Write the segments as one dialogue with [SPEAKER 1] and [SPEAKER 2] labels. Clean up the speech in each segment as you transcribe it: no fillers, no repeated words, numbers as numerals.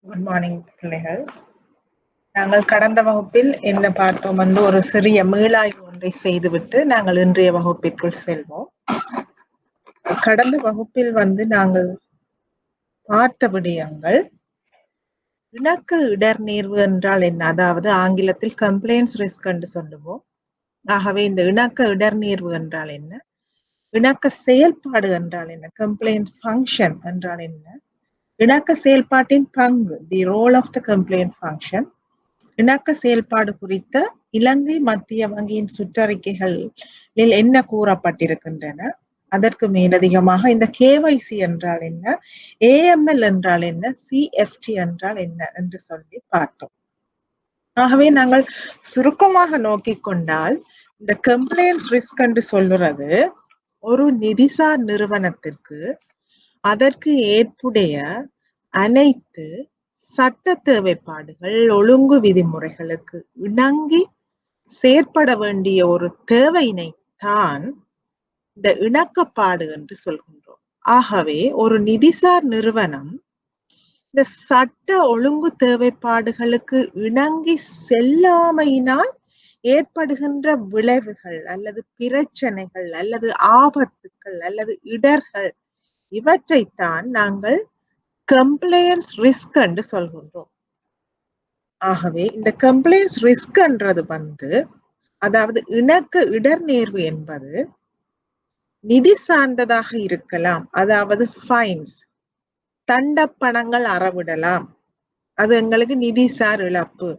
[SPEAKER 1] Good morning பிள்ளைகள். நாங்கள் கடந்த வகுப்பில் என்ன பார்த்தோம் ஒரு சிறிய மீளாய்வு ஒன்றை செய்துவிட்டு நாங்கள் இன்றைய வகுப்பிற்குள் செல்வோம். கடந்த வகுப்பில் நாங்கள் பார்த்த விடயங்கள் இணக்க இடர்நேர்வு என்றால் என்ன, அதாவது ஆங்கிலத்தில் கம்ப்ளைண்ட்ஸ் ரிஸ்க் என்று சொல்லுவோம். ஆகவே இந்த இணக்க இடர்நேர்வு என்றால் என்ன, இணக்க செயல்பாடு என்றால் என்ன, கம்ப்ளைண்ட் ஃபங்க்ஷன் என்றால் என்ன, இணக்க செயல்பாட்டின் பங்கு, the role of the compliant function, இணக்க செயல்பாடு குறித்த இலங்கை மத்திய வங்கியின் சுற்றறிக்கைகளில் என்ன கூறப்பட்டிருக்கின்றன, அதற்கு மேலதிகமாக இந்த கேவைசி என்றால் என்ன, ஏஎம்எல் என்றால் என்ன, சிஎஃப்டி என்றால் என்ன என்று சொல்லி பார்த்தோம். ஆகவே நாங்கள் சுருக்கமாக நோக்கிக் கொண்டால் இந்த கம்ப்ளைண்ட்ஸ் ரிஸ்க் என்று சொல்லுறது ஒரு நிதிசார் நிறுவனத்திற்கு அதற்கு ஏற்புடைய அனைத்து சட்ட தேவைப்பாடுகள் ஒழுங்கு விதிமுறைகளுக்கு இணங்கி செயற்பட வேண்டிய ஒரு தேவையினை தான் இந்த இணக்கப்பாடு என்று சொல்கின்றோம். ஆகவே ஒரு நிதிசார் நிறுவனம் இந்த சட்ட ஒழுங்கு தேவைப்பாடுகளுக்கு இணங்கி செல்லாமையினால் ஏற்படுகின்ற விளைவுகள் அல்லது பிரச்சனைகள் அல்லது ஆபத்துக்கள் அல்லது இடர்கள் இவற்றைத்தான் நாங்கள் கம்ப்ளைண்ட்ஸ் ரிஸ்க் என்று சொல்கின்றோம். ஆகவே இந்த கம்ப்ளைண்ட்ஸ் ரிஸ்க் என்றது அதாவது இணக்க இடர்நேர்வு என்பது நிதி சார்ந்ததாக இருக்கலாம், அதாவது ஃபைன்ஸ், தண்டப்பணங்கள் அறவிடலாம், அது எங்களுக்கு நிதிசார் இழப்பு.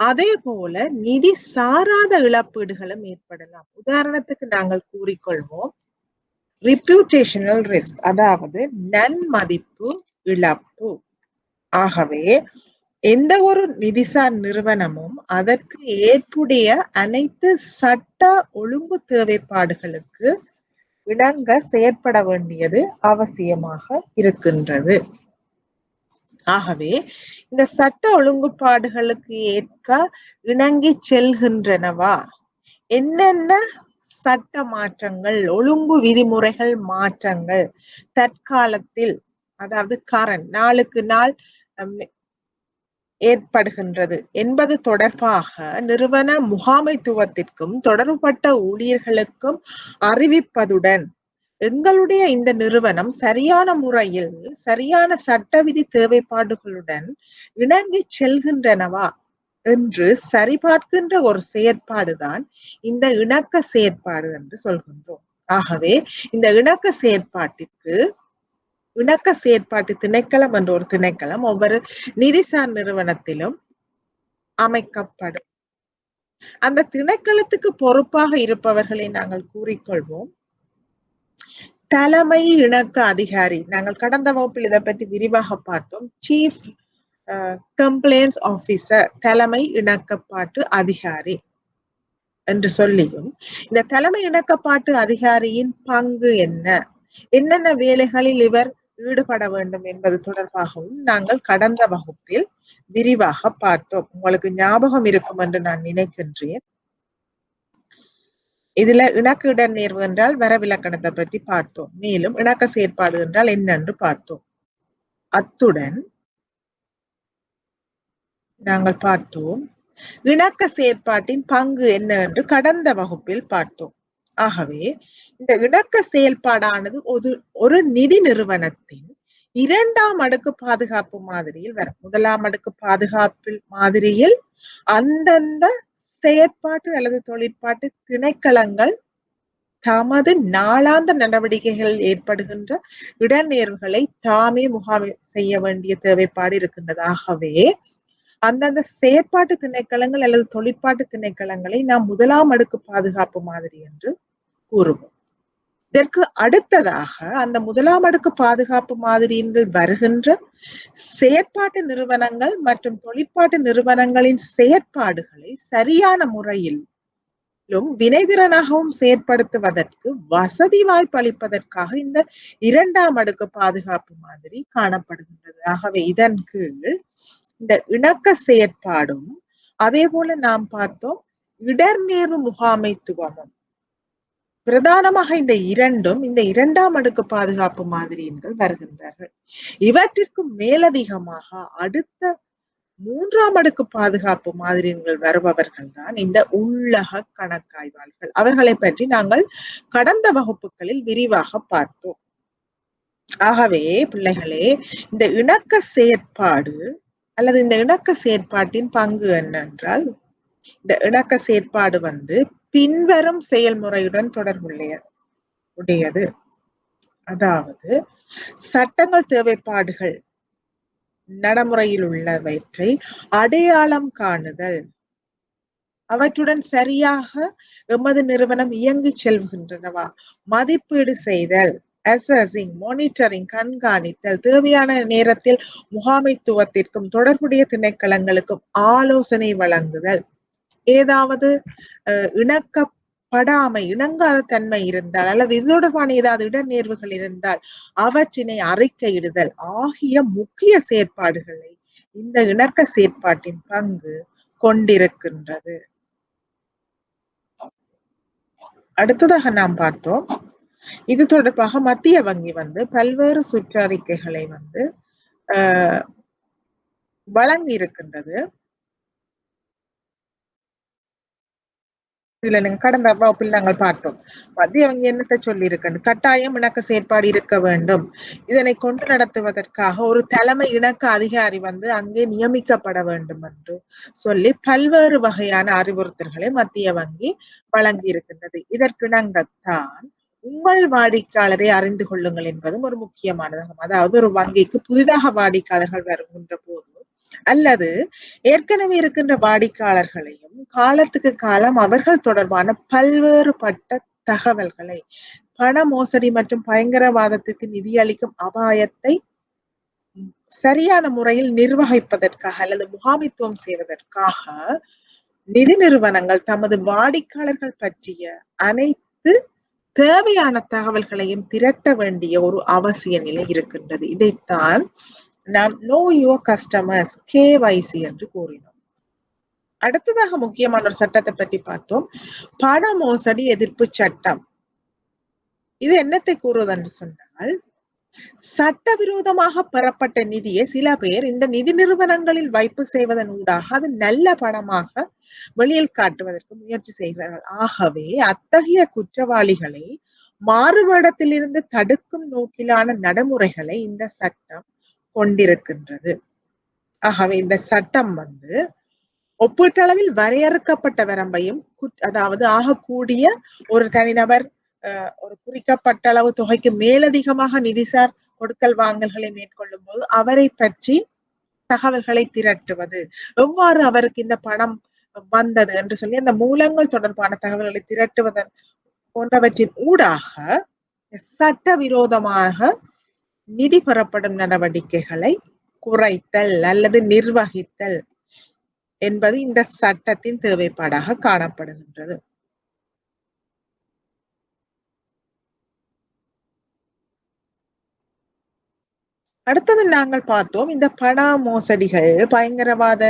[SPEAKER 1] அதே போல நிதி சாராத இழப்பீடுகளும் ஏற்படலாம். உதாரணத்துக்கு நாங்கள் கூறிக்கொள்வோம் ரிப்யூட்டேஷனல் ரிஸ்க், அதாவது நன்மதிப்பு இழப்பு. ஆகவே எந்த ஒரு நிதிசார் நிறுவனமும் அதற்கு ஏற்புடைய அனைத்து சட்ட ஒழுங்கு தேவைப்பாடுகளுக்கு இணங்க செயற்பட வேண்டியது அவசியமாக இருக்கின்றது. ஆகவே இந்த சட்ட ஒழுங்குபாடுகளுக்கு ஏற்க இணங்கி செல்கின்றனவா, என்னென்ன சட்ட மாற்றங்கள் ஒழுங்கு விதிமுறைகள் மாற்றங்கள் தற்காலத்தில், அதாவது கரண்ட், நாளுக்கு நாள் ஏற்படுகின்றது என்பது தொடர்பாக நிறுவன முகாமைத்துவத்திற்கும் தொடர்பட்ட ஊழியர்களுக்கும் அறிவிப்பதுடன் எங்களுடைய இந்த நிறுவனம் சரியான முறையில் சரியான சட்ட விதி தேவைப்பாடுகளுடன் இணங்கி செல்கின்றனவா என்று சரிபார்க்கின்ற ஒரு செயற்பாடுதான் இந்த இணக்க செயற்பாடு என்று சொல்கின்றோம். ஆகவே இந்த இணக்க செயற்பாட்டிற்கு இணக்க செயற்பாட்டு திணைக்களம் என்ற ஒரு திணைக்களம் ஒவ்வொரு நிதிசார் நிறுவனத்திலும் அமைக்கப்படும். அந்த திணைக்களத்துக்கு பொறுப்பாக இருப்பவர்களை நாங்கள் கூறிக்கொள்வோம் தலைமை இணக்க அதிகாரி. நாங்கள் கடந்த வகுப்பில் இதை பற்றி விரிவாக பார்த்தோம். சீஃப் கம்ப்ளைண்ட்ஸ் ஆபீசர், தலைமை இணக்கப்பாட்டு அதிகாரி என்று சொல்லியும் இந்த தலைமை இணக்கப்பாட்டு அதிகாரியின் பங்கு என்ன, என்னென்ன வேலைகளில் இவர் ஈடுபட வேண்டும் என்பது தொடர்பாகவும் நாங்கள் கடந்த வகுப்பில் விரிவாக பார்த்தோம். உங்களுக்கு ஞாபகம் இருக்கும் என்று நான் நினைக்கின்றேன். இதுல இணக்க இடர்நேர்வு என்றால் வரவிலக்கணத்தை பற்றி பார்த்தோம். மேலும் இணக்க செயற்பாடு என்றால் என்னென்று பார்த்தோம். அத்துடன் நாங்கள் பார்த்தோம் இணக்க செயற்பாட்டின் பங்கு என்ன என்று கடந்த வகுப்பில் பார்த்தோம். ஆகவே இந்த இணக்க செயல்பாடானது ஒரு நிதி நிறுவனத்தின் இரண்டாம் அடுக்கு பாதுகாப்பு மாதிரியில் வரும். முதலாம் அடுக்கு பாதுகாப்பு மாதிரியில் அந்தந்த செயற்பாட்டு அல்லது தொழிற்பாட்டு திணைக்களங்கள் தமது நாளாந்த நடவடிக்கைகளில் ஏற்படுகின்ற இடர்நேர்வுகளை தாமே முகாம் செய்ய வேண்டிய தேவைப்பாடு இருக்கின்றது. ஆகவே அந்தந்த செயற்பாட்டு திணைக்களங்கள் அல்லது தொழிற்பாட்டு திணைக்களங்களை நாம் முதலாம் அடுக்கு பாதுகாப்பு மாதிரி என்று கூறுவோம். இதற்கு அடுத்ததாக அந்த முதலாம் அடுக்கு பாதுகாப்பு மாதிரியில் வருகின்ற செயற்பாட்டு நிறுவனங்கள் மற்றும் தொழிற்பாட்டு நிறுவனங்களின் செயற்பாடுகளை சரியான முறையில் வினைதிறனாகவும் செயற்படுத்துவதற்கு வசதி வாய்ப்பு அளிப்பதற்காக இந்த இரண்டாம் அடுக்கு பாதுகாப்பு மாதிரி காணப்படுகின்றது. ஆகவே இதன் கீழ் இந்த இணக்க செயற்பாடும் அதே போல நாம் பார்த்தோம் இடர்நேர்வு முகாமைத்துவமும் பிரதானமாக இந்த இரண்டாம் அடுக்கு பாதுகாப்பு மாதிரியின்கள் வருகின்றார்கள். இவற்றிற்கு மேலதிகமாக அடுத்த மூன்றாம் அடுக்கு பாதுகாப்பு மாதிரிகள் வருபவர்கள் தான் இந்த உள்ளக கணக்காய்வாளர்கள். அவர்களை பற்றி நாங்கள் கடந்த வகுப்புகளில் விரிவாக பார்த்தோம். ஆகவே பிள்ளைகளே, இந்த இணக்க செயற்பாடு அல்லது இந்த இணக்க செயற்பாட்டின் பங்கு என்னென்றால், இந்த இணக்க செயற்பாடு பின்வரும் செயல்முறையுடன் உடையது. அதாவது சட்டங்கள் தேவைப்பாடுகள் நடைமுறையில் உள்ளவற்றை அடையாளம் காணுதல், அவற்றுடன் சரியாக எமது நிறுவனம் இயங்கிச் செல்கின்றனவா மதிப்பீடு செய்தல், அசஸிங், மானிட்டரிங், கண்காணித்தல், தேவையான நேரத்தில் முகாமைத்துவத்திற்கும் தொடர்புடைய திணைக்களங்களுக்கும் ஆலோசனை வழங்குதல், ஏதாவது இணங்காத தன்மை இருந்தால் அல்லது இது தொடர்பான ஏதாவது இடநேர்வுகள் இருந்தால் அவற்றினை அறிக்கையிடுதல் ஆகிய முக்கிய செயற்பாடுகளை இந்த இணக்க செயற்பாட்டின் பங்கு கொண்டிருக்கின்றது. அடுத்ததாக நாம் பார்த்தோம், இது தொடர்பாக மத்திய வங்கி பல்வேறு சுற்றறிக்கைகளை வழங்கி இருக்கின்றது. இதுல கடந்த வகுப்பில் நாங்கள் பார்த்தோம், மத்திய வங்கி என்னத்தை சொல்லி இருக்கு, கட்டாயம் இணக்க செயற்பாடு இருக்க வேண்டும், இதனை கொண்டு நடத்துவதற்காக ஒரு தலைமை இணக்க அதிகாரி அங்கே நியமிக்கப்பட வேண்டும் என்று சொல்லி பல்வேறு வகையான அறிவுறுத்தல்களை மத்திய வங்கி வழங்கி இருக்கின்றது. இதற்கிணங்கத்தான் உங்கள் வாடிக்கையாளரை அறிந்து கொள்ளுங்கள் என்பதும் ஒரு முக்கியமானதாகும். அதாவது ஒரு வங்கிக்கு புதிதாக வாடிக்கையாளர்கள் வருகின்ற போது அல்லது ஏற்கனவே இருக்கின்ற வாடிக்கையாளர்களையும் காலத்துக்கு காலம் அவர்கள் தொடர்பான பல்வேறுபட்ட தகவல்களை, பண மோசடி மற்றும் பயங்கரவாதத்துக்கு நிதியளிக்கும் அபாயத்தை சரியான முறையில் நிர்வகிப்பதற்காக அல்லது முகாமித்துவம் செய்வதற்காக நிதி நிறுவனங்கள் தமது வாடிக்கையாளர்கள் பற்றிய அனைத்து தேவையான தகவல்களையும் திரட்ட வேண்டிய ஒரு அவசிய நிலை இருக்கின்றது. இதைத்தான் நாம் நோ யுவர் கஸ்டமர்ஸ், KYC என்று கூறினோம். அடுத்ததாக முக்கியமான ஒரு சட்டத்தை பற்றி பார்த்தோம், பண மோசடி எதிர்ப்பு சட்டம். இது என்னத்தை கூறுவது என்று சொன்னால், சட்டவிரோதமாக பெறப்பட்ட நிதியை சில பேர் இந்த நிதி நிறுவனங்களில் வைப்பு செய்வதன் ஊடாக அது நல்ல பணமாக வெளியில் காட்டுவதற்கு முயற்சி செய்கிறார்கள். ஆகவே அத்தகைய குற்றவாளிகளை மாறுவேடத்திலிருந்து தடுக்கும் நோக்கிலான நடைமுறைகளை இந்த சட்டம் கொண்டிருக்கின்றது. ஆகவே இந்த சட்டம் ஒப்பீட்டளவில் வரையறுக்கப்பட்ட வரம்பையும், அதாவது ஆகக்கூடிய ஒரு தனிநபர் ஒரு குறிக்கப்பட்ட அளவு தொகைக்கு மேலதிகமாக நிதிசார் கொடுக்கல் வாங்கல்களை மேற்கொள்ளும் போது அவரை பற்றி தகவல்களை திரட்டுவது, எவ்வாறு அவருக்கு இந்த பணம் வந்தது என்று சொல்லி அந்த மூலங்கள் தொடர்பான தகவல்களை திரட்டுவதன் போன்றவற்றின் ஊடாக சட்டவிரோதமாக நிதி பெறப்படும் நடவடிக்கைகளை குறைத்தல் அல்லது நிர்வகித்தல் என்பது இந்த சட்டத்தின் தேவைப்பாடாக காணப்படுகின்றது. அடுத்தது நாங்கள் பார்த்தோம், இந்த பண மோசடிகள், பயங்கரவாத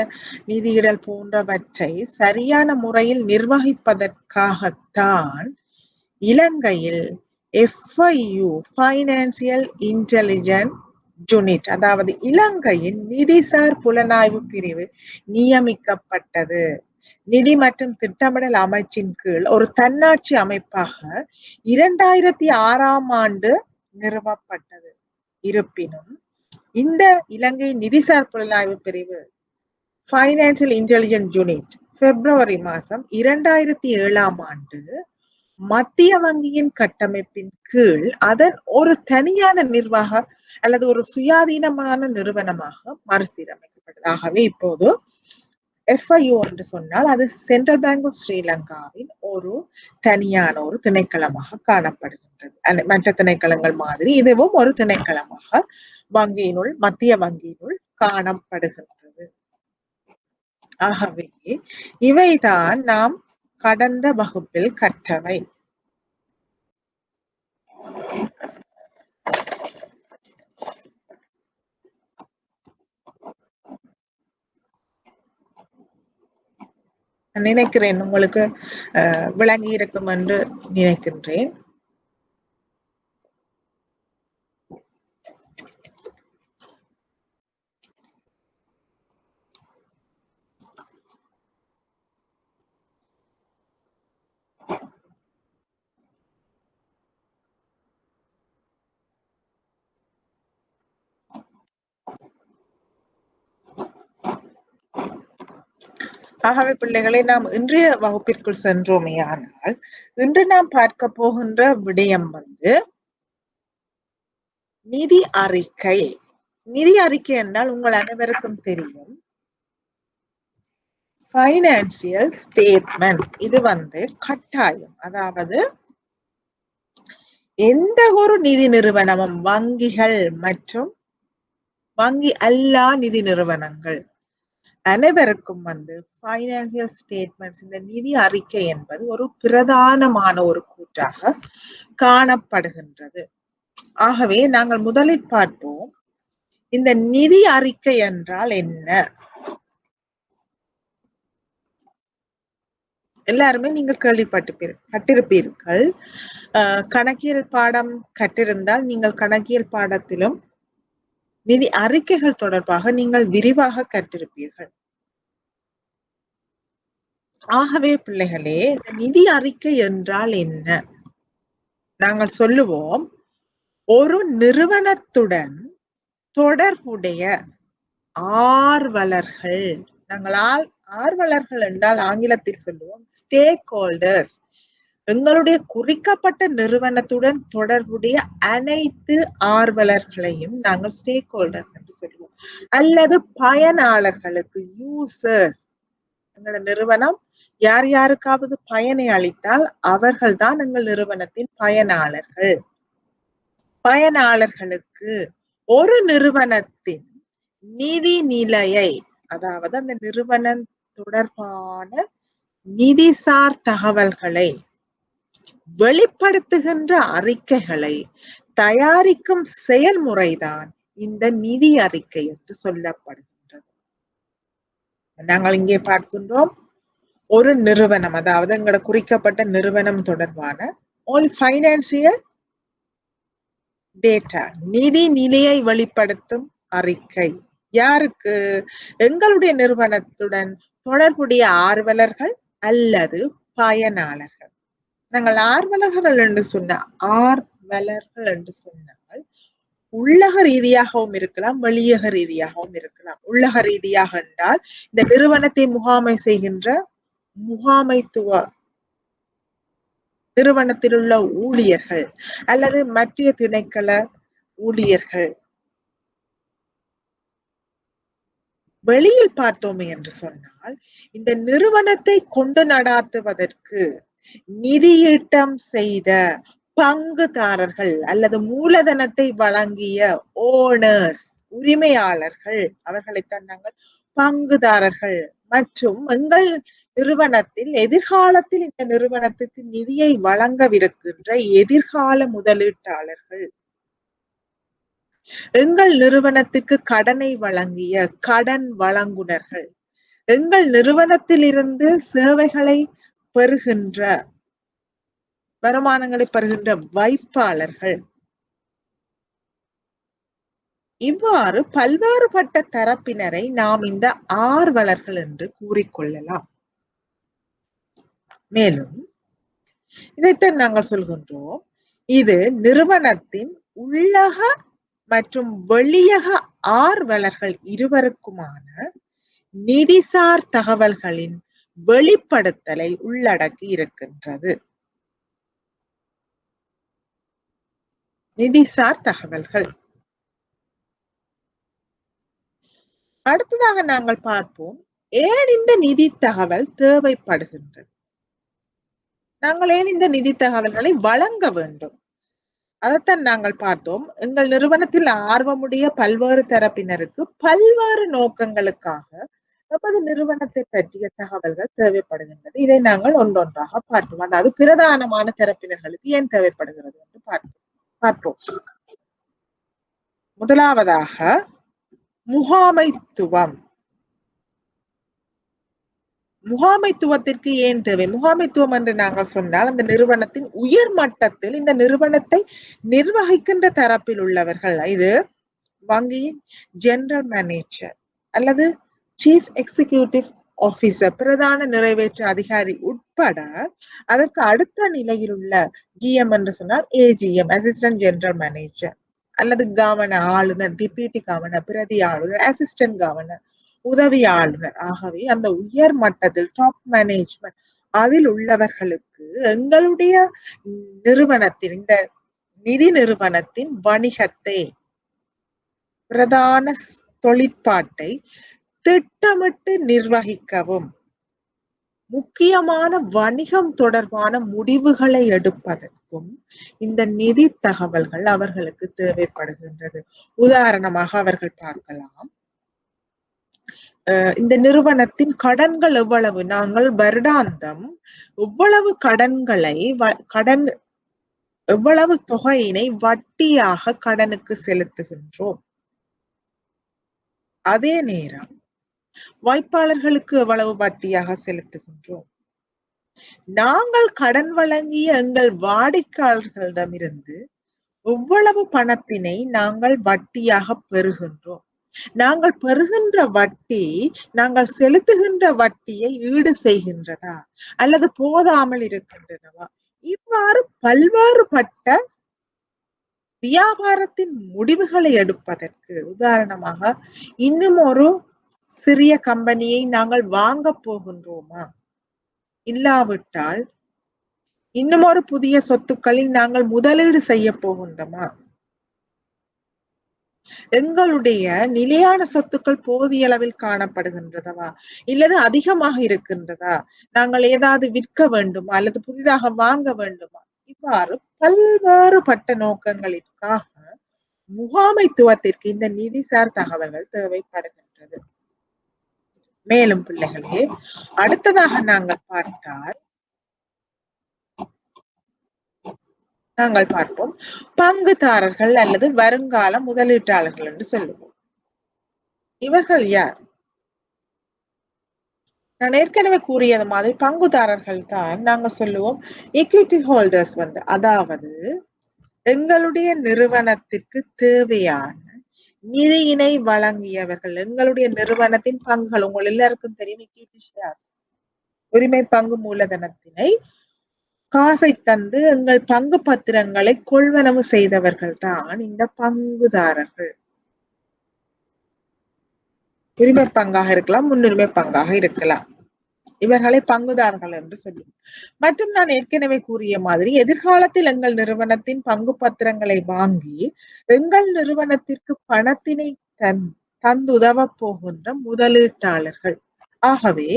[SPEAKER 1] நிதியிடல் போன்றவற்றை சரியான முறையில் நிர்வகிப்பதற்காகத்தான் இலங்கையில் FIU, ஃபைனான்சியல் இன்டெலிஜென்ஸ் யூனிட், அதாவது இலங்கையின் நிதிசார் புலனாய்வு பிரிவு நியமிக்கப்பட்டது. நிதி மற்றும் திட்டமிடல் அமைச்சின் கீழ் ஒரு தன்னாட்சி அமைப்பாக 2006ஆம் ஆண்டு நிறுவப்பட்டது. இருப்பினும் இந்த இலங்கை நிதிசார் புலனாய்வு பிரிவு ஃபைனான்சியல் இன்டெலிஜென்ஸ் யூனிட் பிப்ரவரி மாதம் 2007ஆம் ஆண்டு மத்திய வங்கியின் கட்டமைப்பின் கீழ் அதன் ஒரு தனியான நிர்வாக அல்லது ஒரு சுயாதீனமான நிறுவனமாக மறுசீரமைக்கப்பட்டது. ஆகவே இப்போது FIU என்று சொன்னால் அது சென்ட்ரல் பேங்க் ஆஃப் ஸ்ரீலங்காவின் ஒரு தனியான ஒரு திணைக்களமாக காணப்படுகின்றது. மற்ற திணைக்களங்கள் மாதிரி இதுவும் ஒரு திணைக்களமாக வங்கியினுள், மத்திய வங்கியினுள் காணப்படுகின்றது. ஆகவே இவைதான் நாம் கடந்த வகுப்பில் கற்றவை. நினைக்கிறேன் உங்களுக்கு விளங்கி இருக்கும் என்று நினைக்கின்றேன். ஆகவே பிள்ளைகளை நாம் இன்றைய வகுப்பிற்குள் சென்றோமே ஆனால் இன்று நாம் பார்க்க போகின்ற விடயம் நிதி அறிக்கை. நிதி அறிக்கை என்றால் உங்கள் அனைவருக்கும் தெரியும், ஃபைனான்சியல் ஸ்டேட்மெண்ட்ஸ். இது கட்டாயம், அதாவது எந்த ஒரு நிதி நிறுவனமும், வங்கிகள் மற்றும் வங்கி அல்லா நிதி நிறுவனங்கள் அனைவருக்கும் ஃபைனான்சியல் ஸ்டேட்மெண்ட்ஸ், இந்த நிதி அறிக்கை என்பது ஒரு பிரதானமான ஒரு கூற்றாக காணப்படுகின்றது. ஆகவே நாங்கள் முதலில் பார்ப்போம், இந்த நிதி அறிக்கை என்றால் என்ன. எல்லாருமே நீங்க கேள்விப்பட்டிருப்பீர்கள். கணக்கியல் பாடம் கற்றிருந்தால் நீங்கள் கணக்கியல் பாடத்திலும் நிதி அறிக்கைகள் தொடர்பாக நீங்கள் விரிவாக கற்றிருப்பீர்கள். ஆகவே பிள்ளைகளே, நிதி அறிக்கை என்றால் என்ன? நாங்கள் சொல்லுவோம், ஒரு நிறுவனத்துடன் தொடர்புடைய ஆர்வலர்கள். நாங்கள் ஆர்வலர்கள் என்றால் ஆங்கிலத்தில் சொல்லுவோம் ஸ்டேக் ஹோல்டர்ஸ். எங்களுடைய குறிக்கப்பட்ட நிறுவனத்துடன் தொடர்புடைய அனைத்து ஆர்வலர்களையும் நாங்கள் ஸ்டேக் ஹோல்டர்ஸ் என்று சொல்லுவோம். அல்லது பயனாளர்களுக்கு, யூசர்ஸ். எங்களோட நிறுவனம் யார் யாருக்காவது பயனை அளித்தால் அவர்கள் தான் எங்கள் நிறுவனத்தின் பயனாளர்கள். பயனாளர்களுக்கு ஒரு நிறுவனத்தின் நிதி நிலையை, அதாவது அந்த நிறுவனம் தொடர்பான நிதிசார் தகவல்களை வெளிப்படுத்துகின்ற அறிக்கைகளை தயாரிக்கும் செயல்முறைதான் இந்த நிதி அறிக்கை என்று சொல்லப்படுகின்றது. நாங்கள் இங்கே பார்க்கின்றோம், ஒரு நிறுவனம், அதாவது எங்களோட குறிக்கப்பட்ட நிறுவனம் தொடர்பான all financial data, நிதி நிலையை வெளிப்படுத்தும் அறிக்கை. யாருக்கு? எங்களுடைய நிறுவனத்துடன் தொடர்புடைய ஆர்வலர்கள் அல்லது பயனாளர்கள். நாங்கள் ஆர்வலர்கள் என்று சொன்னால் உள்ளக ரீதியாகவும் இருக்கலாம், வெளியக ரீதியாகவும் இருக்கலாம். உள்ளக ரீதியாக என்றால் இந்த நிறுவனத்தை முகாமை செய்கின்ற முகாமைத்துவ நிறுவனத்தில் உள்ள ஊழியர்கள் அல்லது மத்திய திணைக்கள ஊழியர்கள். வெளியில் பார்த்தோமே என்று சொன்னால், இந்த நிறுவனத்தை கொண்டு நடாத்துவதற்கு நிதியீட்டம் செய்த பங்குதாரர்கள் அல்லது மூலதனத்தை வழங்கிய ஓனர்ஸ், உரிமையாளர்கள், அவர்களைத்தான் நாங்கள் பங்குதாரர்கள். மற்றும் எங்கள் நிறுவனத்தில் எதிர்காலத்தில் இந்த நிறுவனத்துக்கு நிதியை வழங்கவிருக்கின்ற எதிர்கால முதலீட்டாளர்கள். எங்கள் நிறுவனத்துக்கு கடனை வழங்கிய கடன் வழங்குனர்கள். எங்கள் நிறுவனத்திலிருந்து சேவைகளை பெறுகின்ற, வருமானங்களை பெறுகின்ற வைப்பாளர்கள். இவ்வாறு பல்வேறுபட்ட தரப்பினரை நாம் இந்த ஆர்வலர்கள் என்று கூறிக்கொள்ளலாம். மேலும் இதைத்தான் நாங்கள் சொல்கின்றோம், இது நிறுவனத்தின் உள்ளக மற்றும் வெளியக ஆர்வலர்கள் இருவருக்குமான நிதிசார் தகவல்களின் வெளிப்படுத்தலை உள்ளடக்கி இருக்கின்றது. நிதிசார் தகவல்கள். அடுத்ததாக நாங்கள் பார்ப்போம், ஏன் இந்த நிதி தகவல் தேவைப்படுகின்றது, நாங்கள் ஏன் இந்த நிதி தகவல்களை வழங்க வேண்டும், அதைத்தான் நாங்கள் பார்த்தோம். எங்கள் நிறுவனத்தில் ஆர்வமுடைய பல்வேறு தரப்பினருக்கு பல்வேறு நோக்கங்களுக்காக நமது நிறுவனத்தை பற்றிய தகவல்கள் தேவைப்படுகின்றது. இதை நாங்கள் ஒன்றொன்றாக பார்ப்போம். அதாவது பிரதானமான தரப்பினர்களுக்கு ஏன் தேவைப்படுகிறது என்று பார்ப்போம். முதலாவதாக முகாமைத்துவம். முகாமைத்துவத்திற்கு ஏன் தேவை? முகாமைத்துவம் என்று நாங்கள் சொன்னால் அந்த நிறுவனத்தின் உயர் மட்டத்தில் இந்த நிறுவனத்தை நிர்வகிக்கின்ற தரப்பில் உள்ளவர்கள். இது வங்கியின் ஜெனரல் மேனேஜர் அல்லது சீஃப் எக்ஸிகியூட்டிவ் ஆபீசர், பிரதான நிறைவேற்று அதிகாரி உட்பட அதற்கு அடுத்த நிலையில் உள்ள ஜிஎம் என்று சொன்னால் ஏஜிஎம், அசிஸ்டன்ட் ஜெனரல் மேனேஜர் அல்லது கவர்னர், ஆளுநர், டிப்யூட்டி கவர்னர், பிரதி ஆளுநர், அசிஸ்டன்ட் கவர்னர், உதவி ஆளுநர். ஆகவே அந்த உயர் மட்டத்தில் டாப் மேனேஜ்மெண்ட் அதில் உள்ளவர்களுக்கு எங்களுடைய நிறுவனத்தின் இந்த நிதி நிறுவனத்தின் வணிகத்தை, பிரதான தொழிற்பாட்டை திட்டமிட்டு நிர்வகிக்கவும், முக்கியமான வணிகம் தொடர்பான முடிவுகளை எடுப்பதற்கும் இந்த நிதி தகவல்கள் அவர்களுக்கு தேவைப்படுகின்றது. உதாரணமாக அவர்கள் பார்க்கலாம், இந்த நிறுவனத்தின் கடன்கள் எவ்வளவு, நாங்கள் வருடாந்தம் எவ்வளவு கடன்களை எவ்வளவு தொகையினை வட்டியாக கடனுக்கு செலுத்துகின்றோம், அதே நேரம் வாய்ப்பாளர்களுக்கு எவ்வளவு வட்டியாக செலுத்துகின்றோம், நாங்கள் கடன் வழங்கிய எங்கள் வாடிக்கையாளர்களிடமிருந்து எவ்வளவு பணத்தினை நாங்கள் வட்டியாக பெறுகின்றோம், நாங்கள் பெறுகின்ற வட்டி நாங்கள் செலுத்துகின்ற வட்டியை ஈடு செய்கின்றதா அல்லது போதாமல் இருக்கின்றனவா, இவ்வாறு பல்வேறுபட்ட வியாபாரத்தின் முடிவுகளை எடுப்பதற்கு, உதாரணமாக இன்னும் ஒரு சிறிய கம்பெனியை நாங்கள் வாங்க போகின்றோமா, இல்லாவிட்டால் இன்னும் ஒரு புதிய சொத்துக்களில் நாங்கள் முதலீடு செய்ய போகின்றோமா, எங்களுடைய நிலையான சொத்துக்கள் போதிய அளவில் காணப்படுகின்றதா இல்லது அதிகமாக இருக்கின்றதா, நாங்கள் ஏதாவது விற்க வேண்டுமா அல்லது புதிதாக வாங்க வேண்டுமா, இவ்வாறு பல்வேறுபட்ட நோக்கங்களிற்காக முகாமைத்துவத்திற்கு இந்த நிதிசார் தகவல்கள் தேவைப்படுகின்றது. மேலும் பிள்ளைகளே, அடுத்ததாக நாங்கள் பார்ப்போம் பங்குதாரர்கள் அல்லது வருங்கால முதலீட்டாளர்கள் என்று சொல்லுவோம். இவர்கள் யார்? நான் ஏற்கனவே கூறியது மாதிரி பங்குதாரர்கள் தான் நாங்கள் சொல்லுவோம் equity holders. அதாவது எங்களுடைய நிறுவனத்திற்கு தேவையான நிதியினை வழங்கியவர்கள், எங்களுடைய நிறுவனத்தின் பங்குகள், உங்கள் எல்லாருக்கும் தெரியும் equity shares, உரிமை பங்கு மூலதனத்தினை காசை தந்து எங்கள் பங்கு பத்திரங்களை கொள்வனவு செய்தவர்கள் தான் இந்த பங்குதாரர்கள். உரிமை பங்காக இருக்கலாம், முன்னுரிமை பங்காக இருக்கலாம், இவர்களை பங்குதாரர்கள் என்று சொல்லுவோம். மற்றும் நான் ஏற்கனவே கூறிய மாதிரி எதிர்காலத்தில் எங்கள் நிறுவனத்தின் பங்கு பத்திரங்களை வாங்கி எங்கள் நிறுவனத்திற்கு பணத்தினை தந்துதவ போகின்ற முதலீட்டாளர்கள். ஆகவே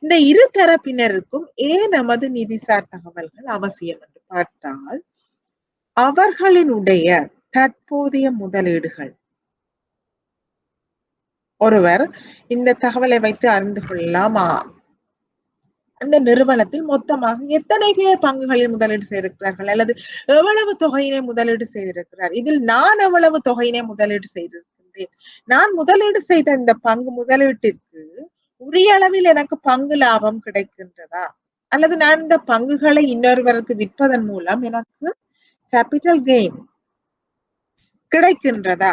[SPEAKER 1] இந்த இரு தரப்பினருக்கும் ஏன் நமது நிதிசார் தகவல்கள் அவசியம் என்று பார்த்தால், அவர்களினுடைய தற்போதைய முதலீடுகள், ஒருவர் இந்த தகவலை வைத்து அறிந்து கொள்ளலாமா, அந்த நிறுவனத்தில் மொத்தமாக எத்தனை பேர் பங்குகளில் முதலீடு செய்திருக்கிறார்கள் அல்லது எவ்வளவு தொகையினை முதலீடு செய்திருக்கிறார், இதில் நான் எவ்வளவு தொகையினை முதலீடு செய்திருக்கின்றேன், நான் முதலீடு செய்த இந்த பங்கு முதலீட்டிற்கு உரிய அளவில் எனக்கு பங்கு லாபம் கிடைக்கின்றதா அல்லது நான் இந்த பங்குகளை இன்னொருவருக்கு விற்பதன் மூலம் எனக்கு கேபிட்டல் கெயின் கிடைக்கின்றதா,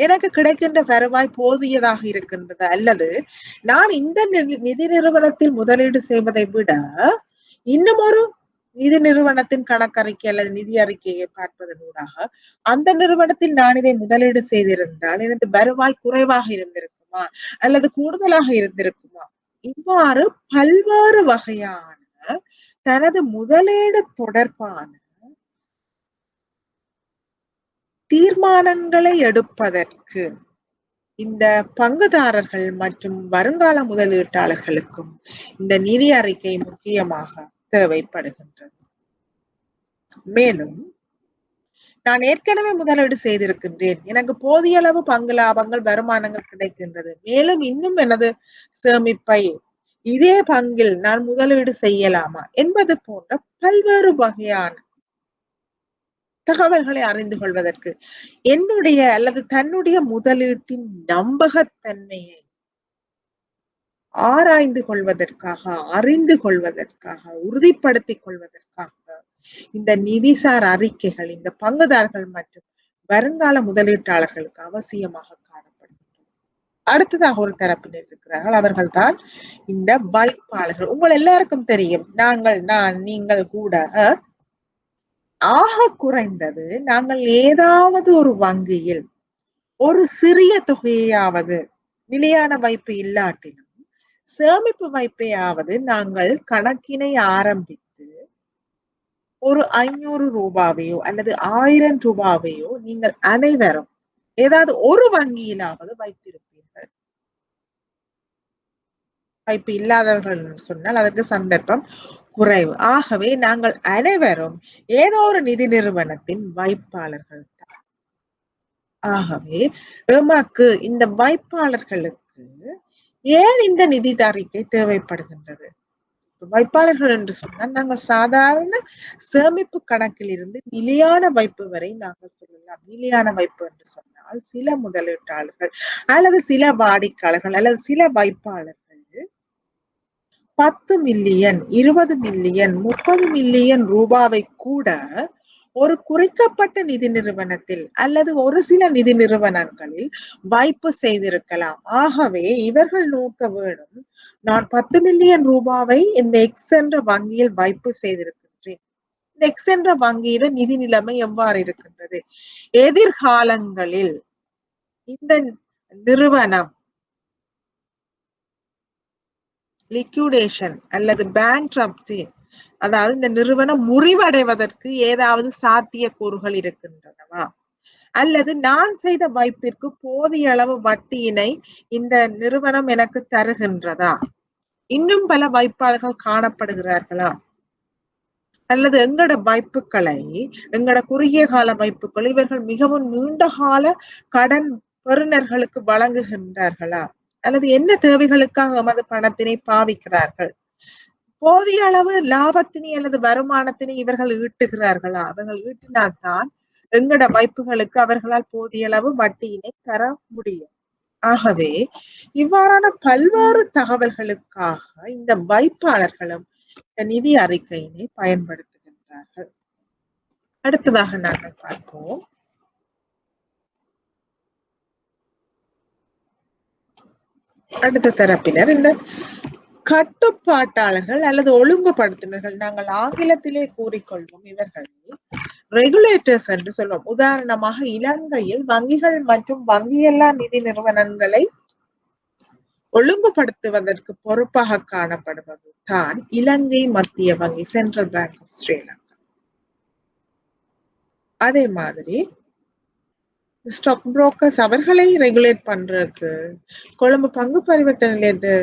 [SPEAKER 1] எனக்கு கிடைக்கின்ற வருவாய் போதியதாக இருக்கின்றதா, அல்லது நான் இந்த நிதி நிறுவனத்தில் முதலீடு செய்வதை விட இன்னும் ஒரு நிதி நிறுவனத்தின் கணக்கறிக்கை அல்லது நிதி அறிக்கையை பார்ப்பதனூடாக அந்த நிறுவனத்தில் நான் இதை முதலீடு செய்திருந்தால் எனது வருவாய் குறைவாக இருந்திருக்குமா அல்லது கூடுதலாக இருந்திருக்குமா, இவ்வாறு பல்வேறு வகையான தனது முதலீடு தொடர்பான தீர்மானங்களை எடுப்பதற்கு இந்த பங்குதாரர்கள் மற்றும் வருங்கால முதலீட்டாளர்களுக்கும் இந்த நிதி அறிக்கை முக்கியமாக தேவைப்படுகின்றது. மேலும் நான் ஏற்கனவே முதலீடு செய்திருக்கின்றேன், எனக்கு போதிய அளவு பங்கு லாபங்கள் வருமானங்கள் கிடைக்கின்றது, மேலும் இன்னும் எனது சேமிப்பை இதே பங்கில் நான் முதலீடு செய்யலாமா என்பது போன்ற பல்வேறு வகையான தகவல்களை அறிந்து கொள்வதற்கு என்னுடைய அல்லது தன்னுடைய முதலீட்டின் நம்பகத்தன்மையை ஆராய்ந்து கொள்வதற்காக, அறிந்து கொள்வதற்காக, உறுதிப்படுத்திக் கொள்வதற்காக இந்த நிதிசார் அறிக்கைகள் இந்த பங்குதாரர்கள் மற்றும் வருங்கால முதலீட்டாளர்களுக்கு அவசியமாக காணப்படுகின்றன. அடுத்ததாக ஒரு தரப்பினர் இருக்கிறார்கள், அவர்கள்தான் இந்த வைப்பாளர்கள். உங்கள் எல்லாருக்கும் தெரியும், நீங்கள் கூட ஆக குறைந்தது நாங்கள் ஏதாவது ஒரு வங்கியில் ஒரு சிறிய தொகையாவது நிலையான வைப்பு இல்லாட்டினும் சேமிப்பு வைப்பையாவது நாங்கள் கணக்கினை ஆரம்பித்து ஒரு 500 ரூபாவையோ அல்லது 1000 ரூபாவையோ நீங்கள் அனைவரும் ஏதாவது ஒரு வங்கியிலாவது வைத்திருப்பீர்கள். வைப்பு இல்லாதவர்கள் சொன்னால் அதற்கு சந்தர்ப்பம் குறைவு. ஆகவே நாங்கள் அனைவரும் ஏதோ ஒரு நிதி நிறுவனத்தின் வைப்பாளர்கள் தான். ஆகவே எமக்கு இந்த வைப்பாளர்களுக்கு ஏன் இந்த நிதி அறிக்கை தேவைப்படுகின்றது? வைப்பாளர்கள் என்று சொன்னால் நாங்கள் சாதாரண சேமிப்பு கணக்கில் இருந்து நிலையான வைப்பு வரை நாங்கள் சொல்லலாம். நிலையான வைப்பு என்று சொன்னால் சில முதலீட்டாளர்கள் அல்லது சில வாடிக்கையாளர்கள் அல்லது சில வைப்பாளர்கள் 10 மில்லியன் 20 மில்லியன் 30 மில்லியன் ரூபாவை கூட ஒரு குறிக்கப்பட்ட நிதி நிறுவனத்தில் அல்லது ஒரு சில நிதி நிறுவனங்களில் வைப்பு செய்திருக்கலாம். ஆகவே இவர்கள் நோக்க வேணும், நான் 10 மில்லியன் ரூபாவை இந்த எக்ஸ் என்ற வங்கியில் வைப்பு செய்திருக்கின்றேன். இந்த எக்ஸ் என்ற வங்கியிட நிதி நிலைமை எவ்வாறு இருக்கின்றது, எதிர்காலங்களில் இந்த நிறுவனம் லிக்விடேஷன் அல்லது பேங்க்ரப்சி, அதாவது இந்த நிறுவனம் முறிவடைவதற்கு ஏதாவது சாத்திய கூறுகள் இருக்கின்றனவா, அல்லது நான் செய்த வைப்பிற்கு போதிய அளவு வட்டியினை இந்த நிறுவனம் எனக்கு தருகின்றதா, இன்னும் பல வைப்பாளர்கள் காணப்படுகிறார்களா, அல்லது எங்கட வைப்புகளை எங்கட குறுகிய கால வைப்புகள் இவர்கள் மிகவும் நீண்ட கால கடன் பெறுநர்களுக்கு வழங்குகின்றார்களா, அல்லது என்ன தேவைகளுக்காக எமது பணத்தினை பாவிக்கிறார்கள், போதிய அளவு லாபத்தினை அல்லது வருமானத்தினை இவர்கள் ஈட்டுகிறார்களா, அவர்கள் ஈட்டினால்தான் எங்கட வைப்புகளுக்கு அவர்களால் போதிய அளவு வட்டியினை தர முடியும். ஆகவே இவ்வாறான பல்வேறு தகவல்களுக்காக இந்த வைப்பாளர்களும் இந்த நிதி அறிக்கையினை பயன்படுத்துகின்றார்கள். அடுத்ததாக நாங்கள் பார்ப்போம், அடுத்த தரப்பினர் இந்த கட்டுப்பாட்டாளர்கள் அல்லது ஒழுங்குபடுத்தினர்கள். நாங்கள் ஆங்கிலத்திலே கூறிக்கொள்வோம் இவர்கள் ரெகுலேட்டர்ஸ் என்று சொல்வோம். உதாரணமாக இலங்கையில் வங்கிகள் மற்றும் வங்கியல்லா நிதி நிறுவனங்களை ஒழுங்குபடுத்துவதற்கு பொறுப்பாக காணப்படுவது தான் இலங்கை மத்திய வங்கி, சென்ட்ரல் பேங்க் ஆஃப் ஸ்ரீலங்கா. அதே மாதிரி ஸ்டாக் புரோக்கர்ஸ் அவர்களை ரெகுலேட் பண்றதுக்கு கொழும்பு பங்கு பரிவர்த்தனை நிலையத்தை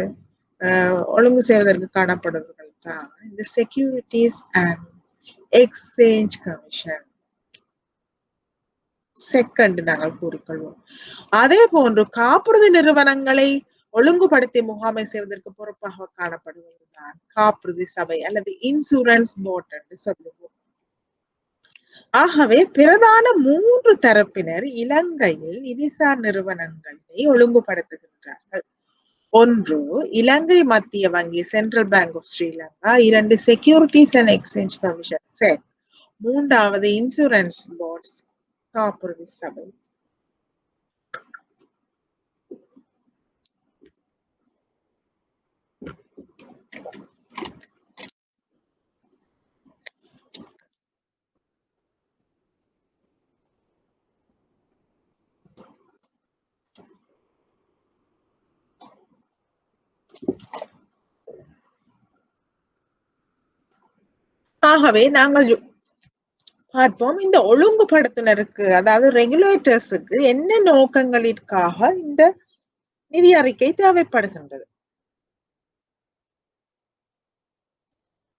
[SPEAKER 1] ஒழுங்கு செய்வதற்கு காணப்படுவர்கள் தான் இந்த securities and exchange commission, second நாங்கள் கூறிக்கொள்வோம். அதே போன்று காப்புறுதி நிறுவனங்களை ஒழுங்குபடுத்தி முகாமை செய்வதற்கு பொறுப்பாக காணப்படுவதுதான் காப்புறுதி சபை அல்லது இன்சூரன்ஸ் போர்ட் என்று சொல்லுவோம். ஆகவே பிரதான 3 தரப்பினர் இலங்கையில் நிதிசார் நிறுவனங்களை ஒழுங்குபடுத்துகின்றார்கள். ஒன்று இலங்கை மத்திய வங்கி, central bank of Sri Lanka. 2 securities and exchange commission, SEC. 3வது இன்சூரன்ஸ் போர்ட்ஸ், காப்புறுதி சபை. ஆகவே நாங்கள் பார்ப்போம், இந்த ஒழுங்குபடுத்தினருக்கு அதாவது ரெகுலேட்டர்ஸுக்கு என்ன நோக்கங்களிற்காக இந்த நிதி அறிக்கை தேவைப்படுகின்றது.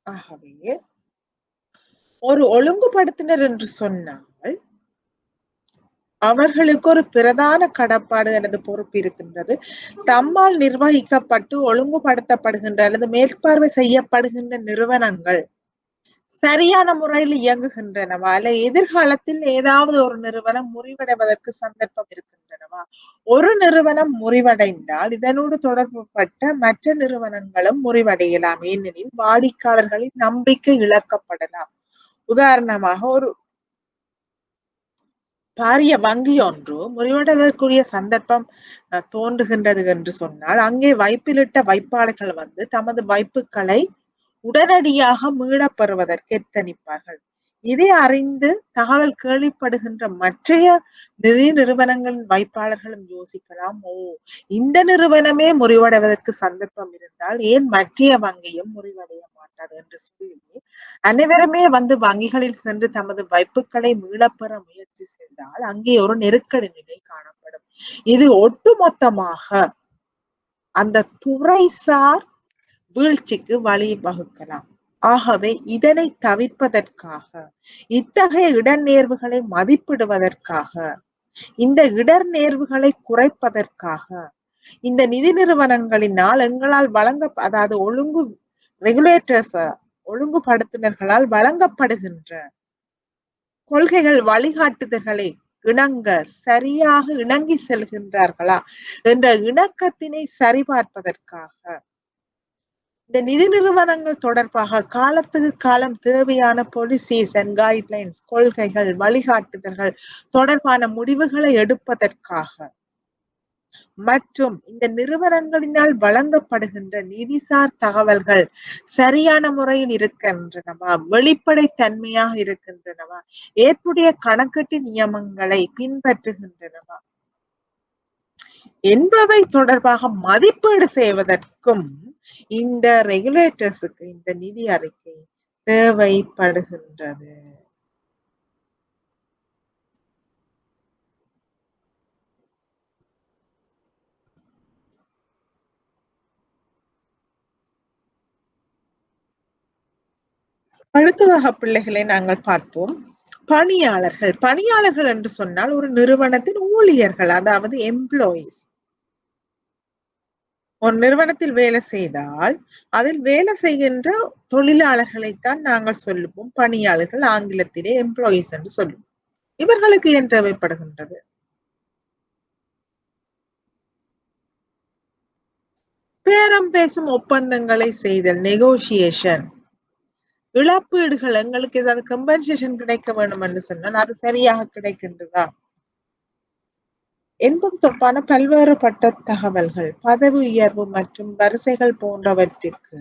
[SPEAKER 1] ஆகவே ஒரு ஒழுங்குபடுத்தினர் என்று சொன்னால் அவர்களுக்கு ஒரு பிரதான கடப்பாடு அல்லது பொறுப்பு இருக்கின்றது. தம்மால் நிர்வகிக்கப்பட்டு ஒழுங்குபடுத்தப்படுகின்ற அல்லது மேற்பார்வை செய்யப்படுகின்ற நிறுவனங்கள் சரியான முறையில் இயங்குகின்றனவா அல்ல எதிர்காலத்தில் ஏதாவது ஒரு நிறுவனம் முறிவடைவதற்கு சந்தர்ப்பம் இருக்கின்றனவா? ஒரு நிறுவனம் முறிவடைந்தால் இதனோடு தொடர்புபட்ட மற்ற நிறுவனங்களும் முறிவடையலாம், ஏனெனில் வாடிக்கையாளர்களின் நம்பிக்கை இழக்கப்படலாம். உதாரணமாக ஒரு பாரிய வங்கி ஒன்று முறிவடைவதற்குரிய சந்தர்ப்பம் தோன்றுகின்றது என்று சொன்னால் அங்கே வைப்பிலிட்ட வைப்பாளர்கள் வந்து தமது வைப்புகளை உடனடியாக மீளப் பெறுவதற்கு எத்தனிப்பார்கள். இதை அறிந்து தகவல் கேள்விப்படுகின்ற மற்றைய நிதி நிறுவனங்களின் வைப்பாளர்களும் யோசிக்கலாம், ஓ, இந்த நிறுவனமே முறிவடைவதற்கு சந்தர்ப்பம் இருந்தால் ஏன் மற்றைய வங்கியும் முறிவடைய மாட்டாது என்று சொல்லி அனைவருமே வந்து வங்கிகளில் சென்று தமது வைப்புகளை மீளப்பெற முயற்சி செய்தால் அங்கே ஒரு நெருக்கடி நிலை காணப்படும். இது ஒட்டுமொத்தமாக அந்த துறைசார் வீழ்ச்சிக்கு வழிவகுக்கலாம். ஆகவே இதனை தவிர்ப்பதற்காக, இத்தகைய இடர்நேர்வுகளை மதிப்பிடுவதற்காக, இந்த இடர்நேர்வுகளை குறைப்பதற்காக இந்த நிதி நிறுவனங்களினால் எங்களால் அதாவது ரெகுலேட்டர்ஸ் ஒழுங்குபடுத்தினர்களால் வழங்கப்படுகின்ற கொள்கைகள் வழிகாட்டுதல்களை இணங்க சரியாக இணங்கி செல்கின்றார்களா என்ற இணக்கத்தினை சரிபார்ப்பதற்காக இந்த நிதி நிறுவனங்கள் தொடர்பாக காலத்துக்கு காலம் தேவையான பாலிசிஸ் அண்ட் கைட்லைன்ஸ் கொள்கைகள் வழிகாட்டுதல்கள் தொடர்பான முடிவுகளை எடுப்பதற்காக மற்றும் இந்த நிறுவனங்களினால் வழங்கப்படுகின்ற நிதிசார் தகவல்கள் சரியான முறையில் இருக்கின்றனவா, வெளிப்படை தன்மையாக இருக்கின்றனவா, ஏற்புடைய கணக்கீட்டு நியமங்களை பின்பற்றுகின்றனவா என்பவை தொடர்பாக மதிப்பீடு செய்வதற்கும் இந்த ரெகுலேட்டர்ஸுக்கு இந்த நிதி அறிக்கை தேவைப்படுகின்றது. அடுத்ததாக பிள்ளைகளை நாங்கள் பார்ப்போம். பணியாளர்கள் என்று சொன்னால் ஒரு நிறுவனத்தின் ஊழியர்கள், அதாவது எம்ப்ளாயிஸ். ஒரு நிறுவனத்தில் வேலை செய்தால் அதில் வேலை செய்கின்ற தொழிலாளர்களைத்தான் நாங்கள் சொல்லுவோம் பணியாளர்கள், ஆங்கிலத்திலே எம்ப்ளாயிஸ் என்று சொல்லுவோம். இவர்களுக்கு ஏன் தேவைப்படுகின்றது? பேரம் பேசும் ஒப்பந்தங்களை செய்தல், நெகோசியேஷன். இழப்பீடுகள், எங்களுக்கு ஏதாவது கம்பன்சேஷன் கிடைக்க வேண்டும் என்று சொன்னால் அது சரியாக கிடைக்கின்றதா என்பது தொடர்பான பல்வேறுபட்ட தகவல்கள், பதவி உயர்வு மற்றும் வரிசைகள் போன்றவற்றிற்கு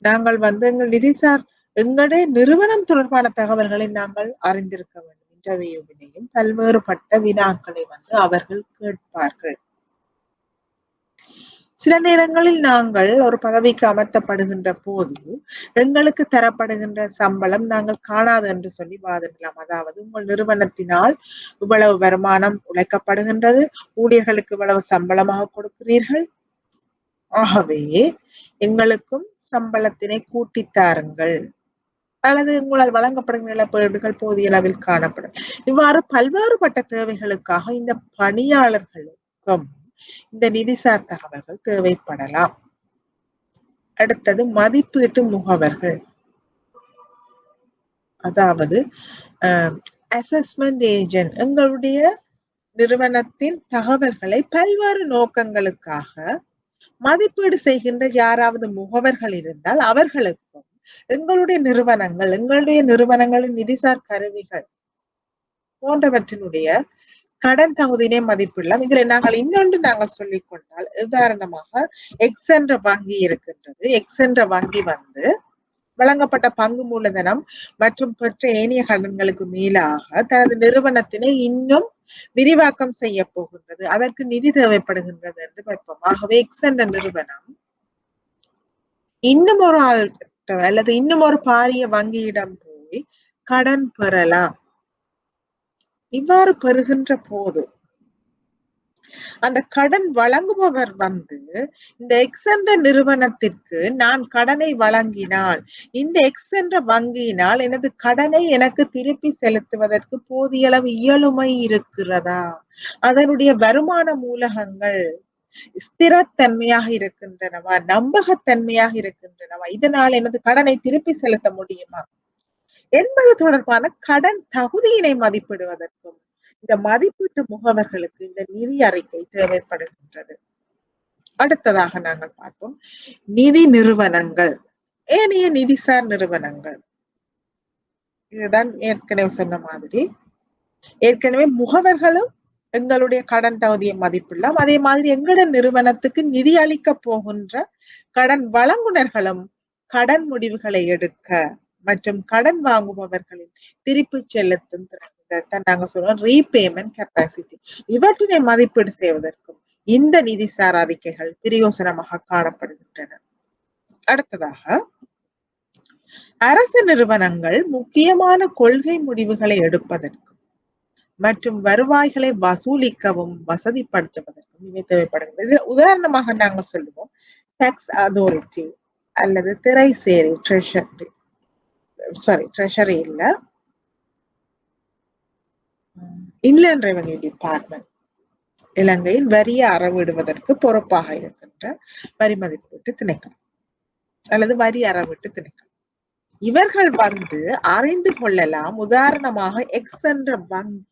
[SPEAKER 1] நாங்கள் வந்து எங்கள் நிதிசார் எங்களுடைய நிறுவனம் தொடர்பான தகவல்களை நாங்கள் அறிந்திருக்க வேண்டும். இன்டர்வியூவினையும் பல்வேறுபட்ட வினாக்களை வந்து அவர்கள் கேட்பார்கள். சில நேரங்களில் நாங்கள் ஒரு பதவிக்கு அமர்த்தப்படுகின்ற போது எங்களுக்கு தரப்படுகின்ற சம்பளம் நாங்கள் காணாது என்று சொல்லி வாதிடலாம். அதாவது உங்கள் நிறுவனத்தினால் இவ்வளவு வருமானம் உழைக்கப்படுகின்றது, ஊழியர்களுக்கு இவ்வளவு சம்பளமாக கொடுக்கிறீர்கள், ஆகவே எங்களுக்கும் சம்பளத்தினை கூட்டித்தாருங்கள் அல்லது உங்களால் வழங்கப்படுகின்ற இழப்பீடுகள் போதிய அளவில் காணப்படும். இவ்வாறு பல்வேறுபட்ட தேவைகளுக்காக இந்த பணியாளர்களுக்கும் இந்த நிதிசார் தகவல்கள் தேவைப்படலாம். அடுத்தது மதிப்பீட்டு முகவர்கள், அதாவது அசஸ்மெண்ட் ஏஜென்ட். எங்களுடைய நிறுவனத்தின் தகவல்களை பல்வேறு நோக்கங்களுக்காக மதிப்பீடு செய்கின்ற யாராவது முகவர்கள் இருந்தால் அவர்களுக்கும் எங்களுடைய நிறுவனங்களின் நிதிசார் கருவிகள் போன்றவற்றினுடைய கடன் தகுதியினை மதிப்பிடலாம். இதுல நாங்கள் இன்னொன்று சொல்லிக் கொண்டால், உதாரணமாக எக்ஸ் என்ற வங்கி இருக்கின்றது. எக்ஸ் என்ற வங்கி வந்து வழங்கப்பட்ட பங்கு மூலதனம் மற்றும் பெற்ற ஏனைய கடன்களுக்கு மேலாக தனது நிறுவனத்தினை இன்னும் விரிவாக்கம் செய்ய போகின்றது, அதற்கு நிதி தேவைப்படுகின்றது என்று பார்ப்போம். ஆகவே எக்ஸ் என்ற நிறுவனம் இன்னும் ஒரு ஆள் அல்லது இன்னும் ஒரு பாரிய வங்கியிடம் போய் கடன் பெறலாம். இவ்வாறு பெறுகின்ற போது அந்த கடன் வழங்குபவர் வந்து இந்த எக்ஸ் என்ற நிறுவனத்திற்கு நான் கடனை வழங்கினால் இந்த எக்ஸ் என்ற வங்கியினால் எனது கடனை எனக்கு திருப்பி செலுத்துவதற்கு போதிய அளவு இயலுமை இருக்கிறதா, அதனுடைய வருமான மூலகங்கள் ஸ்திரத்தன்மையாக இருக்கின்றனவா, நம்பகத்தன்மையாக இருக்கின்றனவா, இதனால் எனது கடனை திருப்பி செலுத்த முடியுமா என்பது தொடர்பான கடன் தகுதியினை மதிப்பிடுவதற்கும் இந்த மதிப்பீட்டு முகவர்களுக்கு இந்த நிதி அறிக்கை தேவைப்படுகின்றது. அடுத்ததாக நாங்கள் பார்ப்போம் நிதி நிறுவனங்கள், ஏனைய நிதிசார் நிறுவனங்கள். இதுதான் ஏற்கனவே சொன்ன மாதிரி, ஏற்கனவே முகவர்களும் எங்களுடைய கடன் தகுதியை மதிப்பிடலாம். அதே மாதிரி எங்களுடைய நிறுவனத்துக்கு நிதி அளிக்க போகின்ற கடன் வழங்குனர்களும் கடன் முடிவுகளை எடுக்க மற்றும் கடன் வாங்குபவர்களின் திருப்பி செலுத்தும் திறன் நாங்க சொல்றோம் ரீபேமெண்ட் கெப்பாசிட்டி, இவற்றினை மதிப்பீடு செய்வதற்கும் இந்த நிதிசார் அறிக்கைகள் பிரயோசனமாக காணப்படுகின்றன. அடுத்ததாக அரசு நிறுவனங்கள் முக்கியமான கொள்கை முடிவுகளை எடுப்பதற்கும் மற்றும் வருவாய்களை வசூலிக்கவும் வசதிப்படுத்துவதற்கும் இவை தேவைப்படுகிறது. உதாரணமாக நாங்கள் சொல்லுவோம் டாக்ஸ் அத்தாரிட்டி அல்லது திரைசேரி ட்ரெஷரி இல்ல இன்லேண்ட் ரெவென்யூ டிபார்ட்மெண்ட் இலங்கையில் வரியை அறவிடுவதற்கு பொறுப்பாக இருக்கின்ற வரி மதிப்பீட்டு திணைக்களம் அல்லது வரி அறவீட்டு திணைக்களம். இவர்கள் அறிந்து கொள்ளலாம். உதாரணமாக எக்ஸ் என்ற வங்கி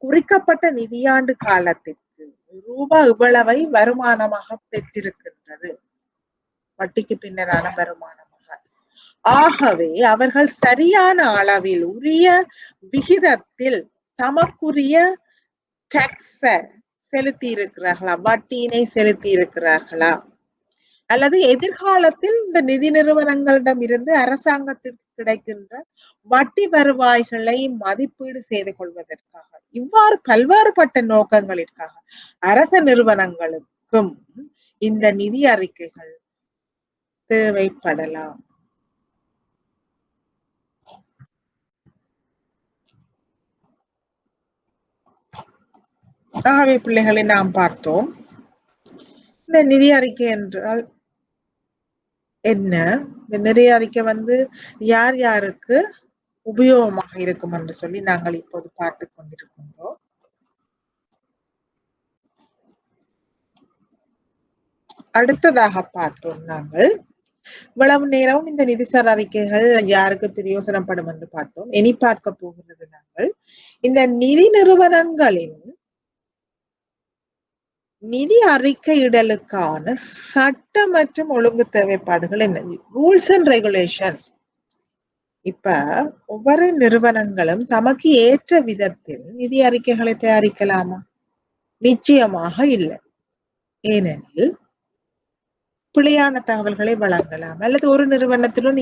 [SPEAKER 1] குறிக்கப்பட்ட நிதியாண்டு காலத்திற்கு ரூபாய் இவ்வளவை வருமானமாக பெற்றிருக்கின்றது, வட்டிக்கு பின்னரான வருமானமாக. ஆகவே அவர்கள் சரியான அளவில் உரிய விகிதத்தில் தமக்குரிய டாக்ஸை செலுத்தி இருக்கிறார்களா, வட்டியினை செலுத்தி இருக்கிறார்களா, அல்லது எதிர்காலத்தில் இந்த நிதி நிறுவனங்களிடம் இருந்து அரசாங்கத்திற்கு கிடைக்கின்ற வட்டி வருவாய்களை மதிப்பீடு செய்து கொள்வதற்காக, இவ்வாறு பல்வேறுபட்ட நோக்கங்களிற்காக அரச நிறுவனங்களுக்கும் இந்த நிதி அறிக்கைகள் தேவைப்படலாம். ஆகவே பிள்ளைகளை நாம் பார்த்தோம் இந்த நிதி அறிக்கை என்றால் என்ன, இந்த நிதி அறிக்கை யார் யாருக்கு உபயோகமாக இருக்கும் என்று சொல்லி நாங்கள் இப்போது பார்த்து கொண்டிருக்கின்றோம். அடுத்ததாக பார்த்தோம் நாங்கள் இவ்வளவு நேரம் இந்த நிதிசார் அறிக்கைகள் யாருக்கு பிரயோசனப்படும் என்று பார்த்தோம். இனி பார்க்க போகிறது நாங்கள் இந்த நிதி நிறுவனங்களின் நிதி அறிக்கையிடலுக்கான சட்ட மற்றும் ஒழுங்கு தேவைப்பாடுகள் என்ன, ரூல்ஸ் அண்ட் ரெகுலேஷன்ஸ். இப்ப ஒவ்வொரு நிறுவனங்களும் தமக்கு ஏற்ற விதத்தில் நிதி அறிக்கைகளை தயாரிக்கலாமா? நிச்சயமாக இல்லை. ஏனெனில் பிழையான தகவல்களை வழங்கலாம் அல்லது ஒரு நிறுவனத்துடன்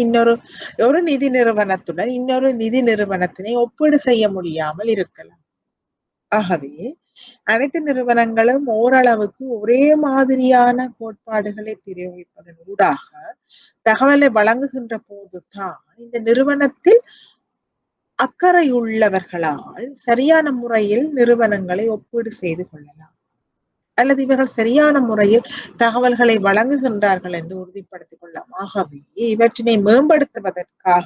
[SPEAKER 1] ஒரு நிதி நிறுவனத்துடன் இன்னொரு நிதி நிறுவனத்தினை ஒப்பீடு செய்ய முடியாமல் இருக்கலாம். ஆகவே அனைத்து நிறுவனங்களும் ஓரளவுக்கு ஒரே மாதிரியான கோட்பாடுகளை பிரயோகிப்பதன் ஊடாக தகவலை வழங்குகின்ற போதுதான் இந்த நிறுவனத்தில் அக்கறையுள்ளவர்களால் சரியான முறையில் நிறுவனங்களை ஒப்பீடு செய்து கொள்ளலாம் அல்லது இவர்கள் சரியான முறையில் தகவல்களை வழங்குகின்றார்கள் என்று உறுதிப்படுத்திக் கொள்ளலாம். ஆகவே இவற்றினை மேம்படுத்துவதற்காக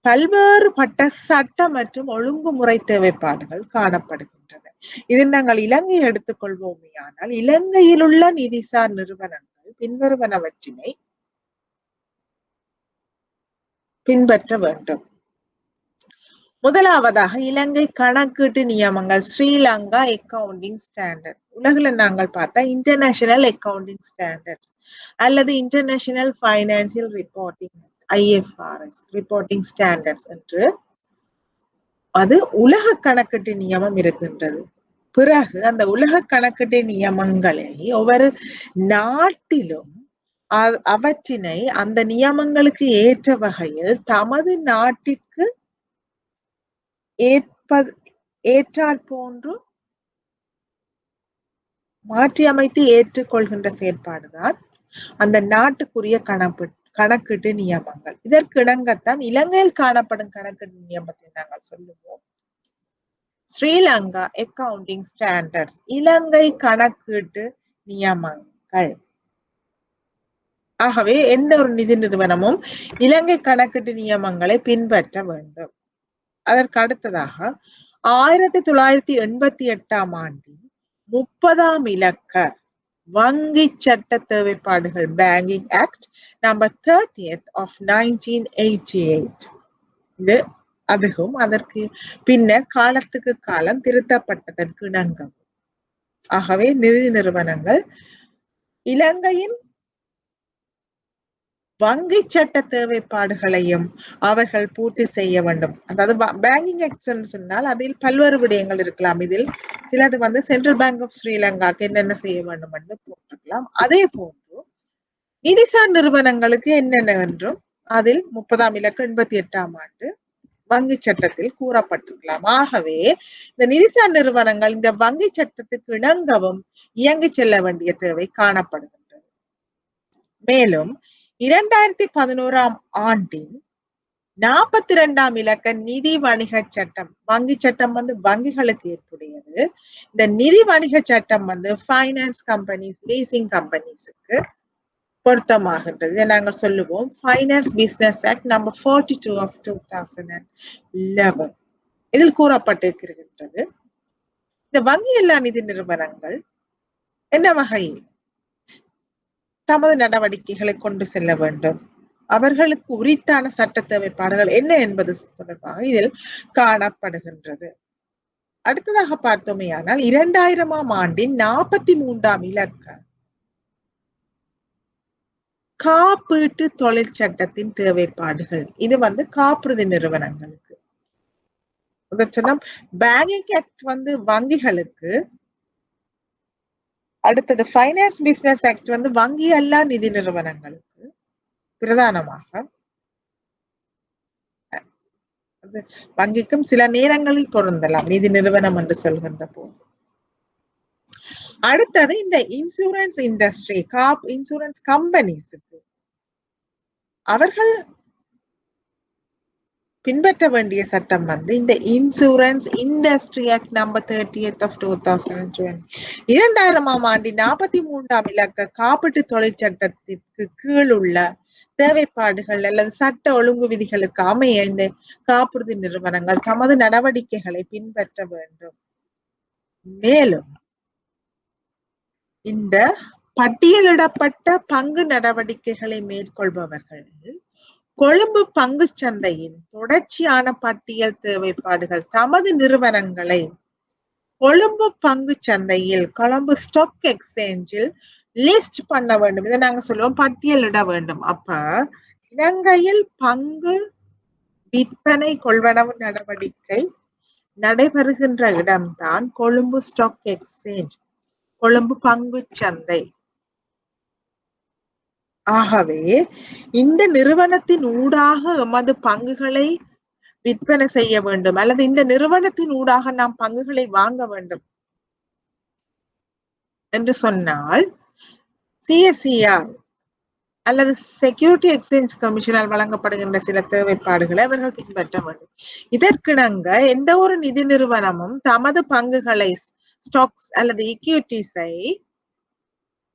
[SPEAKER 1] பல்வேறுபட்ட சட்ட மற்றும் ஒழுங்குமுறை தேவைப்பாடுகள் காணப்படுகின்றன. இதில் நாங்கள் இலங்கையை எடுத்துக்கொள்வோமே ஆனால் இலங்கையில் உள்ள நிதிசார் நிறுவனங்கள் பின்வருவனவற்றினை பின்பற்ற வேண்டும். முதலாவதாக இலங்கை கணக்கீட்டு நியமங்கள், ஸ்ரீலங்கா அக்கவுண்டிங் ஸ்டாண்டர்ட்ஸ். உலகில் நாங்கள் பார்த்தா இன்டர்நேஷனல் அக்கவுண்டிங் ஸ்டாண்டர்ட்ஸ் அல்லது international financial reporting IFRS reporting standards என்று அது உலக கணக்கீட்டு நியமம் இருக்கின்றது. பிறகு அந்த உலக கணக்கீட்டு நியமங்களை ஒவ்வொரு நாட்டிலும் அவற்றினை அந்த நியமங்களுக்கு ஏற்ற வகையில் தமது நாட்டிற்கு ஏற்றாற் போன்று மாற்றி அமைத்து ஏற்றுக்கொள்கின்ற செயற்பாடுதான் அந்த நாட்டுக்குரிய கணக்கீட்டு நியமங்கள். இதற்கு இணங்கத்தான் இலங்கையில் காணப்படும் கணக்கீட்டு நியமத்தை நாங்கள் சொல்லுவோம் ஸ்ரீலங்கா அக்கவுண்டிங் ஸ்டாண்டர்ட்ஸ், இலங்கை கணக்கீட்டு நியமங்கள். ஆகவே எந்த ஒரு நிதி நிறுவனமும் இலங்கை கணக்கீட்டு நியமங்களை பின்பற்ற வேண்டும். அதற்கு அடுத்ததாக 1988 ஆண்டின் 30ஆம் இலக்க வங்கி சட்ட தேவைப்பாடுகள் banking act number 30th of 1988. இது அதுவும் அதற்கு பின்னர் காலத்துக்கு காலம் திருத்தப்பட்டதற்கு இணங்கும். ஆகவே நிதி நிறுவனங்கள் இலங்கையின் வங்கி சட்ட தேவைப்பாடுகளையும் அவர்கள் பூர்த்தி செய்ய வேண்டும். அதாவது பேங்கிங் ஆக்ட் சொன்னால் அதில் பல்வேறு விடயங்கள் இருக்கலாம். இதில் சிலது சென்ட்ரல் பேங்க் ஆஃப் ஸ்ரீலங்காக்கு என்னென்ன செய்ய வேண்டும் என்று போட்டிருக்கலாம். அதே போன்று நிதிசார் நிறுவனங்களுக்கு என்னென்ன என்றும் அதில் 30ஆம் இலக்கு 88ஆம் ஆண்டு வங்கி சட்டத்தில் கூறப்பட்டிருக்கலாம். ஆகவே இந்த நிதிசார் நிறுவனங்கள் இந்த வங்கி சட்டத்துக்கு இணங்கவும் இயங்கி செல்ல வேண்டிய தேவை காணப்படுகின்றது. மேலும் 2011ஆம் ஆண்டின் 42ஆம் இலக்க நிதி வணிக சட்டம், வங்கி சட்டம் வங்கிகளுக்கு ஏற்புடையது. இந்த நிதி வணிக சட்டம் ஃபைனான்ஸ் கம்பெனிஸ், லீசிங் கம்பெனிஸுக்கு பொருத்தமாகின்றது. இதை நாங்கள் சொல்லுவோம் finance business act number 42 of 2011. இதில் கூறப்பட்டிருக்கின்றது இந்த வங்கி எல்லா நிதி நிறுவனங்கள் என்ன வகையில் தமது நடவடிக்கைகளை கொண்டு செல்ல வேண்டும், அவர்களுக்கு உரித்தான சட்ட தேவைப்பாடுகள் என்ன என்பது தொடர்பாக இதில் காணப்படுகின்றது. அடுத்ததாக பார்த்தோமேயானால் 2000ஆம் ஆண்டின் 43ஆம் இலக்க காப்பீட்டு தொழில் சட்டத்தின் தேவைப்பாடுகள். இது காப்புறுதி நிறுவனங்களுக்கு. பேங்கிங் ஆக்ட் வங்கிகளுக்கு, அடுத்தது ஃபைனான்ஸ் பிசினஸ் ஆக்ட் வங்கி அல்லா நிதி நிறுவனங்களுக்கு பிரதானமாக. வங்கிக்கும் சில நேரங்களில் பொருந்தலாம் நிதி நிறுவனம் என்று சொல்கின்ற போது. அடுத்தது இந்த இன்சூரன்ஸ் இண்டஸ்ட்ரி, இன்சூரன்ஸ் கம்பெனிஸுக்கு அவர்கள் பின்பற்ற வேண்டிய சட்டம் இந்த insurance industry act number 30th of 2020. 2000ஆம் ஆண்டின் 43ஆம் இலக்க காப்பீட்டு தொழில் சட்டத்திற்கு கீழ் உள்ள தேவைப்பாடுகள் அல்லது சட்ட ஒழுங்கு விதிகளுக்கு அமைய இந்த காப்புறுதி நிறுவனங்கள் தமது நடவடிக்கைகளை பின்பற்ற வேண்டும். மேலும் இந்த பட்டியலிடப்பட்ட பங்கு நடவடிக்கைகளை மேற்கொள்பவர்கள் கொழும்பு பங்கு சந்தையின் தொடர்ச்சியான பட்டியல் தேவைப்பாடுகள் தமது நிறுவனங்களை கொழும்பு பங்கு சந்தையில், கொழும்பு ஸ்டாக் எக்ஸ்சேஞ்சில் லிஸ்ட் பண்ண வேண்டும். இதை நாங்க சொல்லுவோம் பட்டியலிட வேண்டும். அப்ப இலங்கையில் பங்கு விற்பனை கொள்வனவு நடவடிக்கை நடைபெறுகின்ற இடம்தான் கொழும்பு ஸ்டாக் எக்ஸ்சேஞ்ச், கொழும்பு பங்கு சந்தை. ஆகவே இந்த நிறுவனத்தின் ஊடாக எமது பங்குகளை விற்பனை செய்ய வேண்டும் அல்லது இந்த நிறுவனத்தின் ஊடாக நாம் பங்குகளை வாங்க வேண்டும் என்று சொன்னால் CSER அல்லது செக்யூரிட்டி எக்ஸ்சேஞ்ச் கமிஷனால் வழங்கப்படுகின்ற சில தேவைப்பாடுகளை அவர்கள் பின்பற்ற வேண்டும். இதற்கிணங்க எந்த ஒரு நிதி நிறுவனமும் தமது பங்குகளை, ஸ்டாக்ஸ் அல்லது ஈக்விட்டிஸை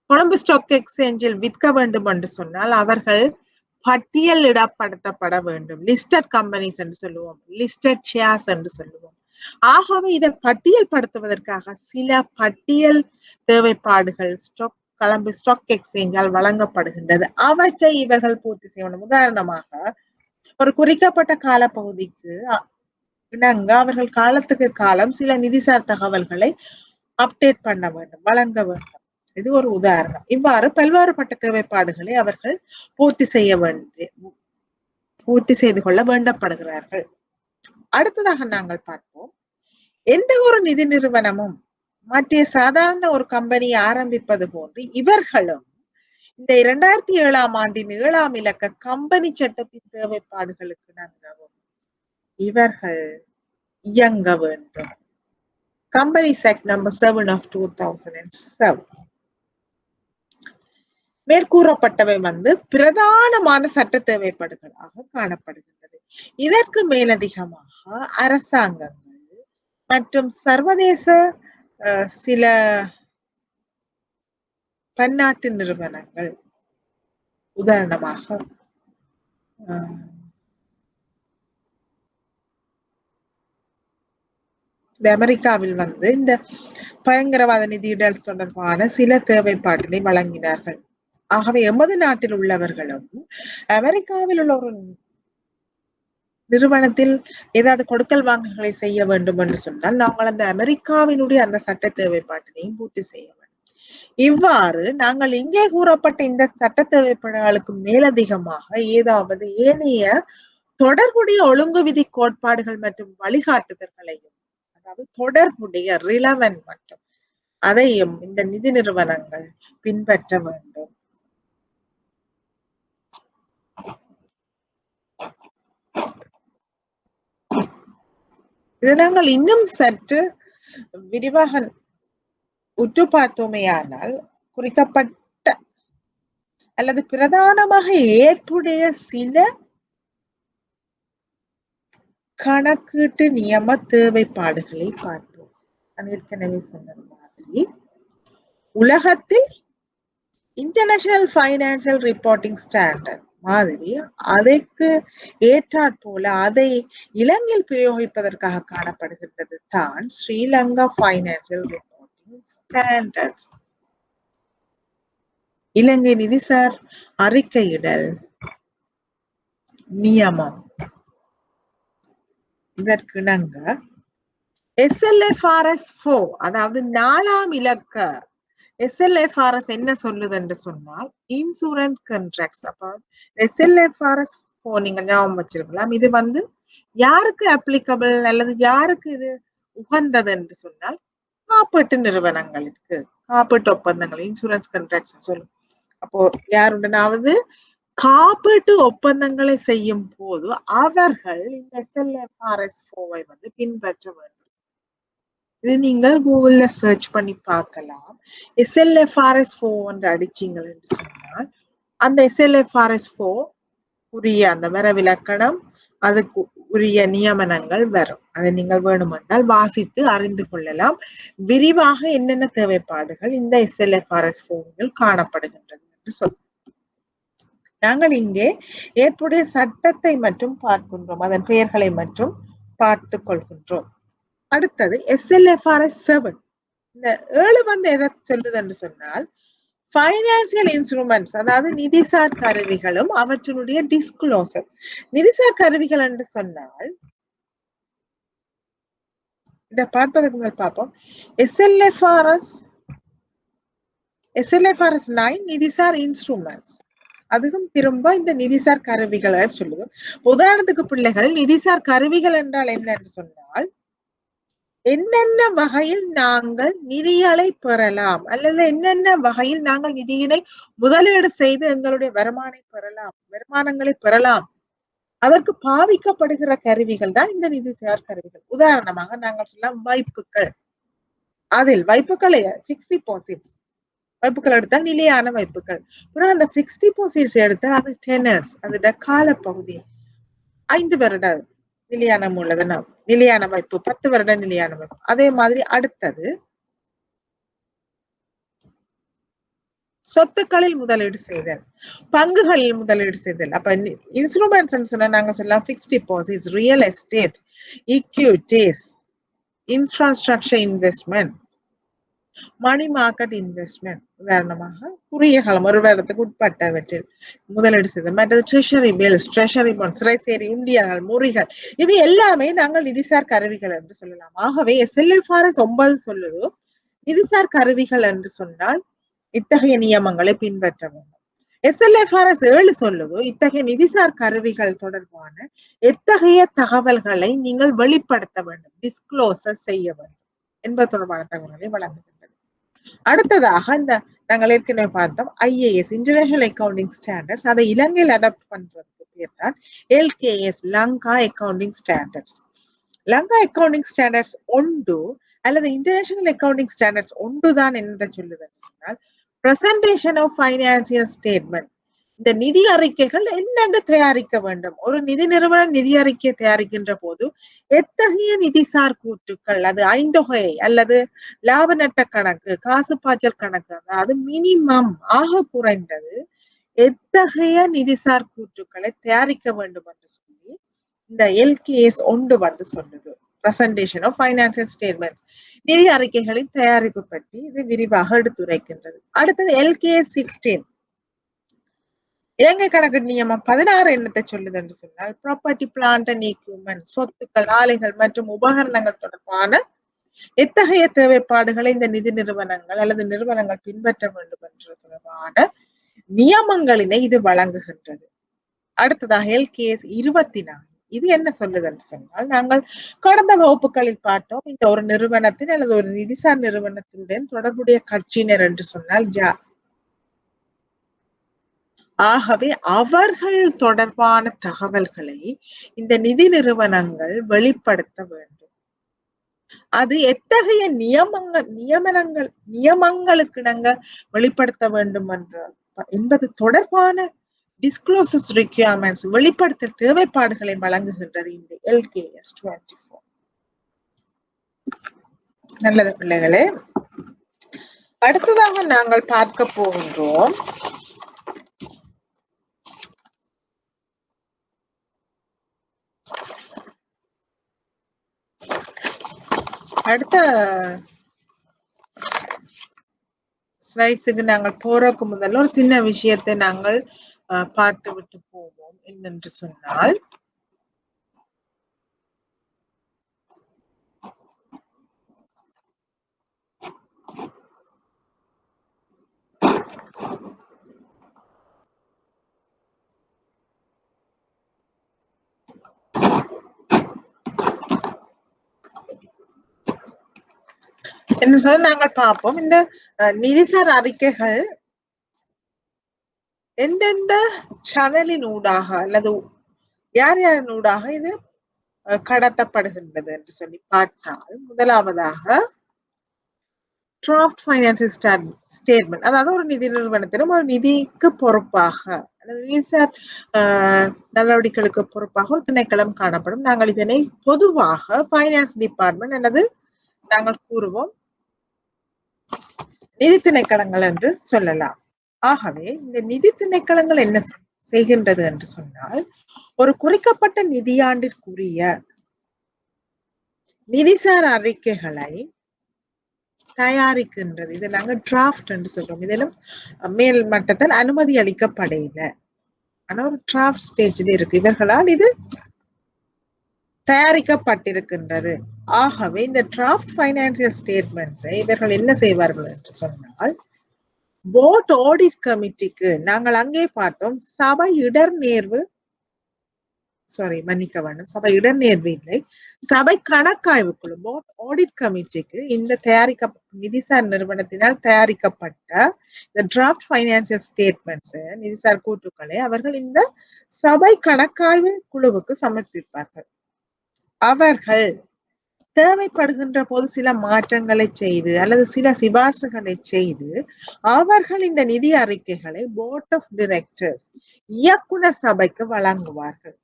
[SPEAKER 1] கொழும்பு ஸ்டாக் எக்ஸ்சேஞ்சில் விற்க வேண்டும் என்று சொன்னால் அவர்கள் பட்டியலிடப்படுத்தப்பட வேண்டும். லிஸ்டட் கம்பெனிஸ் என்று சொல்லுவோம், லிஸ்டட் ஷேர்ஸ் என்று சொல்லுவோம். ஆகவே இதை பட்டியல்படுத்துவதற்காக சில பட்டியல் தேவைப்பாடுகள் கொழும்பு ஸ்டாக் எக்ஸ்சேஞ்சால் வழங்கப்படுகின்றது. அவற்றை இவர்கள் பூர்த்தி செய்யணும். உதாரணமாக ஒரு குறிக்கப்பட்ட காலப்பகுதிக்கு இணங்க அவர்கள் காலத்துக்கு காலம் சில நிதிசார் தகவல்களை அப்டேட் பண்ண வேண்டும், வழங்க வேண்டும். இது ஒரு உதாரணம். இவ்வாறு பல்வேறுபட்ட தேவைப்பாடுகளை அவர்கள் பூர்த்தி செய்து கொள்ள வேண்டப்படுகிறார்கள். அடுத்ததாக நாங்கள் பார்ப்போம், எந்த ஒரு நிதி நிறுவனமும் மற்ற சாதாரண ஒரு கம்பெனியை ஆரம்பிப்பது போன்று இவர்களும் இந்த 2007ஆம் ஆண்டின் 7ஆம் இலக்க கம்பெனி சட்டத்தின் தேவைப்பாடுகளுக்கு இணங்கவும் இவர்கள் இயங்க வேண்டும். Companies act number 7 of 2007. மேற்கூறப்பட்டவை பிரதானமான சட்ட தேவைப்பாடுகளாக காணப்படுகின்றது. இதற்கு மேலதிகமாக அரசாங்கங்கள் மற்றும் சர்வதேச சில பன்னாட்டு நிறுவனங்கள், உதாரணமாக இந்த அமெரிக்காவில் வந்து இந்த பயங்கரவாத நிதியிடல் தொடர்பான சில தேவைப்பாட்டினை வழங்கினார்கள். ஆகவே எமது நாட்டில் உள்ளவர்களும் அமெரிக்காவில் உள்ள ஒரு நிறுவனத்தில் ஏதாவது கொடுக்கல் வாங்கல்களை செய்ய வேண்டும் என்று சொன்னால் நாங்கள் அந்த அமெரிக்காவினுடைய அந்த சட்ட தேவைப்பாட்டினையும் பூர்த்தி செய்ய வேண்டும். இவ்வாறு நாங்கள் இங்கே கூறப்பட்ட இந்த சட்ட தேவைப்பாடுகளுக்கு மேலதிகமாக ஏதாவது ஏனைய தொடர்புடைய ஒழுங்கு விதி கோட்பாடுகள் மற்றும் வழிகாட்டுதல்களையும், அதாவது தொடர்புடைய ரிலவன் மற்றும் அதையும் இந்த நிதி நிறுவனங்கள் பின்பற்ற வேண்டும். இதை நாங்கள் இன்னும் சற்று விரிவாக உற்று பார்த்தோமேயானால் குறிக்கப்பட்ட அல்லது பிரதானமாக ஏற்புடைய சில கணக்கீட்டு நியம தேவைப்பாடுகளை பார்ப்போம். நான் ஏற்கனவே சொன்ன மாதிரி உலகத்தில் இன்டர்நேஷனல் ஃபைனான்சியல் ரிப்போர்ட்டிங் ஸ்டாண்டர்ட் மாதிரி அதற்கு ஏற்றாற்போல அதை இலங்கையில் பிரயோகிப்பதற்காக காணப்படுகின்றது தான் ஸ்ரீலங்கா ஃபைனான்சியல் ரிப்போர்ட்டிங் ஸ்டாண்டர்ட்ஸ். இலங்கை நிதிசார் அறிக்கையிடல் நியமம். இதற்கிணங்க SLFRS 4, அதாவது 4ஆம் இலக்க SLFRS என்ன சொல்லுது என்று சொன்னால் இன்சூரன்ஸ் கான்ட்ராக்ட்ஸ். அப்ப SLFRS 4 நீங்க ஞாபகம் வச்சிருக்கலாம். இது வந்து யாருக்கு அப்ளிகபிள் அல்லது யாருக்கு இது உகந்தது என்று சொன்னால் காப்பீட்டு நிறுவனங்களுக்கு, காப்பீட்டு ஒப்பந்தங்கள், இன்சூரன்ஸ் கான்ட்ராக்ட்ஸ் சொல்லும். அப்போ யாருடனாவது காப்பீட்டு ஒப்பந்தங்களை செய்யும் போது அவர்கள் இந்த SLFRS 4 வந்து பின்பற்ற வேண்டும். இது நீங்கள் கூகுள்ல சர்ச் பண்ணி பார்க்கலாம். SLFRS 4 அடிச்சீங்க என்று சொன்னால் அந்த SLFRS 4 உரிய அந்த வரவிலக்கணம், அதுக்கு உரிய நியமனங்கள் வரும். அதை நீங்கள் வேணுமென்றால் வாசித்து அறிந்து கொள்ளலாம் விரிவாக என்னென்ன தேவைப்பாடுகள் இந்த SLFRS 4 காணப்படுகின்றது என்று சொல்ல. நாங்கள் இங்கே ஏற்புடைய சட்டத்தை மட்டும் பார்க்கின்றோம், அதன் பெயர்களை மட்டும் பார்த்து கொள்கின்றோம். அடுத்தது SLFRS 7. இந்த 7 வந்து எதை சொல்லுது என்று சொன்னால் ஃபைனான்சியல் இன்ஸ்ட்ருமெண்ட்ஸ், அதாவது நிதிசார் கருவிகளும் அவற்றினுடைய டிஸ்க்ளோசர். நிதிசார் கருவிகள் என்று சொன்னால் இதை பார்ப்பதற்கு முதல் பார்ப்போம். SLFRS 9 நிதிசார் இன்ஸ்ட்ருமெண்ட்ஸ், அதுவும் திரும்ப இந்த நிதிசார் கருவிகளை சொல்லுது. உதாரணத்துக்கு பிள்ளைகள், நிதிசார் கருவிகள் என்றால் என்ன என்று சொன்னால் என்னென்ன வகையில் நாங்கள் நிதிகளை பெறலாம் அல்லது என்னென்ன வகையில் நாங்கள் நிதியினை முதலீடு செய்து எங்களுடைய வருமானங்களை பெறலாம், அதற்கு பாவிக்கப்படுகிற கருவிகள் தான் இந்த நிதிசார் கருவிகள். உதாரணமாக நாங்கள் சொல்லலாம் வைப்புகள். அதில் வைப்புகளை பிக்ஸ்ட் டிபாசிட்ஸ் வைப்புகள் எடுத்தால் நிலையான வைப்புகள். அந்த பிக்ஸ்ட் டிபாசிட்ஸ் எடுத்தால் அது டெனர்ஸ், அதோட காலப்பகுதி 5 வருட நிலையான மூலதனம், நிலையான வைப்பு 10 வருட நிலையான வைப்பு. அதே மாதிரி அடுத்தது சொத்துக்களில் முதலீடு செய்தல், பங்குகளில் முதலீடு செய்தல். அப்ப இன்ஸ்ட்ருமெண்ட்ஸ் சொன்னா நாங்க சொல்லலாம் fixed deposits, real estate, equities, infrastructure investment, money market investment. உதாரணமாக குறுகிய காலம் ஒரு வருடத்துக்கு உட்பட்டவற்றில் முதலீடு செய்தல். மற்றது ட்ரெஷரி பில்ஸ், ட்ரெஷரி பாண்ட்ஸ், சிறைசேரி உண்டியல்கள், முறிகள், இவை எல்லாமே நாங்கள் நிதிசார் கருவிகள் என்று சொல்லலாம். ஆகவே SLFRS 9 சொல்லுது நிதிசார் கருவிகள் என்று சொன்னால் இத்தகைய நியமங்களை பின்பற்ற வேண்டும். SLFRS 7 சொல்லுது இத்தகைய நிதிசார் கருவிகள் தொடர்பான எத்தகைய தகவல்களை நீங்கள் வெளிப்படுத்த வேண்டும், டிஸ்க்ளோசர் செய்ய வேண்டும் என்பது தொடர்பான தகவல்களை வழங்குகின்றது. அடுத்ததாக இந்த நாங்கள் ஏற்கனவே பார்த்தோம் IAS, இன்டர்நேஷனல் அக்கவுண்டிங் ஸ்டாண்டர்ட்ஸ். அதை இலங்கையில் அடாப்ட் பண்றதுக்கு பேர் தான் LKS, Lanka accounting standards. Lanka accounting standards 1 அல்லது இன்டர்நேஷனல் அக்கவுண்டிங் ஸ்டாண்டர்ட்ஸ் 1 தான் என்ன சொல்லுதுன்னு சொன்னால் பிரசன்டேஷன் ஆஃப் ஃபைனான்சியல் ஸ்டேட்மெண்ட். இந்த நிதி அறிக்கைகள் என்னென்று தயாரிக்க வேண்டும். ஒரு நிதி நிறுவனம் நிதி அறிக்கை தயாரிக்கின்ற போது எத்தகைய நிதிசார் கூற்றுக்கள், அது ஐந்தொகை அல்லது லாப நட்ட கணக்கு, காசு பாய்ச்சல் கணக்கு, அதாவது மினிமம் ஆக குறைந்தது எத்தகைய நிதிசார் கூற்றுக்களை தயாரிக்க வேண்டும் என்று சொல்லி இந்த LKS 1 வந்து சொல்லுது. presentation of financial statements. நிதி அறிக்கைகளின் தயாரிப்பு பற்றி இது விரிவாக எடுத்துரைக்கின்றது. அடுத்தது LKS 16 இலங்கை கணக்கு நியமம் 16 என்னத்தை சொல்லுது என்று சொன்னால் ப்ராப்பர்ட்டி பிளான்ட் அண்ட் எக்யூப்மென்ட் சொத்துக்கள் ஆலைகள் மற்றும் உபகரணங்கள் தொடர்பான எத்தகைய தேவைப்பாடுகளை இந்த நிதி நிறுவனங்கள் அல்லது நிறுவனங்கள் பின்பற்ற வேண்டும் என்ற தொடர்பான நியமங்களினை இது வழங்குகின்றது. அடுத்ததாக LKS 24 இது என்ன சொல்லுதுன்னு சொன்னால் நாங்கள் கடந்த வகுப்புகளில் பார்த்தோம் இந்த ஒரு நிறுவனத்தின் அல்லது ஒரு நிதிசார் நிறுவனத்துடன் தொடர்புடைய கட்சியினர் என்று சொன்னால் யார். ஆகவே அவர்கள் தொடர்பான தகவல்களை இந்த நிதி நிறுவனங்கள் வெளிப்படுத்த வேண்டும். அது எத்தகைய நியமங்களுக்கு நாங்கள் வெளிப்படுத்த வேண்டும் என்பது தொடர்பான disclosures requirements வெளிப்படுத்தல் தேவைப்பாடுகளை வழங்குகின்றது இந்த LKS 24. நல்லது பிள்ளைகளே, அடுத்ததாக நாங்கள் பார்க்க போகின்றோம் அடுத்த ஸ்லைட்ஸுக்கு நாங்கள் போறதுக்கு முதல்ல ஒரு சின்ன விஷயத்தை நாங்கள் பார்த்து விட்டு போவோம். என்னென்று சொன்னால் என்ன சொல்ல நாங்கள் பார்ப்போம் இந்த நிதிசார் அறிக்கைகள் எந்தெந்த சேனலின் ஊடாக அல்லது யார் யாரின் ஊடாக இது கடத்தப்படுகின்றது என்று சொல்லி பார்த்தால் முதலாவதாக டிராஃப்ட் ஃபைனான்சியல் ஸ்டேட்மெண்ட், அதாவது ஒரு நிதி நிறுவனத்திலும் ஒரு நிதிக்கு பொறுப்பாக நிதிசார் நடவடிக்கைகளுக்கு பொறுப்பாக ஒரு திணைக்களம் காணப்படும். நாங்கள் இதனை பொதுவாக ஃபைனான்ஸ் டிபார்ட்மெண்ட் அல்லது நாங்கள் கூறுவோம் நிதி திணைக்களங்கள் என்று சொல்லலாம். ஆகவே இந்த நிதி திணைக்களங்கள் என்ன செய்கின்றது என்று சொன்னால் ஒரு குறிக்கப்பட்ட நிதியாண்டிற்குரிய நிதிசார் அறிக்கைகளை தயாரிக்கின்றது. இதை நாங்கள் டிராஃப்ட் என்று சொல்றோம். இதிலும் மேல் மட்டத்தில் அனுமதி அளிக்கப்படையில ஆனா ஒரு டிராஃப்ட் ஸ்டேஜ்ல இருக்கு. இவர்களால் இது தயாரிக்கப்பட்டிருக்கின்றது. ஆகவே இந்த டிராஃப்ட் ஃபைனான்சியல் ஸ்டேட்மெண்ட்ஸை இவர்கள் என்ன செய்வார்கள் என்று சொன்னால் போர்ட் ஆடிட் கமிட்டிக்கு நாங்கள் அங்கே பார்த்தோம் சபை இடர்நேர்வு மன்னிக்க வேண்டும், சபை இடர்நேர்வு இல்லை, சபை கணக்காய்வு குழு போர்ட் ஆடிட் கமிட்டிக்கு இந்த நிதிசார் நிறுவனத்தினால் தயாரிக்கப்பட்ட இந்த டிராஃப்ட் ஃபைனான்சியல் ஸ்டேட்மெண்ட்ஸ் நிதிசார் கூற்றுக்களை அவர்கள் இந்த சபை கணக்காய்வு குழுவுக்கு சமர்ப்பிப்பார்கள். அவர்கள் தேவைப்படுகின்ற போது சில மாற்றங்களை செய்து அல்லது சில சிபார்சுகளை செய்து அவர்கள் இந்த நிதி அறிக்கைகளை போர்ட் ஆஃப் டைரக்டர்ஸ் இயக்குனர் சபைக்கு வழங்குவார்கள்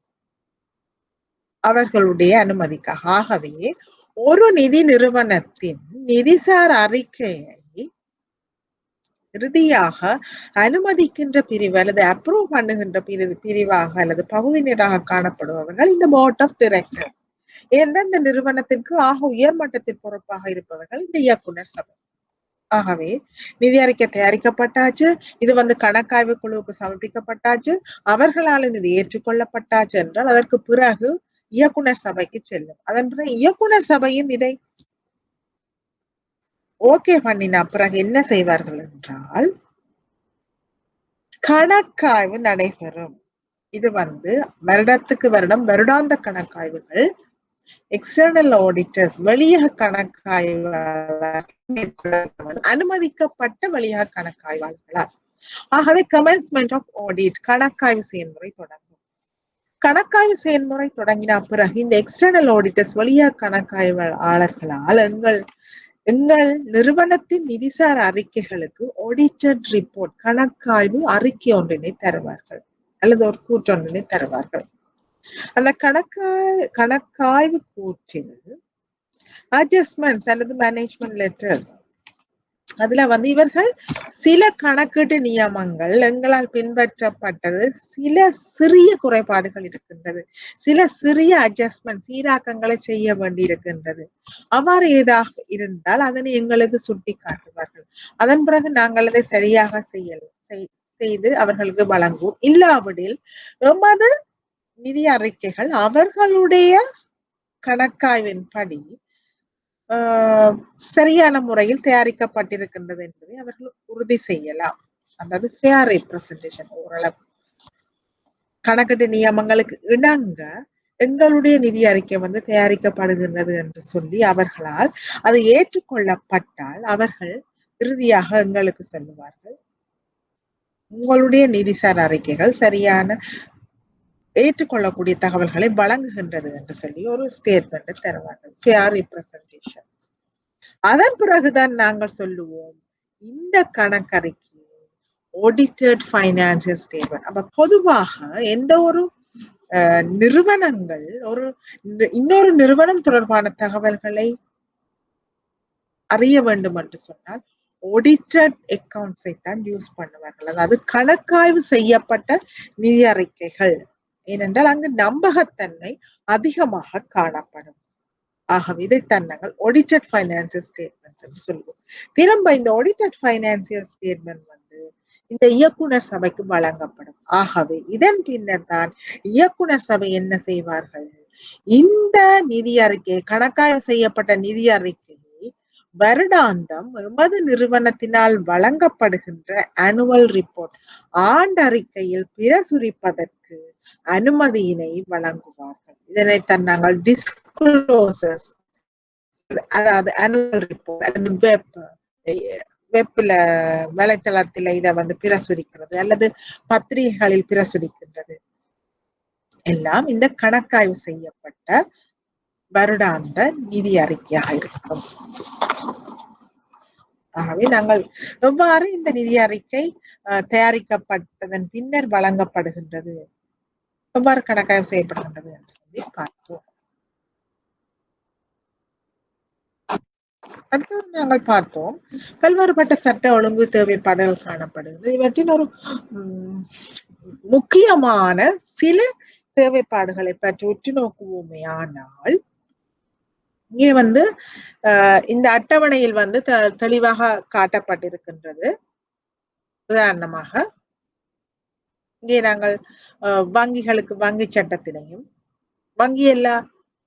[SPEAKER 1] அவர்களுடைய அனுமதிக்காக. ஆகவே ஒரு நிதி நிறுவனத்தின் நிதிசார் அறிக்கையை இறுதியாக அனுமதிக்கின்ற பிரிவு அல்லது அப்ரூவ் பண்ணுகின்ற பிரிவாக அல்லது பகுதியினராக காணப்படுபவர்கள் இந்த போர்ட் ஆஃப் டைரக்டர்ஸ். ஏனென்றால் இந்த நிறுவனத்திற்கு ஆக உயர்மட்டத்தில் பொறுப்பாக இருப்பவர்கள் இந்த இயக்குனர் சபை. ஆகவே நிதி அறிக்கை தயாரிக்கப்பட்டாச்சு, இது கணக்காய்வு குழுவுக்கு சமர்ப்பிக்கப்பட்டாச்சு, அவர்களாலும் இது ஏற்றுக்கொள்ளப்பட்டாச்சு என்றால் அதற்கு பிறகு இயக்குனர் சபைக்கு செல்லும். அதன் பிறகு இயக்குனர் சபையும் இதை ஓகே பண்ணின பிறகு என்ன செய்வார்கள் என்றால் கணக்காய்வு நடைபெறும். இது வருடத்துக்கு வருடம் வருடாந்த கணக்காய்வுகள் எக்ஸ்டர்னல் ஆடிட்டர்ஸ் வெளியக கணக்காய்வாளர் அனுமதிக்கப்பட்ட வெளியக கணக்காய்வாளர்களால். ஆகவே கமென்ஸ்மெண்ட் ஆஃப் ஆடிட் கணக்காய்வு செயல்முறை தொடங்கும். கணக்காய்வு செயல்முறை தொடங்கின பிறகு இந்த எக்ஸ்டர்னல் ஆடிட்டர்ஸ் வெளியக கணக்காய்வாளர்களால் எங்கள் நிறுவனத்தின் நிதிசார் அறிக்கைகளுக்கு ஆடிட்டட் ரிப்போர்ட் கணக்காய்வு அறிக்கை ஒன்றினை தருவார்கள் அல்லது ஒரு கூற்றொன்றினை தருவார்கள். அந்த கணக்காய்வு கூற்றில் அட்ஜஸ்ட்மெண்ட்ஸ் அல்லது மேனேஜ்மெண்ட் லெட்டர்ஸ் அதுல வந்து இவர்கள் சில கணக்கீட்டு நியமங்கள் எங்களால் பின்பற்றப்பட்டது, சில சிறிய குறைபாடுகள் இருக்கின்றது, சில சிறிய அட்ஜஸ்ட்மெண்ட் சீராக்கங்களை செய்ய வேண்டி இருக்கின்றது. அவ்வாறு ஏதாக இருந்தால் அதனை எங்களுக்கு சுட்டி காட்டுவார்கள். அதன் பிறகு நாங்கள் அதை சரியாக செய்து அவர்களுக்கு வழங்குவோம். இல்லாவிடில் எமது நிதி அறிக்கைகள் அவர்களுடைய கணக்காய்வின்படி சரியான முறையில் தயாரிக்கப்பட்டிருக்கின்றது என்பதை அவர்கள் உறுதி செய்யலாம். அதாவது ஃபேர் ரெப்ரசன்டேஷன், ஓரளவு கணக்கீட்டு நியமங்களுக்கு இணங்க எங்களுடைய நிதி அறிக்கை வந்து தயாரிக்கப்படுகின்றது என்று சொல்லி அவர்களால் அது ஏற்றுக்கொள்ளப்பட்டால் அவர்கள் இறுதியாக எங்களுக்கு சொல்லுவார்கள், உங்களுடைய நிதிசார் அறிக்கைகள் சரியான ஏற்றுக்கொள்ளக்கூடிய தகவல்களை வழங்குகின்றது என்று சொல்லி ஒரு ஸ்டேட்மெண்ட் தருவார்கள், ஃபேர் ரெப்ரசன்டேஷன். அதன் பிறகுதான் நாங்கள் சொல்லுவோம் இந்த கணக்கறிக்கை ஆடிட்டட் ஃபைனான்சியல் ஸ்டேட்மெண்ட். அப்ப பொதுவாக எந்த ஒரு நிறுவனங்கள் இன்னொரு நிறுவனம் தொடர்பான தகவல்களை அறிய வேண்டும் என்று சொன்னால் ஆடிட்டட் அக்கவுண்ட்ஸை தான் யூஸ் பண்ணுவார்கள். அதாவது கணக்காய்வு செய்யப்பட்ட நிதி அறிக்கைகள். ஏனென்றால் அங்கு நம்பகத்தன்மை அதிகமாக காணப்படும். ஆகவே இதைத்தான் நாங்கள் ஆடிட்டட் ஃபைனான்சியல் ஸ்டேட்மெண்ட்ஸ் என்று சொல்லுவோம். திரும்ப இந்த ஆடிட்டட் ஃபைனான்சியல் ஸ்டேட்மெண்ட் வந்து இந்த இயக்குனர் சபைக்கு வழங்கப்படும். ஆகவே இதன் பின்னர் தான் இயக்குனர் சபை என்ன செய்வார்கள், இந்த நிதி அறிக்கை, கணக்காய்வு செய்யப்பட்ட நிதி அறிக்கையை வருடாந்தம் எமது நிறுவனத்தினால் வழங்கப்படுகின்ற ஆனுவல் ரிப்போர்ட், ஆண்டறிக்கையில் பிரசுரிப்பதற்கு அனுமதியினை வழங்குவார்கள். இதனைத்தான் நாங்கள் டிஸ்க்ளோசர்ஸ், அதாவது ஆனுவல் ரிப்போர்ட் அல்லது வெப்ல வலைத்தளத்தில் இதை வந்து பிரசுரிக்கிறது அல்லது பத்திரிகைகளில் பிரசுரிக்கின்றது எல்லாம் இந்த கணக்காய்வு செய்யப்பட்ட வருடாந்த நிதி அறிக்கையாக இருக்கும். ஆகவே நாங்கள் எவ்வாறு இந்த நிதி அறிக்கை தயாரிக்கப்பட்டதன் பின்னர் வழங்கப்படுகின்றது, எவ்வாறு கணக்காய்வு செய்யப்படுகின்றது என்று சொல்லி பார்த்தோம். அடுத்தது நாங்கள் பார்த்தோம் பல்வேறுபட்ட சட்ட ஒழுங்கு தேவைப்பாடுகள் காணப்படுகிறது. இவற்றின் ஒரு முக்கியமான சில தேவைப்பாடுகளை பற்றி உற்று நோக்குவோமே ஆனால் இங்கே வந்து இந்த அட்டவணையில் வந்து தெளிவாக காட்டப்பட்டிருக்கின்றது. உதாரணமாக இங்கே நாங்கள் வங்கிகளுக்கு வங்கி சட்டத்தினையும், வங்கி எல்லா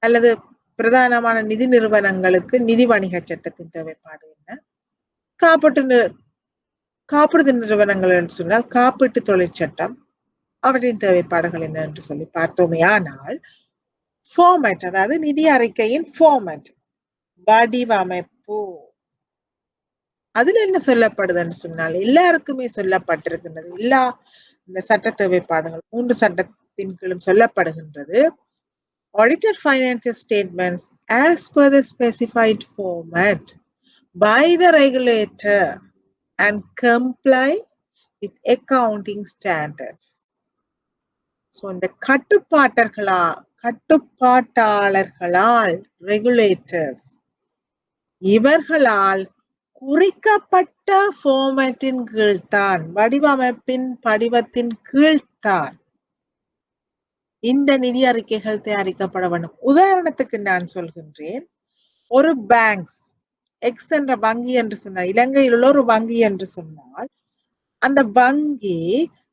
[SPEAKER 1] அல்லது பிரதானமான நிதி நிறுவனங்களுக்கு நிதி வணிக சட்டத்தின் தேவைப்பாடு என்ன, காப்பீடு நிறுவனங்கள் என்று சொன்னால் காப்பீட்டு தொழிற்சட்டம் அவற்றின் தேவைப்பாடுகள் என்ன என்று சொல்லி பார்த்தோமே ஆனால் ஃபார்மேட், அதாவது நிதி அறிக்கையின் ஃபார்மேட், வடிவமைப்பு, அதுல என்ன சொல்லப்படுதுன்னு சொன்னால் எல்லாருக்குமே சொல்லப்பட்டிருக்கின்றது. எல்லா இந்த சட்ட தேவைப்பாடுகள் 3 சட்டத்தின் கீழும் சொல்லப்படுகின்றது. Audited financial statements as per the specified format by the regulator and comply with accounting standards. So இந்த கட்டுப்பாட்டாளர்களால் ரெகுலேட்டர்ஸ் இவர்களால் குறிக்கப்பட்ட ஃபார்மேட்டின் கீழ்தான், வடிவமைப்பின் படிவத்தின் கீழ்தான் இந்த நிதி அறிக்கைகள் தயாரிக்கப்பட வேண்டும். உதாரணத்துக்கு நான் சொல்கின்றேன், ஒரு பேங்க்ஸ் எக்ஸ் என்ற வங்கி என்று சொன்னால், இலங்கையில் உள்ள ஒரு வங்கி என்று சொன்னால், அந்த வங்கி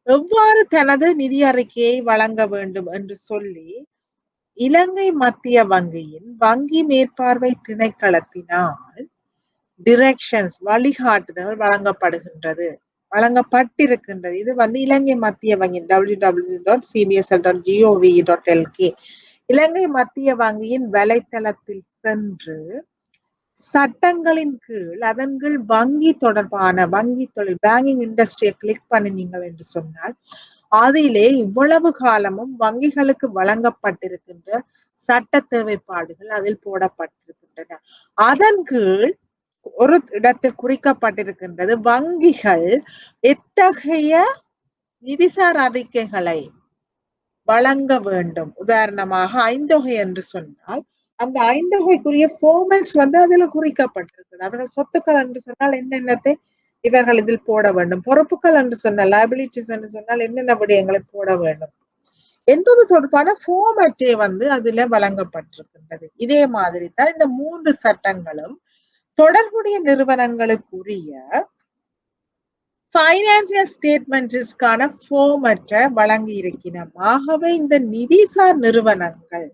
[SPEAKER 1] எவ்வாறு தனது நிதி அறிக்கையை வழங்க வேண்டும் என்று சொல்லி இலங்கை மத்திய வங்கியின் வங்கி மேற்பார்வை திணைக்களத்தினால் டிரெக்ஷன்ஸ், வழிகாட்டுதல் வழங்கப்பட்டிருக்கின்றது. இது வந்து இலங்கை மத்திய வங்கி www.cbsl.gov.lk இலங்கை மத்திய வங்கியின் வலைத்தளத்தில் சென்று சட்டங்களின் கீழ் அதன் கீழ் வங்கி தொடர்பான வங்கி தொழில் பேங்கிங் இண்டஸ்ட்ரியை கிளிக் பண்ணினீங்கள் என்று சொன்னால் அதிலே இவ்வளவு காலமும் வங்கிகளுக்கு வழங்கப்பட்டிருக்கின்ற சட்ட தேவைப்பாடுகள் அதில் போடப்பட்டிருக்கின்றன. அதன் கீழ் ஒரு இடத்தில் குறிக்கப்பட்டிருக்கின்றது வங்கிகள் எத்தகைய நிதிசார் அறிக்கைகளை வழங்க வேண்டும். உதாரணமாக ஐந்தொகை என்று சொன்னால் அந்த 5 வகைக்குரிய ஃபார்மட்ஸ் வந்து அதுல குறிக்கப்பட்டிருக்குது. அவர்கள் சொத்துக்கள் என்று சொன்னால் என்னென்னத்தை இவர்கள் இதில் போட வேண்டும், பொறுப்புகள் என்று சொன்னால் லைபிலிட்டிஸ் என்று சொன்னால் என்னென்ன விடயங்களை போட வேண்டும் என்பது தொடர்பான ஃபார்மட்டே வந்து அதுல வழங்கப்பட்டிருக்கின்றது. இதே மாதிரி தான் இந்த 3 சட்டங்களும் தொடர்புடைய நிறுவனங்களுக்குரிய ஃபைனான்சியல் ஸ்டேட்மெண்ட்ஸ்க்கான ஃபார்மட்டை வழங்கி இருக்கிறோம். ஆகவே இந்த நிதிசார் நிறுவனங்கள்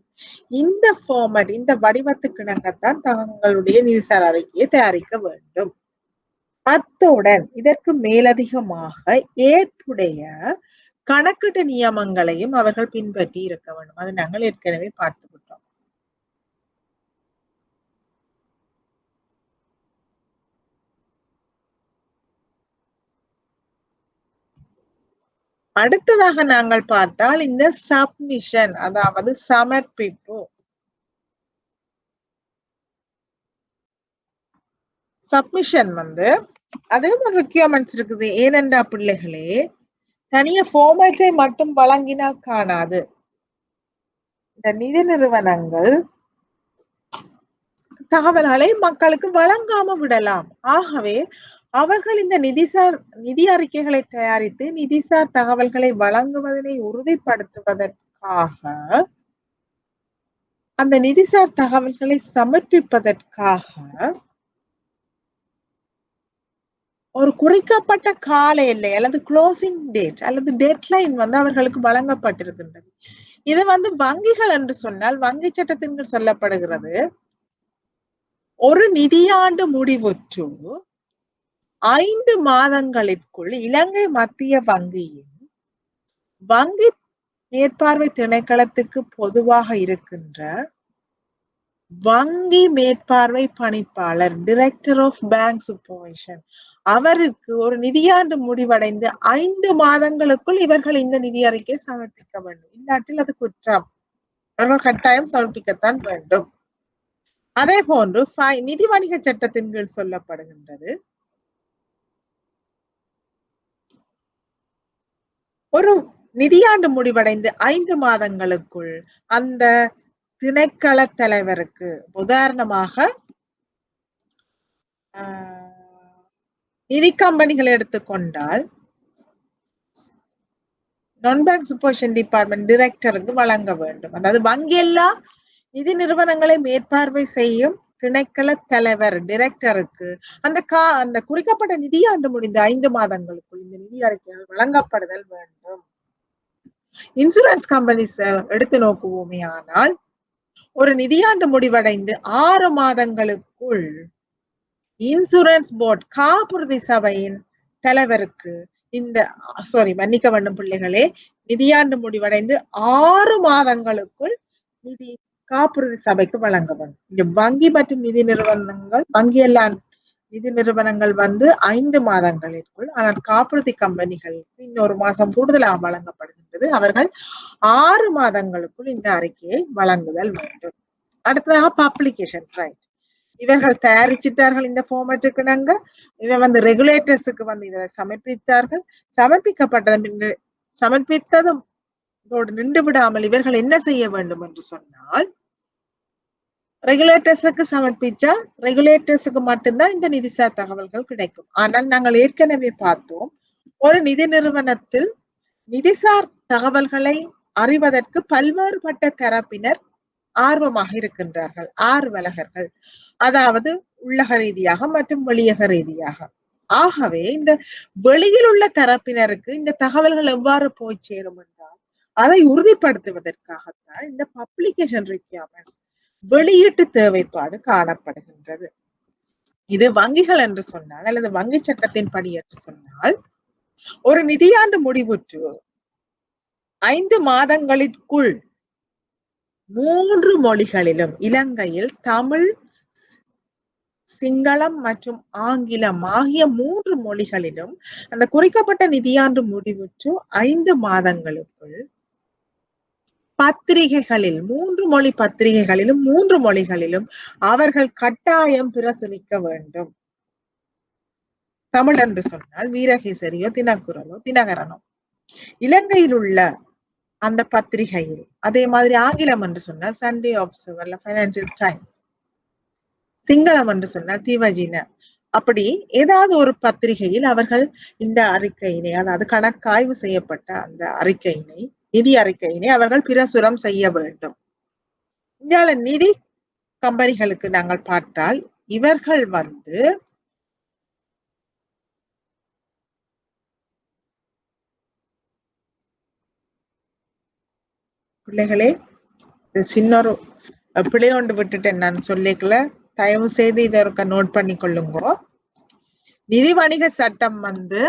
[SPEAKER 1] இந்த ஃபார்மட், இந்த வடிவத்துக்கு இணங்கத்தான் தங்களுடைய நிதிசார் அறிக்கையை தயாரிக்க வேண்டும். அத்துடன் இதற்கு மேலதிகமாக ஏற்புடைய கணக்கீட்டு நியமங்களையும் அவர்கள் பின்பற்றி இருக்க வேண்டும். அது நாங்கள் ஏற்கனவே பார்த்து விட்டோம். அடுத்ததாக நாங்கள் பார்த்தால் இந்த சப்மிஷன், அதாவது சமர்ப்பிப்பு. சப்மிஷன் வந்து அதுவும் ஒரு ரிக்யர்மெண்ட்ஸ் இருக்குது. ஏனென்றா பிள்ளைகளே, தனிய ஃபார்மேட்டை மட்டும் வழங்கினால் காணாது. இந்த நிதி நிறுவனங்கள் தகவல்களை மக்களுக்கு வழங்காம விடலாம். ஆகவே அவர்கள் இந்த நிதி அறிக்கைகளை தயாரித்து நிதிசார் தகவல்களை வழங்குவதனை உறுதிப்படுத்துவதற்காக, அந்த நிதிசார் தகவல்களை சமர்ப்பிப்பதற்காக ஒரு குறிக்கப்பட்ட கால எல்லை அல்லது க்ளோசிங் டேட் அல்லது டெட்லைன் வந்து அவர்களுக்கு வழங்கப்பட்டிருக்கின்றது. இது வந்து வங்கிகள் என்று சொன்னால் வங்கி சட்டத்தின் சொல்லப்படுகிறது, ஒரு நிதியாண்டு முடிவுற்று 5 மாதங்களிற்குள் இலங்கை மத்திய வங்கியின் வங்கி மேற்பார்வை திணைக்களத்துக்கு பொதுவாக இருக்கின்ற வங்கி மேற்பார்வை பணிப்பாளர், டைரக்டர் ஆஃப் பேங்க் சூப்பர்விஷன், அவருக்கு ஒரு நிதியாண்டு முடிவடைந்து 5 மாதங்களுக்குள் இவர்கள் இந்த நிதி அறிக்கையை சமர்ப்பிக்க வேண்டும். இந்நாட்டில் அது குற்றம். அவர்கள் கட்டாயம் சமர்ப்பிக்கத்தான் வேண்டும். அதே போன்று நிதி வணிக சட்டத்தின் கீழ் சொல்லப்படுகின்றது, ஒரு நிதியாண்டு முடிவடைந்து 5 மாதங்களுக்குள் அந்த திணைக்கள தலைவருக்கு, உதாரணமாக நிதி கம்பெனிகளை எடுத்துக்கொண்டால் நான் பேங்க் சூப்பர்விஷன் டிபார்ட்மெண்ட் டைரக்டருக்கு வழங்க வேண்டும். அதாவது வங்கி எல்லா நிதி நிறுவனங்களை மேற்பார்வை செய்யும் திணைக்கள தலைவர் டைரக்டருக்கு அந்த குறிக்கப்பட்ட நிதியாண்டு முடிந்த 5 மாதங்களுக்குள் இந்த நிதி அறிக்கைகள் வழங்கப்படுதல் வேண்டும். இன்சூரன்ஸ் கம்பெனிஸ் எடுத்து நோக்குவோமே ஆனால் ஒரு நிதியாண்டு முடிவடைந்து 6 மாதங்களுக்குள் இன்சூரன்ஸ் போர்ட் காப்புறுதி சபையின் தலைவருக்கு மன்னிக்க வேண்டும் பிள்ளைகளே, நிதியாண்டு முடிவடைந்து 6 மாதங்களுக்குள் நிதி காப்புறுதி சபைக்கு வழங்க வேண்டும். இந்த வங்கி மற்றும் நிதி நிறுவனங்கள், வங்கி எல்லாம் நிதி நிறுவனங்கள் வந்து 5 மாதங்களிற்குள், ஆனால் காப்புறுதி கம்பெனிகளுக்கு இன்னொரு மாசம் கூடுதலாக வழங்கப்படுகின்றது. அவர்கள் 6 மாதங்களுக்குள் இந்த அறிக்கையை வழங்குதல் வேண்டும். அடுத்ததாக பப்ளிகேஷன் ரைட். இவர்கள் தயாரிச்சிட்டார்கள் இந்த ஃபார்மேட்டுக்கு நாங்க இதை வந்து ரெகுலேட்டர்ஸுக்கு வந்து இதை சமர்ப்பித்தார்கள். சமர்ப்பித்ததும் நின்று விடாமல் இவர்கள் என்ன செய்ய வேண்டும் என்று சொன்னால், ரெகுலேட்டர்ஸுக்கு சமர்ப்பிச்சால் ரெகுலேட்டர்ஸுக்கு மட்டும்தான் இந்த நிதிசார் தகவல்கள் கிடைக்கும். ஆனால் நாங்கள் ஏற்கனவே பார்த்தோம், ஒரு நிதி நிறுவனத்தில் நிதிசார் தகவல்களை அறிவதற்கு பல்வேறுபட்ட தரப்பினர் ஆர்வமாக இருக்கின்றார்கள், ஆர்வலகர்கள், அதாவது உள்ளக ரீதியாக மற்றும் வெளியக ரீதியாக. ஆகவே இந்த வெளியில் உள்ள தரப்பினருக்கு இந்த தகவல்கள் எவ்வாறு போய் சேரும் என்றால் அதை உறுதிப்படுத்துவதற்காகத்தான் இந்த பப்ளிகேஷன் ரிக்வயர்மென்ட்ஸ், வெளியீட்டு தேவைப்பாடு காணப்படுகின்றது. இது வங்கிகள் என்று சொன்னால் அல்லது வங்கி சட்டத்தின் படி என்று சொன்னால், ஒரு நிதியாண்டு முடிவுற்று 5 மாதங்களிற்குள் 3 மொழிகளிலும், இலங்கையில் தமிழ், சிங்களம் மற்றும் ஆங்கிலம் ஆகிய 3 மொழிகளிலும் அந்த குறிக்கப்பட்ட நிதியாண்டு முடிவுற்று 5 மாதங்களுக்குள் பத்திரிகைகளில் 3 மொழி பத்திரிகைகளிலும் 3 மொழிகளிலும் அவர்கள் கட்டாயம் பிரசுரிக்க வேண்டும். தமிழ் என்று சொன்னால் வீரகேசரியோ, தினக்குரலோ, தினகரனோ. இலங்கையில் உள்ள அந்த பத்திரிகையில். அதே மாதிரி ஆங்கிலம் என்று சொன்னால் சண்டே ஆப்சர்வர்ல ஃபைனான்சியல் டைம்ஸ், சிங்களம் என்று சொன்னால் திவஜின. அப்படி ஏதாவது ஒரு பத்திரிகையில் அவர்கள் இந்த அறிக்கையினை, அதாவது கணக்காய்வு செய்யப்பட்ட அந்த அறிக்கையினை, நிதி அறிக்கையினை அவர்கள் பிரசுரம் செய்ய வேண்டும். இந்தியால நிதி கம்பெனிகளுக்கு நாங்கள் பார்த்தால் இவர்கள் வந்து பிள்ளைகளே சின்னொரு பிழை ஒன்று விட்டுட்டேன் நான் சொல்லிக்கல, தயவு செய்து இதை ஒருக்க நோட் பண்ணி கொள்ளுங்க. நிதி வணிக சட்டம் வந்து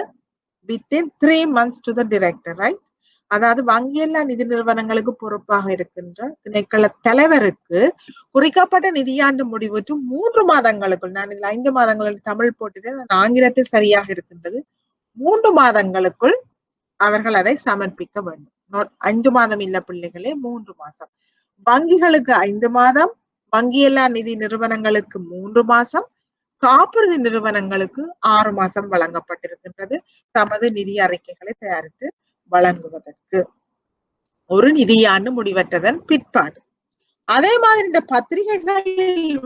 [SPEAKER 1] within 3 months to the director, right? அதாவது வங்கியல்லா நிதி நிறுவனங்களுக்கு பொறுப்பாக இருக்கின்ற திணைக்கள தலைவருக்கு குறிக்கப்பட்ட நிதியாண்டு முடிவுற்று 3 மாதங்களுக்குள், நான் இதுல 5 மாதங்களுக்கு தமிழ் போட்டுட்டேன், நான் ஆங்கிலத்தில் சரியாக இருக்கின்றது, 3 மாதங்களுக்குள் அவர்கள் அதை சமர்ப்பிக்க வேண்டும். 5 மாதம் இல்ல பிள்ளைகளே, 3 மாதம். வங்கிகளுக்கு 5 மாதம், வங்கியல்லா நிதி நிறுவனங்களுக்கு 3 மாதம், காப்புறுதி நிறுவனங்களுக்கு 6 மாதம் வழங்கப்பட்டிருக்கின்றது தமது நிதி அறிக்கைகளை தயாரித்து வழங்குவதற்கு, ஒரு நிதியாண்டு முடிவற்றதன் பிற்பாடு. அதே மாதிரி இந்த பத்திரிகைகளில்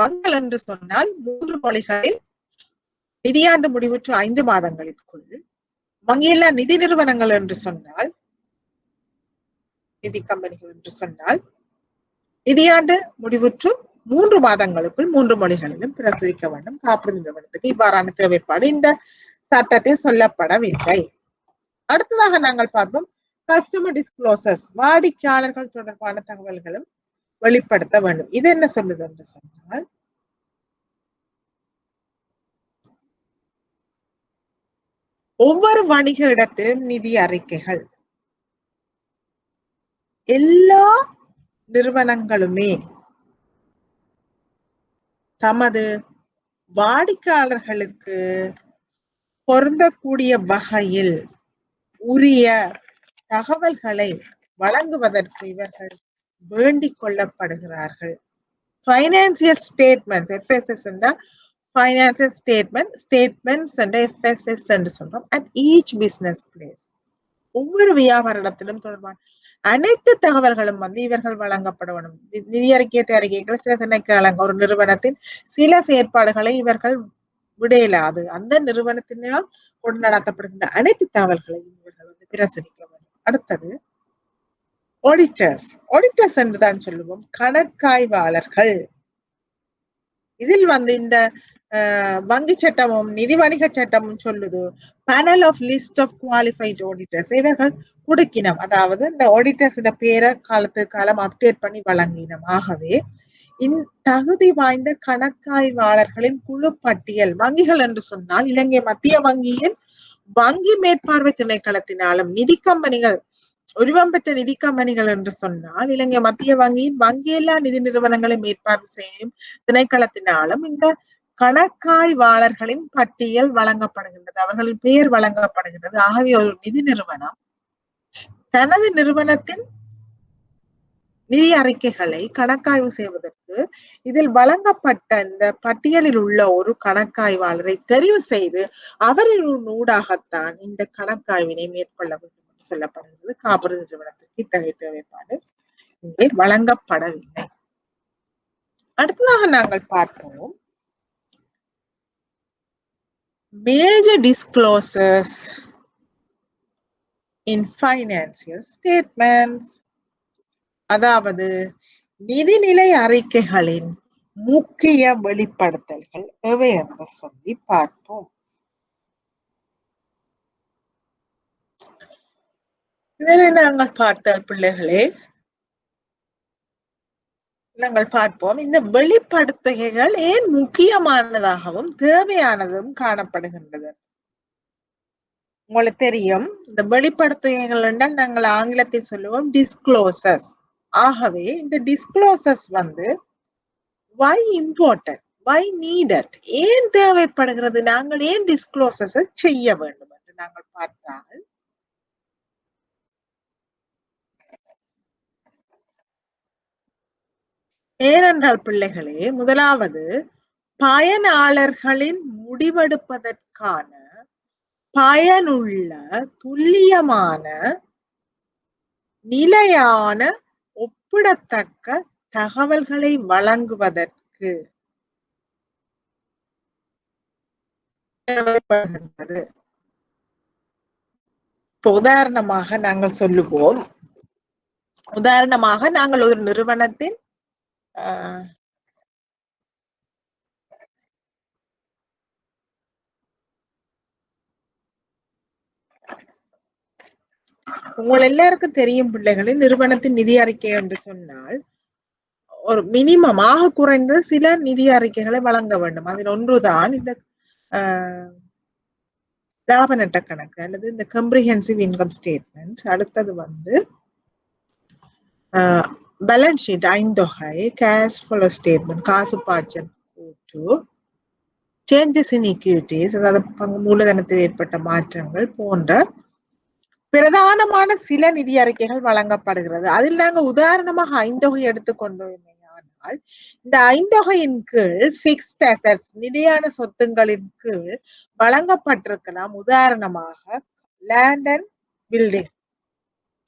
[SPEAKER 1] வங்கல் என்று சொன்னால் 3 மொழிகளில் நிதியாண்டு முடிவுற்று 5 மாதங்களுக்குள், வங்கியல்லா நிதி நிறுவனங்கள் என்று சொன்னால், நிதி கம்பெனிகள் என்று சொன்னால் நிதியாண்டு முடிவுற்று 3 மாதங்களுக்குள் 3 மொழிகளிலும் பிரசுரிக்க வேண்டும் காப்புறுதி நிறுவனத்துக்கு. இவ்வாறான தேவைப்பாடு இந்த சட்டத்தில் சொல்லப்படவில்லை. அடுத்ததாக நாங்கள் பார்ப்போம் கஸ்டமர் டிஸ்க்ளோசர்ஸ், வாடிக்கையாளர்கள் தொடர்பான தகவல்களும் வெளிப்படுத்த வேண்டும். இது என்ன சொல்லுது என்று சொன்னால், ஒவ்வொரு வணிக இடத்திலும் நிதி அறிக்கைகள் எல்லா நிறுவனங்களுமே தமது வாடிக்கையாளர்களுக்கு பொருந்தக்கூடிய வகையில் உரிய தகவல்களை வழங்குவதற்கு இவர்கள் வேண்டிக் கொள்ளப்படுகிறார்கள். ஃபைனான்சியல் ஸ்டேட்மெண்ட்ஸ், எஃப்எஸ்எஸ் என்ற ஃபைனான்சியல் ஸ்டேட்மெண்ட்ஸ் என்ற எஃப்எஸ்எஸ் என்று சொல்றோம். அட் ஈச் பிசினஸ் பிளேஸ், ஒவ்வொரு வியாபார இடத்திலும் தொடர்பான அனைத்து தகவல்களும் வந்து இவர்கள் வழங்கப்பட வேண்டும். நிதி அறிக்கை தயாரிக்கைகள் சில திணைக்களங்க ஒரு நிறுவனத்தின் சில செயற்பாடுகளை இவர்கள் விடையிலாது அந்த நிறுவனத்தினால் கொண்டு நடத்தப்படுகின்ற அனைத்து தகவல்களையும் இவர்கள் வந்து பிரசுரிக்க வேண்டும். அடுத்தது ஆடிட்டர்ஸ் என்றுதான் சொல்லுவோம், கணக்காய்வாளர்கள். இதில் வந்து இந்த வங்கி சட்டமும் நிதி வணிக சட்டமும் சொல்லுது panel of list of qualified auditors. இவர்கள் குடுக்கினம், அதாவது இந்த ஆடிட்டர்ஸ் பேரை காலத்துக்கு காலம் அப்டேட் பண்ணி வழங்கினம். ஆகவே தகுதி வாய்ந்த கணக்காய்வாளர்களின் குழு பட்டியல், வங்கிகள் என்று சொன்னால் இலங்கை மத்திய வங்கியின் வங்கி மேற்பார்வை திணைக்களத்தினாலும், நிதி கம்பெனிகள் உரிமம் பெற்ற நிதி கம்பெனிகள் என்று சொன்னால் இலங்கை மத்திய வங்கியின் வங்கியல்லா நிதி நிறுவனங்களை மேற்பார்வை செய்யும் திணைக்களத்தினாலும் இந்த கணக்காய்வாளர்களின் பட்டியல் வழங்கப்படுகின்றது, அவர்களின் பெயர் வழங்கப்படுகின்றது. ஆகவே ஒரு நிதி நிறுவனம் தனது நிறுவனத்தின் நிதி அறிக்கைகளை கணக்காய்வு செய்வதற்கு இதில் வழங்கப்பட்ட இந்த பட்டியலில் உள்ள ஒரு கணக்காய்வாளரை தெரிவு செய்து அவரின் ஊடாகத்தான் இந்த கணக்காய்வினை மேற்கொள்ள வேண்டும் என்று சொல்லப்படுகிறது. காப்புறுதி நிறுவனத்திற்கு இத்தகைய தேவைப்பாடு இங்கே வழங்கப்படவில்லை. அடுத்ததாக நாங்கள் பார்ப்போம் major disclosures in financial statements, அதாவது நிதிநிலை அறிக்கைகளின் முக்கிய வெளிப்படுத்தல்கள் எவை என்று சொல்லி பார்ப்போம். இதனை நாங்கள் பார்த்தால் பிள்ளைகளே, நாங்கள் பார்ப்போம் இந்த வெளிப்படுத்துகைகள் ஏன் முக்கியமானதாகவும் தேவையானதும் காணப்படுகின்றது. உங்களுக்கு தெரியும், இந்த வெளிப்படுத்துகைகள் என்றால் நாங்கள் ஆங்கிலத்தில் சொல்லுவோம் டிஸ்க்ளோசர்ஸ். ஆகவே இந்த டிஸ்க்ளோசர்ஸ் வந்து why important, why needed, ஏன் தேவைப்படுகிறது, நாங்கள் ஏன் டிஸ்க்ளோசர்ஸ் செய்ய வேண்டும் என்று நாங்கள் பார்த்தால், ஏனென்றால் பிள்ளைகளே, முதலாவது பயனாளர்களின் முடிவெடுப்பதற்கான பயனுள்ள துல்லியமான நிலையான ஒப்பிடத்தக்க தகவல்களை வழங்குவதற்கு தேவைப்படுகின்றது. இப்போ உதாரணமாக நாங்கள் சொல்லுவோம், உதாரணமாக நாங்கள் ஒரு நிறுவனத்தின் உங்கள் எல்லாருக்கும் தெரியும் பிள்ளைகளின் நிறுவனத்தின் நிதி அறிக்கை என்று சொன்னால் ஒரு மினிமமாக குறைந்த சில நிதி அறிக்கைகளை வழங்க வேண்டும். அதில் ஒன்றுதான் இந்த லாப நட்ட கணக்கு அல்லது இந்த கம்ப்ரிஹென்சிவ் இன்கம் ஸ்டேட்மெண்ட்ஸ். அடுத்தது வந்து பேலன்ஸ் ஷீட் ஐந்தொகை, கேஷ் ஃப்ளோ ஸ்டேட்மெண்ட் காசு பாய்ச்சல் கூட்டு, சேஞ்சஸ் இன் ஈக்விட்டிஸ் அதாவது பங்கு மூலதனத்தில் ஏற்பட்ட மாற்றங்கள் போன்ற பிரதானமான சில நிதி அறிக்கைகள் வழங்கப்படுகிறது. அதில் நாங்கள் உதாரணமாக ஐந்தொகை எடுத்துக்கொண்டோமேயானால் இந்த ஐந்தொகையின் கீழ் பிக்ஸ்ட் அசெட்ஸ் நிலையான சொத்துங்களின் கீழ் வழங்கப்பட்டிருக்கலாம். உதாரணமாக லேண்ட் அண்ட் பில்டிங்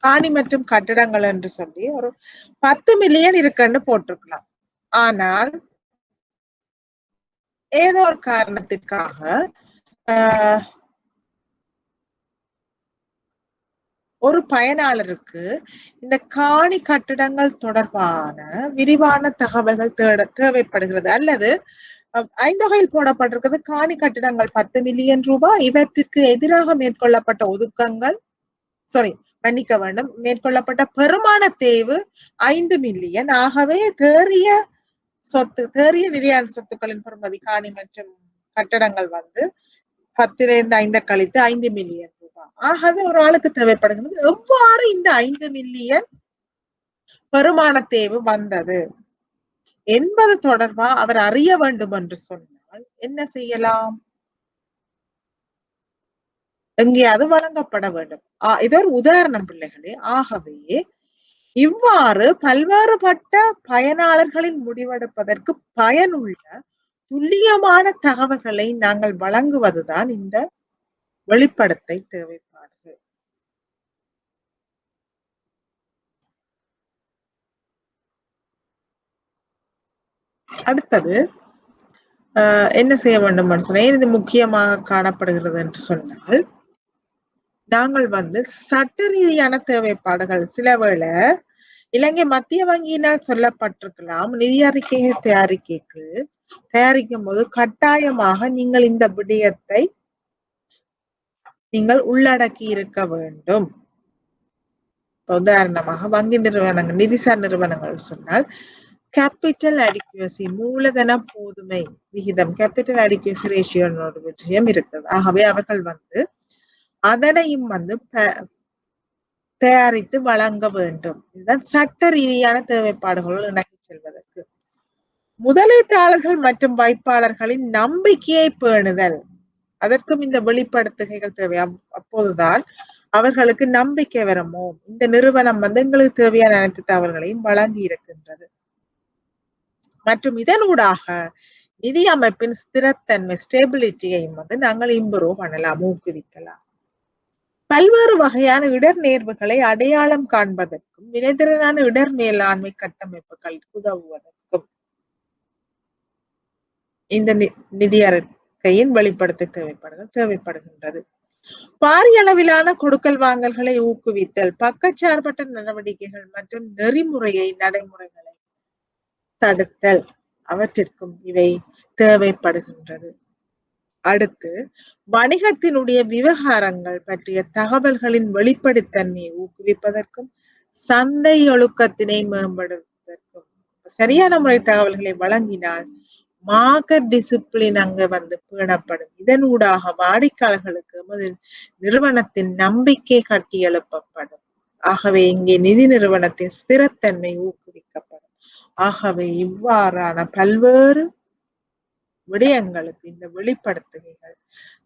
[SPEAKER 1] காணி மற்றும் கட்டிடங்கள் என்று சொல்லி ஒரு 10 மில்லியன் இருக்குன்னு போட்டிருக்கலாம். ஆனால் ஏதோ ஒரு காரணத்திற்காக ஒரு பயனாளருக்கு இந்த காணி கட்டிடங்கள் தொடர்பான விரிவான தகவல்கள் தேவைப்படுகிறது. அல்லது ஐந்தொகையில் போடப்பட்டிருக்கிறது காணி கட்டிடங்கள் 10 மில்லியன் ரூபாய், இவற்றிற்கு எதிராக மேற்கொள்ளப்பட்ட ஒதுக்கங்கள் மன்னிக்க வேண்டும், மேற்கொள்ளப்பட்ட பெருமான தேய்வு 5 மில்லியன். ஆகவே தேறிய நிலையான சொத்துக்களின் பெறுமதி காணி மற்றும் கட்டடங்கள் வந்து 10 5 கழித்து 5 மில்லியன் ரூபாய். ஆகவே ஒரு ஆளுக்கு தேவைப்படுகிறது. எவ்வாறு இந்த 5 மில்லியன் பெருமான தேய்வு வந்தது என்பது தொடர்பா அவர் அறிய வேண்டும் என்று சொன்னால் என்ன செய்யலாம்? எங்கேயாவது வழங்கப்பட வேண்டும். இது ஒரு உதாரணம் பிள்ளைகளே. ஆகவே இவ்வாறு பல்வேறுபட்ட பயனாளர்களின் முடிவெடுப்பதற்கு பயனுள்ள துல்லியமான தகவல்களை நாங்கள் வழங்குவதுதான் இந்த வெளிப்படுத்தை தேவைப்பாடு. அடுத்தது என்ன செய்ய வேண்டும் என்று சொன்னால், இது முக்கியமாக காணப்படுகிறது என்று சொன்னால், நாங்கள் வந்து சட்ட ரீதியான தேவைப்பாடுகள் சில வேளை இலங்கை மத்திய வங்கியினால் சொல்லப்பட்டிருக்கலாம். நிதி அறிக்கையை தயாரிக்கும் போது கட்டாயமாக நீங்கள் இந்த விடயத்தை நீங்கள் உள்ளடக்கி இருக்க வேண்டும். உதாரணமாக வங்கி நிறுவனங்கள், நிதிசார் நிறுவனங்கள் சொன்னால் கேபிட்டல் அடிக்குவசி மூலதன போதுமை விகிதம், கேபிட்டல் அடிக்குவசி ரேஷியோ விஷயம் இருக்கிறது. ஆகவே அவர்கள் வந்து அதனையும் வந்து தயாரித்து வழங்க வேண்டும். இதுதான் சட்ட ரீதியான தேவைப்பாடுகள் இணங்கி செல்வதற்கு. முதலீட்டாளர்கள் மற்றும் வைப்பாளர்களின் நம்பிக்கையை பேணுதல், அதற்கும் இந்த வெளிப்படுத்துகைகள் தேவை. அப்போதுதான் அவர்களுக்கு நம்பிக்கை வருமோ, இந்த நிறுவனம் வந்து எங்களுக்கு தேவையான அனைத்து தகவல்களையும் வழங்கி இருக்கின்றது. மற்றும் இதனூடாக நிதி அமைப்பின் ஸ்திரத்தன்மை ஸ்டேபிலிட்டியையும் வந்து நாங்கள் இம்ப்ரூவ் பண்ணலாம், ஊக்குவிக்கலாம். பல்வேறு வகையான இடர் நேர்வுகளை அடையாளம் காண்பதற்கும் வினைத்திறனான இடர் மேலாண்மை கட்டமைப்புகள் உதவுவதற்கும் இந்த நிதி அறிக்கையின் வெளிப்படுத்த தேவைப்படுகின்றது. பாரிய அளவிலான கொடுக்கல் வாங்கல்களை ஊக்குவித்தல், பக்கச்சார்பற்ற நடவடிக்கைகள் மற்றும் நடைமுறைகளை தடுத்தல், அவற்றிற்கும் இவை தேவைப்படுகின்றது. அடுத்து வணிகத்தினுடைய விவகாரங்கள் பற்றிய தகவல்களின் வெளிப்படைத்தன்மையை ஊக்குவிப்பதற்கும் சந்தை ஒழுக்கத்தினை மேம்படுத்துவதற்கும் சரியான முறை தகவல்களை வழங்கினால் மார்க்கெட் டிசிப்ளின் அங்க வந்து பேணப்படும். இதனூடாக வாடிக்கையாளர்களுக்கு நிறுவனத்தின் நம்பிக்கை கட்டி எழுப்பப்படும். ஆகவே இங்கே நிதி நிறுவனத்தின் ஸ்திரத்தன்மை ஊக்குவிக்கப்படும். ஆகவே இவ்வாறான பல்வேறு விடயங்களுக்கு இந்த வெளிப்படுத்துகைகள்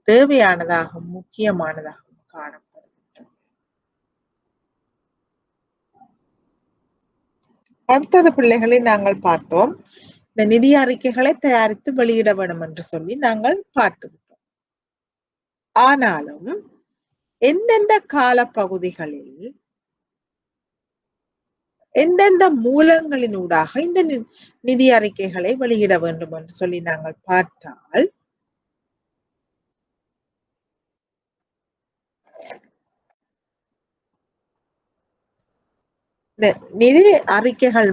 [SPEAKER 1] தேவையானதாகவும் முக்கியமானதாகவும் காணப்படுகின்றன. அடுத்தது பிள்ளைகளை நாங்கள் பார்த்தோம், இந்த நிதி அறிக்கைகளை தயாரித்து வெளியிட வேண்டும் என்று சொல்லி நாங்கள் பார்த்துவிட்டோம். ஆனாலும் எந்தெந்த கால பகுதிகளில் எந்தெந்த மூலங்களினூடாக இந்த நிதி அறிக்கைகளை வெளியிட வேண்டும் என்று சொல்லி நாங்கள் பார்த்தால் இந்த நிதி அறிக்கைகள்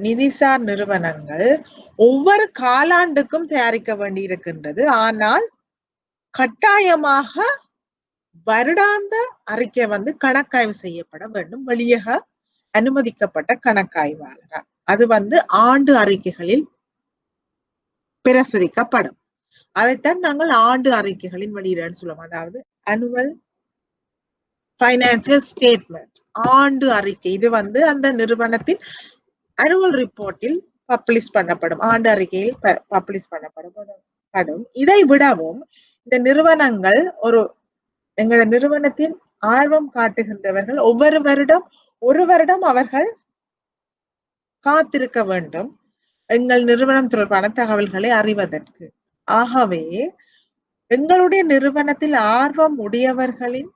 [SPEAKER 1] நிதிசார் நிறுவனங்கள் ஒவ்வொரு காலாண்டுக்கும் தயாரிக்க வேண்டி இருக்கின்றது. ஆனால் கட்டாயமாக வருடாந்த அறிக்கை கணக்காய்வு செய்யப்பட வேண்டும் வெளியாக அனுமதிக்கப்பட்ட கணக்காய்வாளரால். அது ஆண்டு அறிக்கைகளில் பிரசுரிக்கப்படும். அதைத்தான் நாங்கள் ஆண்டு அறிக்கைகளின் வெளியீடுன்னு சொல்லுவோம். அதாவது அனுவல் பைனான்சியல் ஸ்டேட்மெண்ட், ஆண்டு அறிக்கை. இது அந்த நிறுவனத்தின் அனுவல் ரிப்போர்ட்டில் பப்ளிஷ் பண்ணப்படும், ஆண்டு அறிக்கையில் பப்ளிஷ் பண்ணப்படும். இதை விடவும் இந்த நிறுவனங்கள் எங்களோட நிறுவனத்தின் ஆர்வம் காட்டுகின்றவர்கள் ஒரு வருடம் அவர்கள் காத்திருக்க வேண்டும் எங்கள் நிறுவனம் தொடர்பான தகவல்களை அறிவதற்கு. ஆகவே எங்களுடைய நிறுவனத்தில் ஆர்வம் உடையவர்களின்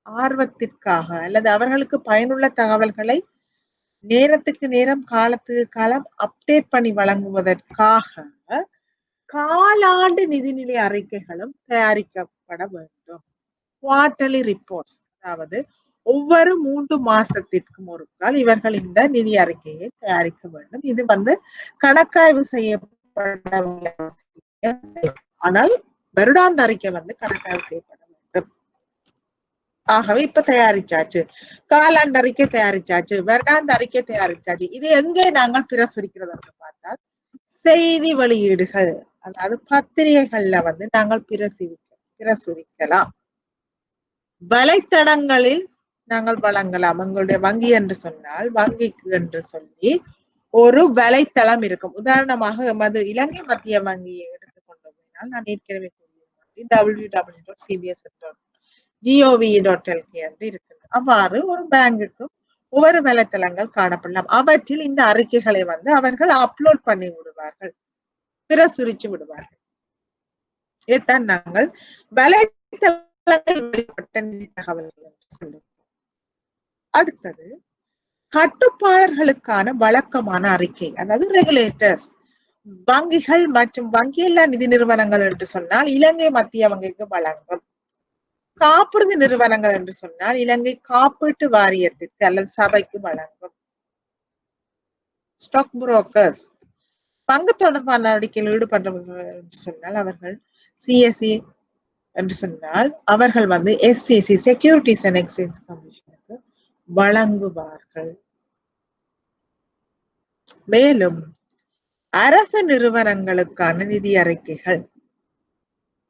[SPEAKER 1] ஆர்வத்திற்காக அல்லது அவர்களுக்கு பயனுள்ள தகவல்களை நேரத்துக்கு நேரம் காலத்துக்கு காலம் அப்டேட் பண்ணி வழங்குவதற்காக காலாண்டு நிதிநிலை அறிக்கைகளும் தயாரிக்கப்பட வேண்டும். குவார்டர்லி ரிப்போர்ட்ஸ், அதாவது ஒவ்வொரு 3 மாசத்திற்கும் ஒரு கால் இவர்கள் இந்த நிதி அறிக்கையை தயாரிக்க வேண்டும். இது கணக்காய்வு செய்யப்பட, ஆனால் வருடாந்த அறிக்கை கணக்காய்வு செய்யப்பட வேண்டும். ஆகவே இப்ப தயாரிச்சாச்சு, காலாண்டு அறிக்கை தயாரிச்சாச்சு, வருடாந்த அறிக்கை தயாரிச்சாச்சு. இது எங்கே நாங்கள் பிரசுரிக்கிறது என்று பார்த்தால் செய்தி வெளியீடுகள், அதாவது பத்திரிகைகள்ல நாங்கள் பிரசுரிக்கலாம். வலைத்தளங்களில் நாங்கள் வழங்கலாம். எங்களுடைய வங்கி என்று சொன்னால் வங்கிக்கு என்று சொல்லி ஒரு வலைத்தளம் இருக்கும். உதாரணமாக எமது இலங்கை மத்திய வங்கியை எடுத்துக்கொண்டு போனால் நான் ஏற்கனவே www.cbs.gov.lk என்று இருக்கிறது. அவ்வாறு ஒரு பேங்குக்கும் ஒவ்வொரு வலைத்தளங்கள் காணப்படலாம். அவற்றில் இந்த அறிக்கைகளை அவர்கள் அப்லோட் பண்ணி விடுவார்கள், பிரசுரிச்சு விடுவார்கள். இதைத்தான் நாங்கள் வலைத்தளங்கள் வெளிப்பட்ட நிதி தகவல்கள் என்று சொல்லுவோம். அடுத்தது கட்டுப்பாளர்களுக்கான வழக்கமான அறிக்கை, அதாவது ரெகுலேட்டர்ஸ். வங்கிகள் மற்றும் வங்கியில்லா நிதி நிறுவனங்கள் என்று சொன்னால் இலங்கை மத்திய வங்கிக்கு வழங்கும். காப்புறுதி நிறுவனங்கள் என்று சொன்னால் இலங்கை காப்பீட்டு வாரியத்திற்கு அல்லது சபைக்கு வழங்கும். ஸ்டாக் புரோக்கர்ஸ், பங்கு தொடர்பான நடவடிக்கையில் ஈடுபட்டவர்கள் என்று சொன்னால் அவர்கள் சிஎஸ்சி என்று சொன்னால் அவர்கள் எஸ்சிசி, செக்யூரிட்டிஸ் அண்ட் எக்ஸ்சேஞ்ச் கமிஷனுக்கு வழங்குவார்கள். மேலும் அரசு நிறுவனங்களுக்கான நிதி அறிக்கைகள்,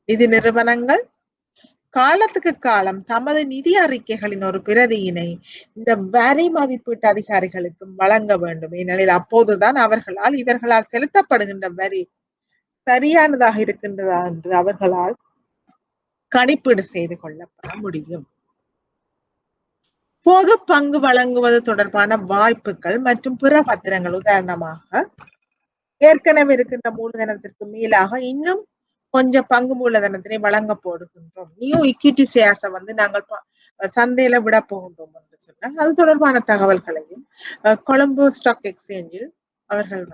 [SPEAKER 1] நிதி நிறுவனங்கள் காலத்துக்கு காலம் தமது நிதி அறிக்கைகளின் ஒரு பிரதியினை இந்த வரி மதிப்பீட்டு அதிகாரிகளுக்கும் வழங்க வேண்டும். ஏனெனில் அப்போதுதான் இவர்களால் செலுத்தப்படுகின்ற வரி சரியானதாக இருக்கின்றதா என்று அவர்களால் கணிப்பீடு செய்து கொள்ளப்பட முடியும். பொது பங்கு வழங்குவது தொடர்பான வாய்ப்புகள் மற்றும் பிற பத்திரங்கள், உதாரணமாக ஏற்கனவே இருக்கின்ற மூலதனத்திற்கு மேலாக இன்னும் கொஞ்சம் பங்கு மூலதனத்தினை வழங்க போடுகின்றோம், நியூ இக்விட்டி ஷேர்ஸை நாங்கள் சந்தையில விட போகின்றோம் என்று சொன்னால் அது தொடர்பான தகவல்களையும் கொழும்பு ஸ்டாக் எக்ஸ்சேஞ்சில் அவர்கள்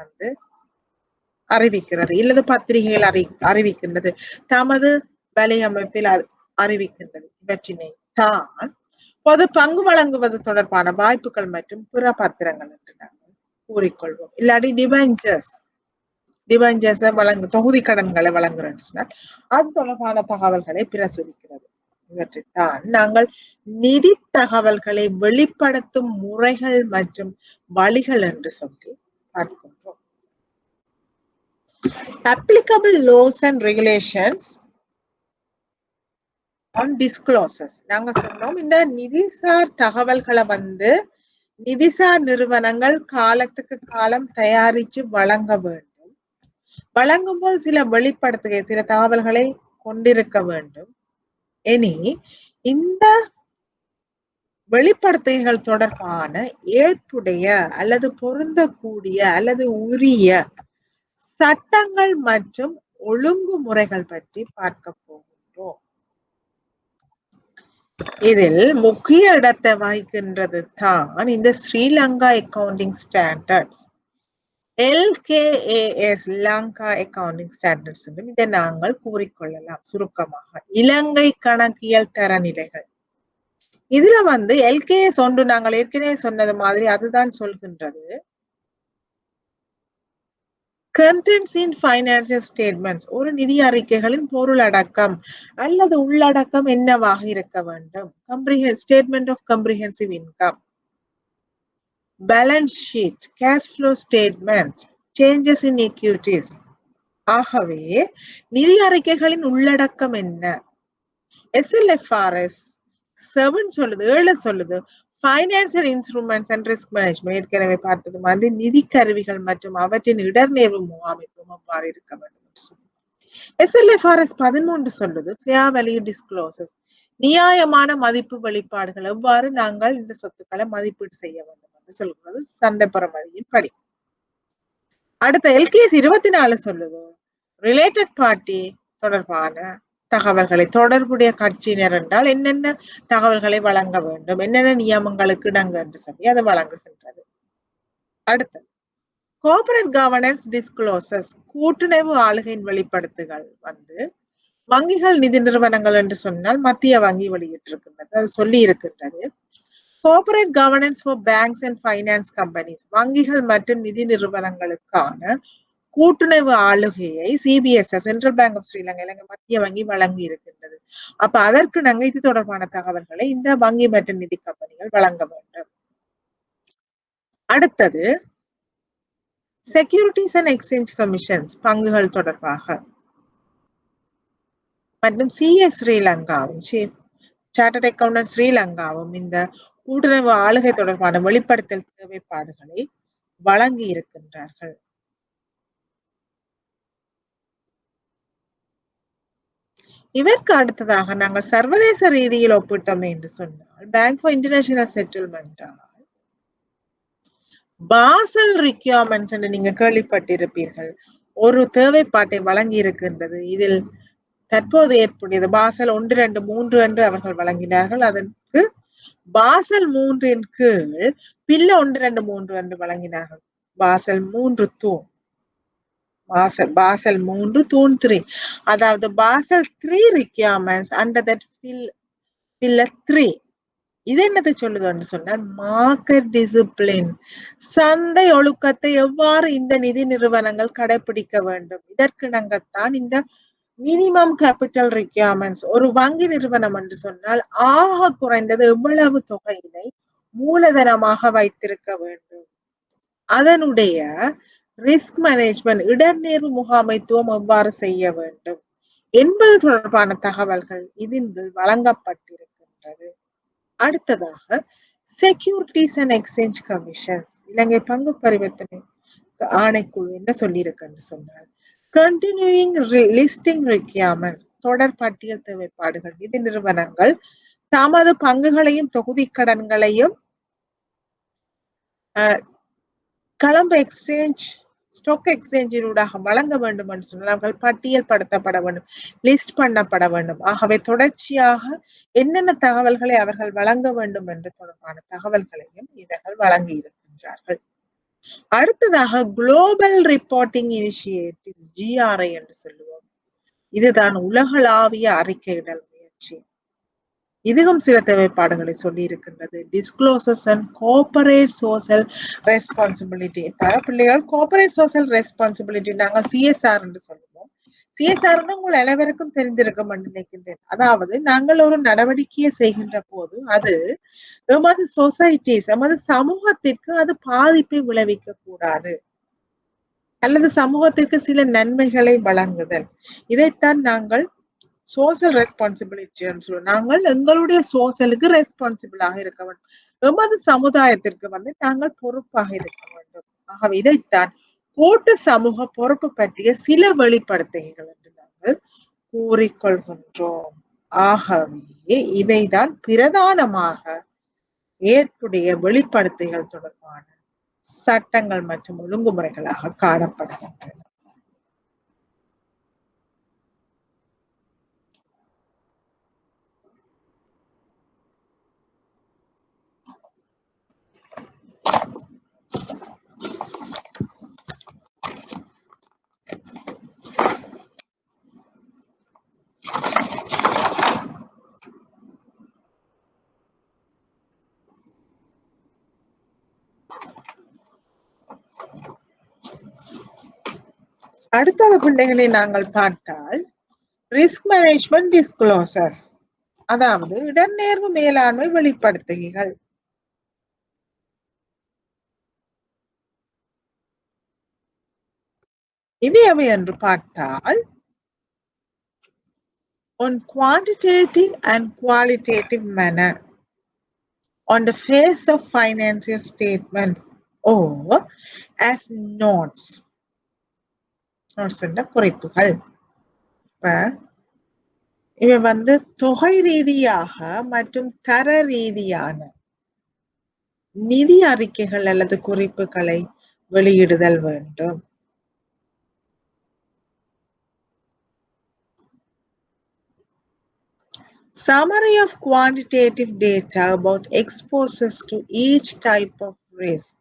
[SPEAKER 1] அறிவிக்கிறது, இல்லது பத்திரிகைகள் அறிவிக்கின்றது, தமது வலையமைப்பில் அறிவிக்கின்றது. இவற்றினை தான் பொது பங்கு வழங்குவது தொடர்பான வாய்ப்புகள் மற்றும் பிற பத்திரங்கள் என்று நாங்கள் கூறிக்கொள்வோம். இல்லாட்டி டிபெஞ்சர்ஸ் தொகுதி கடன்களை வழங்குறேன்னு சொன்னால் அது தொடர்பான தகவல்களை பிரசுரிக்கிறது. இவற்றைத்தான் நாங்கள் நிதி தகவல்களை வெளிப்படுத்தும் முறைகள் மற்றும் வழிகள் என்று சொல்லி பார்க்கின்றோம். applicable laws and regulations on disclosures. நாங்க சொன்னோம் இந்த நிதிசார் தகவல்களை நிதிசார் நிறுவனங்கள் காலத்துக்கு காலம் தயாரிச்சு வழங்க வேண்டும். வழங்கும் போது சில வெளிப்படுத்துகை, சில தகவல்களை கொண்டிருக்க வேண்டும். இனி இந்த வெளிப்படுத்துகைகள் தொடர்பான ஏற்புடைய அல்லது பொருந்தக்கூடிய அல்லது உரிய சட்டங்கள் மற்றும் ஒழுங்குமுறைகள் பற்றி பார்க்க போகின்றோம். இதில் முக்கிய இடத்தை வகிக்கின்றது தான் இந்த Sri Lanka accounting standards, LKAS, Lanka accounting standards என்றும் இதை நாங்கள் கூறிக்கொள்ளலாம். சுருக்கமாக இலங்கை கணக்கியல் தரநிலைகள். இதுல LKS ஒன்று நாங்கள் ஏற்கனவே சொன்னது மாதிரி அதுதான் சொல்கின்றது contents in financial statements, ஒரு நிதி அறிக்கைகளின் பொருளடக்கம் அல்லது உள்ளடக்கம் என்னவாக இருக்க வேண்டும். Statement of comprehensive income, balance sheet, cash flow statement, changes in equities. ஆகவே நிதி அறிக்கைகளின் உள்ளடக்கம் என்ன? SLFRS 7 சொல்லுது, 7 சொல்லுது financial instruments and risk management. ஏற்கனவே பார்த்தது மாதிரி நிதி கருவிகள் மற்றும் அவற்றின் இடர்நேர்வு முகாமைத்துவம் அவ்வாறு இருக்க வேண்டும். SLFRS 13 சொல்லுது ஃபேர் வேல்யூ டிஸ்க்ளோசர்ஸ், நியாயமான மதிப்பு வெளிப்பாடுகள், எவ்வாறு நாங்கள் இந்த சொத்துக்களை மதிப்பீடு செய்ய வேண்டும் என்று சொல்கிறது சந்தை பெறுமதியின் படி. அடுத்த LKS 24 சொல்லுது ரிலேட்டட் பார்ட்டி தொடர்பான தகவல்களை, தொடர்புடைய கட்சியினர் என்றால் என்னென்ன தகவல்களை வழங்க வேண்டும், என்னென்ன நியமங்களுக்கு இடங்க என்று சொல்லி அதை வழங்குகின்றது. அடுத்து கோஆபரேட் கவர்னன்ஸ் டிஸ்க்ளோசர்ஸ், கூட்டுறவு ஆளுகையின் வெளிப்படுத்துகள் வங்கிகள் நிதி நிறுவனங்கள் என்று சொன்னால் மத்திய வங்கி வெளியிட்டிருக்கின்றது, அது சொல்லி இருக்கின்றது. Corporate governance for banks and finance companies, வங்கிகள் மற்றும் நிதி நிறுவனங்களுக்கான கூட்டுறவு ஆளுகையை CBSS, central bank of Sri Lanka, இலங்கை மத்திய வங்கி வழங்கி இருக்கின்றது. அப்ப அதற்கு நாங்கள் இது தொடர்பான தகவல்களை இந்த வங்கி மற்றும் நிதி கம்பெனிகள் வழங்க வேண்டும். அடுத்தது செக்யூரிட்டிஸ் அண்ட் எக்ஸ்சேஞ்ச் கமிஷன்ஸ், பங்குகள் தொடர்பாக, மற்றும் CS ஸ்ரீலங்காவும் சார்ட்டர்ட் அக்கவுண்டன்ட் ஸ்ரீலங்காவும் இந்த கூட்டுறவு ஆளுகை தொடர்பான வெளிப்படுத்தல் தேவைப்பாடுகளை வழங்கி இருக்கின்றார்கள். இதற்கு அடுத்ததாக நாங்கள் சர்வதேச ரீதியில் ஒப்பிட்டோம் என்று சொன்னால் bank for international settlement Basel requirements என்று நீங்க கேள்விப்பட்டிருப்பீர்கள், ஒரு தேவைப்பாட்டை வழங்கி இருக்கின்றது. இதில் தற்போது ஏற்புடையது பாசல் 1, 2, 3 என்று அவர்கள் வழங்கினார்கள். அதற்கு பாசல் 3 கீழ் பில்ல 1, 2, 3 என்று வழங்கினார்கள். பாசல் 3 தூண், பாசல் 3 தூண் 3, அதாவது Fasal 3 requirements under that pillar 3. இது என்னத்தை சொல்லுதுன்னு சொன்னால் மார்க்கெட் டிசிப்ளின், சந்தை ஒழுக்கத்தை எவ்வாறு இந்த நிதி நிறுவனங்கள் கடைபிடிக்க வேண்டும். இதற்கு நாங்கத்தான் இந்த மினிமம் கேபிட்டல் ரிக்யர்மெண்ட்ஸ், ஒரு வங்கி நிறுவனம் என்று சொன்னால் ஆக குறைந்தது எவ்வளவு தொகையினை மூலதனமாக வைத்திருக்க வேண்டும், அதனுடைய ரிஸ்க் மேனேஜ்மெண்ட், இடர்நேர்வு முகாமைத்துவம் எவ்வாறு செய்ய வேண்டும் என்பது தொடர்பான தகவல்கள் இதில் வழங்கப்பட்டிருக்கின்றது. அடுத்ததாக செக்யூரிட்டிஸ் அண்ட் எக்ஸ்சேஞ்ச் கமிஷன்ஸ், இலங்கை பங்கு பரிவர்த்தனை ஆணைக்குழு என்ன சொல்லியிருக்குன்னு சொன்னால் கண்டினியூயிங் லிஸ்டிங் ரிக்யர்மெண்ட்ஸ், தொடர் பட்டியல் தேவைப்பாடுகள், நிதி நிறுவனங்கள் தமது பங்குகளையும் தொகுதி கடன்களையும் கலம்பு எக்ஸ்சேஞ்ச், ஸ்டாக் எக்ஸ்சேஞ்சினூடாக வழங்க வேண்டும் என்று சொன்னால் அவர்கள் பட்டியல் படுத்தப்பட வேண்டும், லிஸ்ட் பண்ணப்பட வேண்டும். ஆகவே தொடர்ச்சியாக என்னென்ன தகவல்களை அவர்கள் வழங்க வேண்டும் என்று தொடர்பான தகவல்களையும் இவர்கள் வழங்கி இருக்கின்றார்கள். அடுத்ததாக குளோபல் ரிப்போர்ட்டிங் இனிஷியேட்டிவ்ஸ், GRI என்று சொல்லுவோம். இதுதான் உலகளாவிய அறிக்கையிடல் முயற்சி. இதுவும் சில தேவைப்பாடுகளை சொல்லி இருக்கின்றது. டிஸ்க்ளோசர்ஸ் அண்ட் கோஆபரேட் சோஷியல் ரெஸ்பான்சிபிலிட்டி. பிள்ளைகள் கோஆபரேட் சோஷியல் ரெஸ்பான்சிபிலிட்டி நாங்கள் CSR என்று சொல்லுவோம். CSR உங்கள் அனைவருக்கும் தெரிந்திருக்கும் என்று நினைக்கின்றேன். அதாவது நாங்கள் ஒரு நடவடிக்கையை செய்கின்ற போது அது எமது சொசைட்டிஸ், எமது சமூகத்திற்கு அது பாதிப்பை விளைவிக்க கூடாது, அல்லது சமூகத்திற்கு சில நன்மைகளை வழங்குதல், இதைத்தான் நாங்கள் சோசியல் ரெஸ்பான்சிபிலிட்டி என்று சொல்லுவோம். நாங்கள் எங்களுடைய சோசியலுக்கு ரெஸ்பான்சிபிளாக இருக்க வேண்டும், எமது சமுதாயத்திற்கு நாங்கள் பொறுப்பாக இருக்க வேண்டும். ஆகவே இதைத்தான் கூட்டு சமூக பொறுப்பு பற்றிய சில வெளிப்படுத்துகைகள் என்று நாங்கள் கூறிக்கொள்கின்றோம். ஆகவே இவைதான் பிரதானமாக ஏற்புடைய வெளிப்படுத்துகைகள் தொடர்பான சட்டங்கள் மற்றும் ஒழுங்குமுறைகளாக காணப்படுகின்றன. அடுத்தது பிள்ளைகளை நாங்கள் பார்த்தால் ரிஸ்க் மேனேஜ்மெண்ட் டிஸ்க்ளோசர்ஸ், அதாவது இடர்நேர்வு மேலாண்மை வெளிப்படுத்துகைகள். இவை எவை என்று பார்த்தால் on quantitative and qualitative manner on the face of financial statements or as notes. குறிப்புகள். இப்ப இவை தொகை ரீதியாக மற்றும் தர ரீதியான நிதி அறிக்கைகள் அல்லது குறிப்புகளை வெளியிடுதல் வேண்டும். Summary of quantitative data about exposures to each type of risk.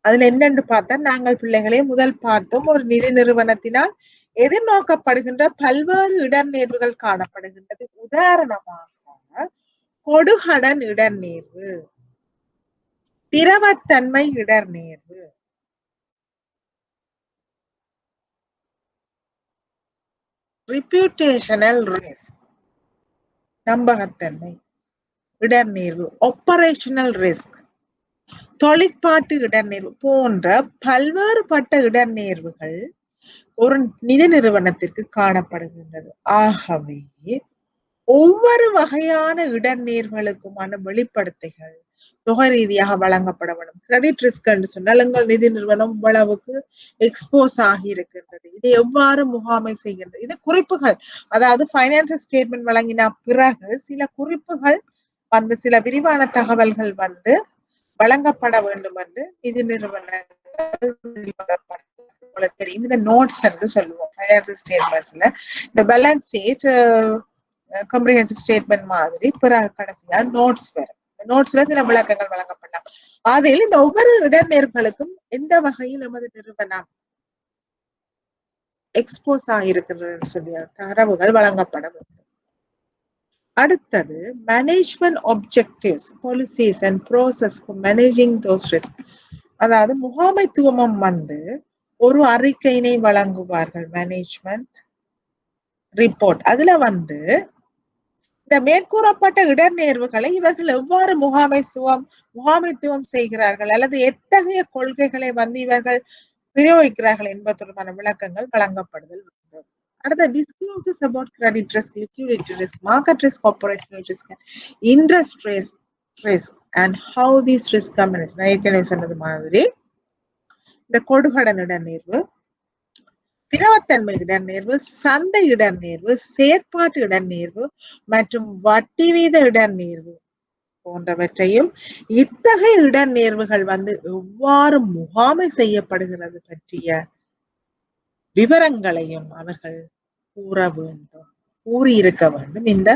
[SPEAKER 1] அதுல என்னன்னு பார்த்தா நாங்கள் பிள்ளைகளே முதல் பார்த்தோம், ஒரு நிதி நிறுவனத்தினால் எதிர்நோக்கப்படுகின்ற பல்வேறு இடர்நேர்வுகள் காணப்படுகின்றது. உதாரணமாக கொடுகடன் இடர்நேர்வு, திரவத்தன்மை இடர்நேர்வு, reputational risk நம்பகத்தன்மை இடர்நேர்வு, ஆபரேஷனல் ரிஸ்க் தொழிற்பாட்டு இடர்நேர்வு போன்ற பல்வேறுபட்ட இடர்நேர்வுகள் ஒரு நிதி நிறுவனத்திற்கு காணப்படுகின்றது. ஆகவே ஒவ்வொரு வகையான இடர்நேர்வுகளுக்குமான வெளிப்படுத்தைகள் தொகை ரீதியாக வழங்கப்பட வேண்டும். கிரெடிட் ரிஸ்க் என்று சொன்னால் எங்கள் நிதி நிறுவனம் இவ்வளவுக்கு எக்ஸ்போஸ் ஆகி இருக்கின்றது, இதை எவ்வாறு முகாமை செய்கின்றது, இது குறிப்புகள். அதாவது பைனான்சியல் ஸ்டேட்மெண்ட் வழங்கின பிறகு சில குறிப்புகள் சில விரிவான தகவல்கள் வழங்கப்பட வேண்டும் என்று நிதி நிறுவனங்கள் தெரியும். இந்த நோட்ஸ் என்று சொல்லுவோம். பைனான்சியல் ஸ்டேட்மெண்ட்ஸ்ல இந்த பேலன்ஸ் ஷீட், காம்ப்ரிஹென்சிவ் ஸ்டேட்மெண்ட் மாதிரி பிறகு கடைசியா நோட்ஸ் வரும். நோட்ஸ்ல சில விளக்கங்கள் வழங்கப்படலாம். அதில் இந்த ஒவ்வொரு இடர்நேர்வுகளுக்கும் எந்த வகையில் நமது நிறுவனம் எக்ஸ்போஸ் ஆகியிருக்கிறது சொல்லி தரவுகள் வழங்கப்பட வேண்டும். அடுத்தது management objectives, policies and process for managing those risk. அதாவது முகாமைத்துவம் ஒரு அறிக்கையினை வழங்குவார்கள், மேனேஜ்மெண்ட் ரிப்போர்ட். அதுல இந்த மேற்கூறப்பட்ட இடர்நேர்வுகளை இவர்கள் எவ்வாறு முகாமைத்துவம் செய்கிறார்கள் அல்லது எத்தகைய கொள்கைகளை இவர்கள் பிரயோகிக்கிறார்கள் என்பது தொடர்பான விளக்கங்கள் வழங்கப்படுதல் வேண்டும். அடுத்த discloses about credit risk, liquidity risk, market risk, operational risk, interest risk and how these risks are managed. நான் ஏற்கனவே சொன்னது மாதிரி இந்த கொடுகடன் இடர்நேர்வு, திரவத்தன்மை இடர்நேர்வு, சந்தை இடர்நேர்வு, செயற்பாட்டு இடர்நேர்வு மற்றும் வட்டி வீத இடர்நேர்வு போன்றவற்றையும் இத்தகைய இடர்நேர்வுகள் எவ்வாறு முகாமை செய்யப்படுகிறது பற்றிய விவரங்களையும் அவர்கள் கூறியிருக்க வேண்டும் இந்த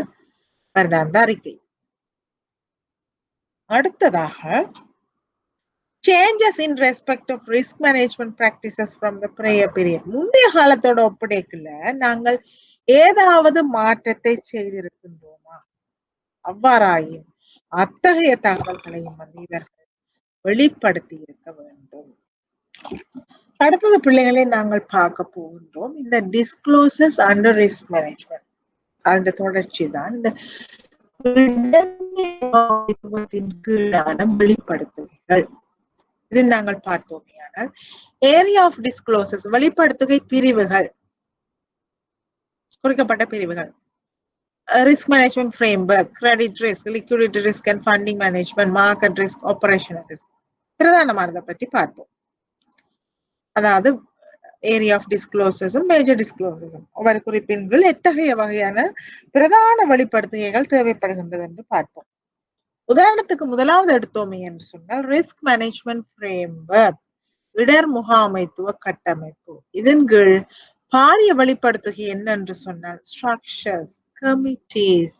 [SPEAKER 1] வருடாந்த அறிக்கை. அடுத்ததாக changes in respect of risk management practices from the prior period. முந்தைய காலத்தோட ஒப்படைக்கல நாங்கள் ஏதாவது மாற்றத்தை செய்திருக்கின்றோமா? அவ்வாறாயும் அத்தகைய தகவல்களையும் இவர்கள் வெளிப்படுத்தி இருக்க வேண்டும். அடுத்தது பிள்ளைகளை நாங்கள் பார்க்க போகின்றோம் இந்த டிஸ்க்ளோசர்ஸ் அண்டர் ரிஸ்க் மேனேஜ்மெண்ட். அந்த தொடர்ச்சி தான் இந்த கீழான வெளிப்படுத்துகைகள். இது நாங்கள் பார்த்தோமேயானால் ஏரியா ஆஃப் டிஸ்க்ளோசர்ஸ், வெளிப்படுத்துகை பிரிவுகள், குறிக்கப்பட்ட பிரிவுகள். Risk management framework, credit risk, liquidity risk and funding management, market risk, operational risk பிரதானமானதை பற்றி பார்ப்போம். அதாவது ஏரியா ஆஃப் டிஸ்க்ளோசர்ஸும் மேஜர் டிஸ்க்ளோசர்ஸும் ஒவ்வொரு குறிப்பின் கீழ் எத்தகைய வகையான பிரதான வெளிப்படுத்துகைகள் தேவைப்படுகின்றது என்று பார்ப்போம். உதாரணத்துக்கு முதலாவது எடுத்தோமே என்று சொன்னால் ரிஸ்க் மேனேஜ்மெண்ட் ஃப்ரேம்வொர்க், இடர் முகாமைத்துவ கட்டமைப்பு. இதன் கீழ் பாரிய வெளிப்படுத்துகை என்னென்று சொன்னால் structures, committees,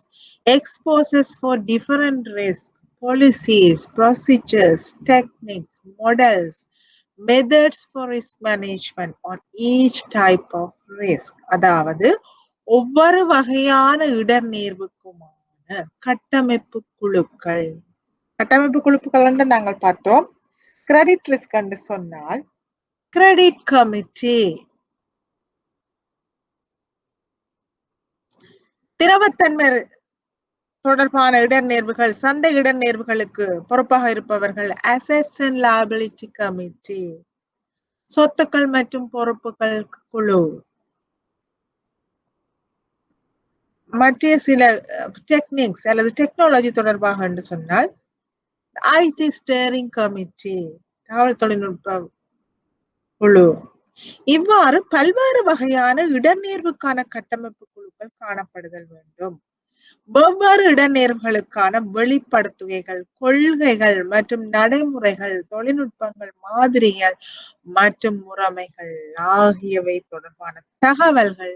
[SPEAKER 1] exposures for different risk, policies, procedures, techniques, models, methods for risk management on each type of risk. அதாவது ஒவ்வொரு வகையான இடர்நேர்வுக்குமான கட்டமைப்பு குழுக்கள். கட்டமைப்பு குழுக்கள் என்று நாங்கள் பார்த்தோம். கிரெடிட் ரிஸ்க் என்று சொன்னால் கிரெடிட் கமிட்டி, திரவத்தன்மை தொடர்பான இடர்நேர்வுகள், சந்தை இடர்நேர்வுகளுக்கு பொறுப்பாக இருப்பவர்கள் அசெட்ஸ் அண்ட் லைபிலிட்டி கமிட்டி, சொத்துக்கள் மற்றும் பொறுப்புகள் குழு. மற்ற சில டெக்னிக்ஸ் அல்லது டெக்னாலஜி தொடர்பாக என்று சொன்னால் ஐடி ஸ்டேரிங் கமிட்டி, தகவல் தொழில்நுட்ப குழு. இவ்வாறு பல்வேறு வகையான இடர்நேர்வுக்கான கட்டமைப்பு குழுக்கள் காணப்படுதல் வேண்டும். வெவ்வேறு இடர்நேர்வுகளுக்கான வெளிப்படுத்துகைகள், கொள்கைகள் மற்றும் நடைமுறைகள், தொழில்நுட்பங்கள், மாதிரிகள் மற்றும் முறைமைகள் ஆகியவை தொடர்பான தகவல்கள்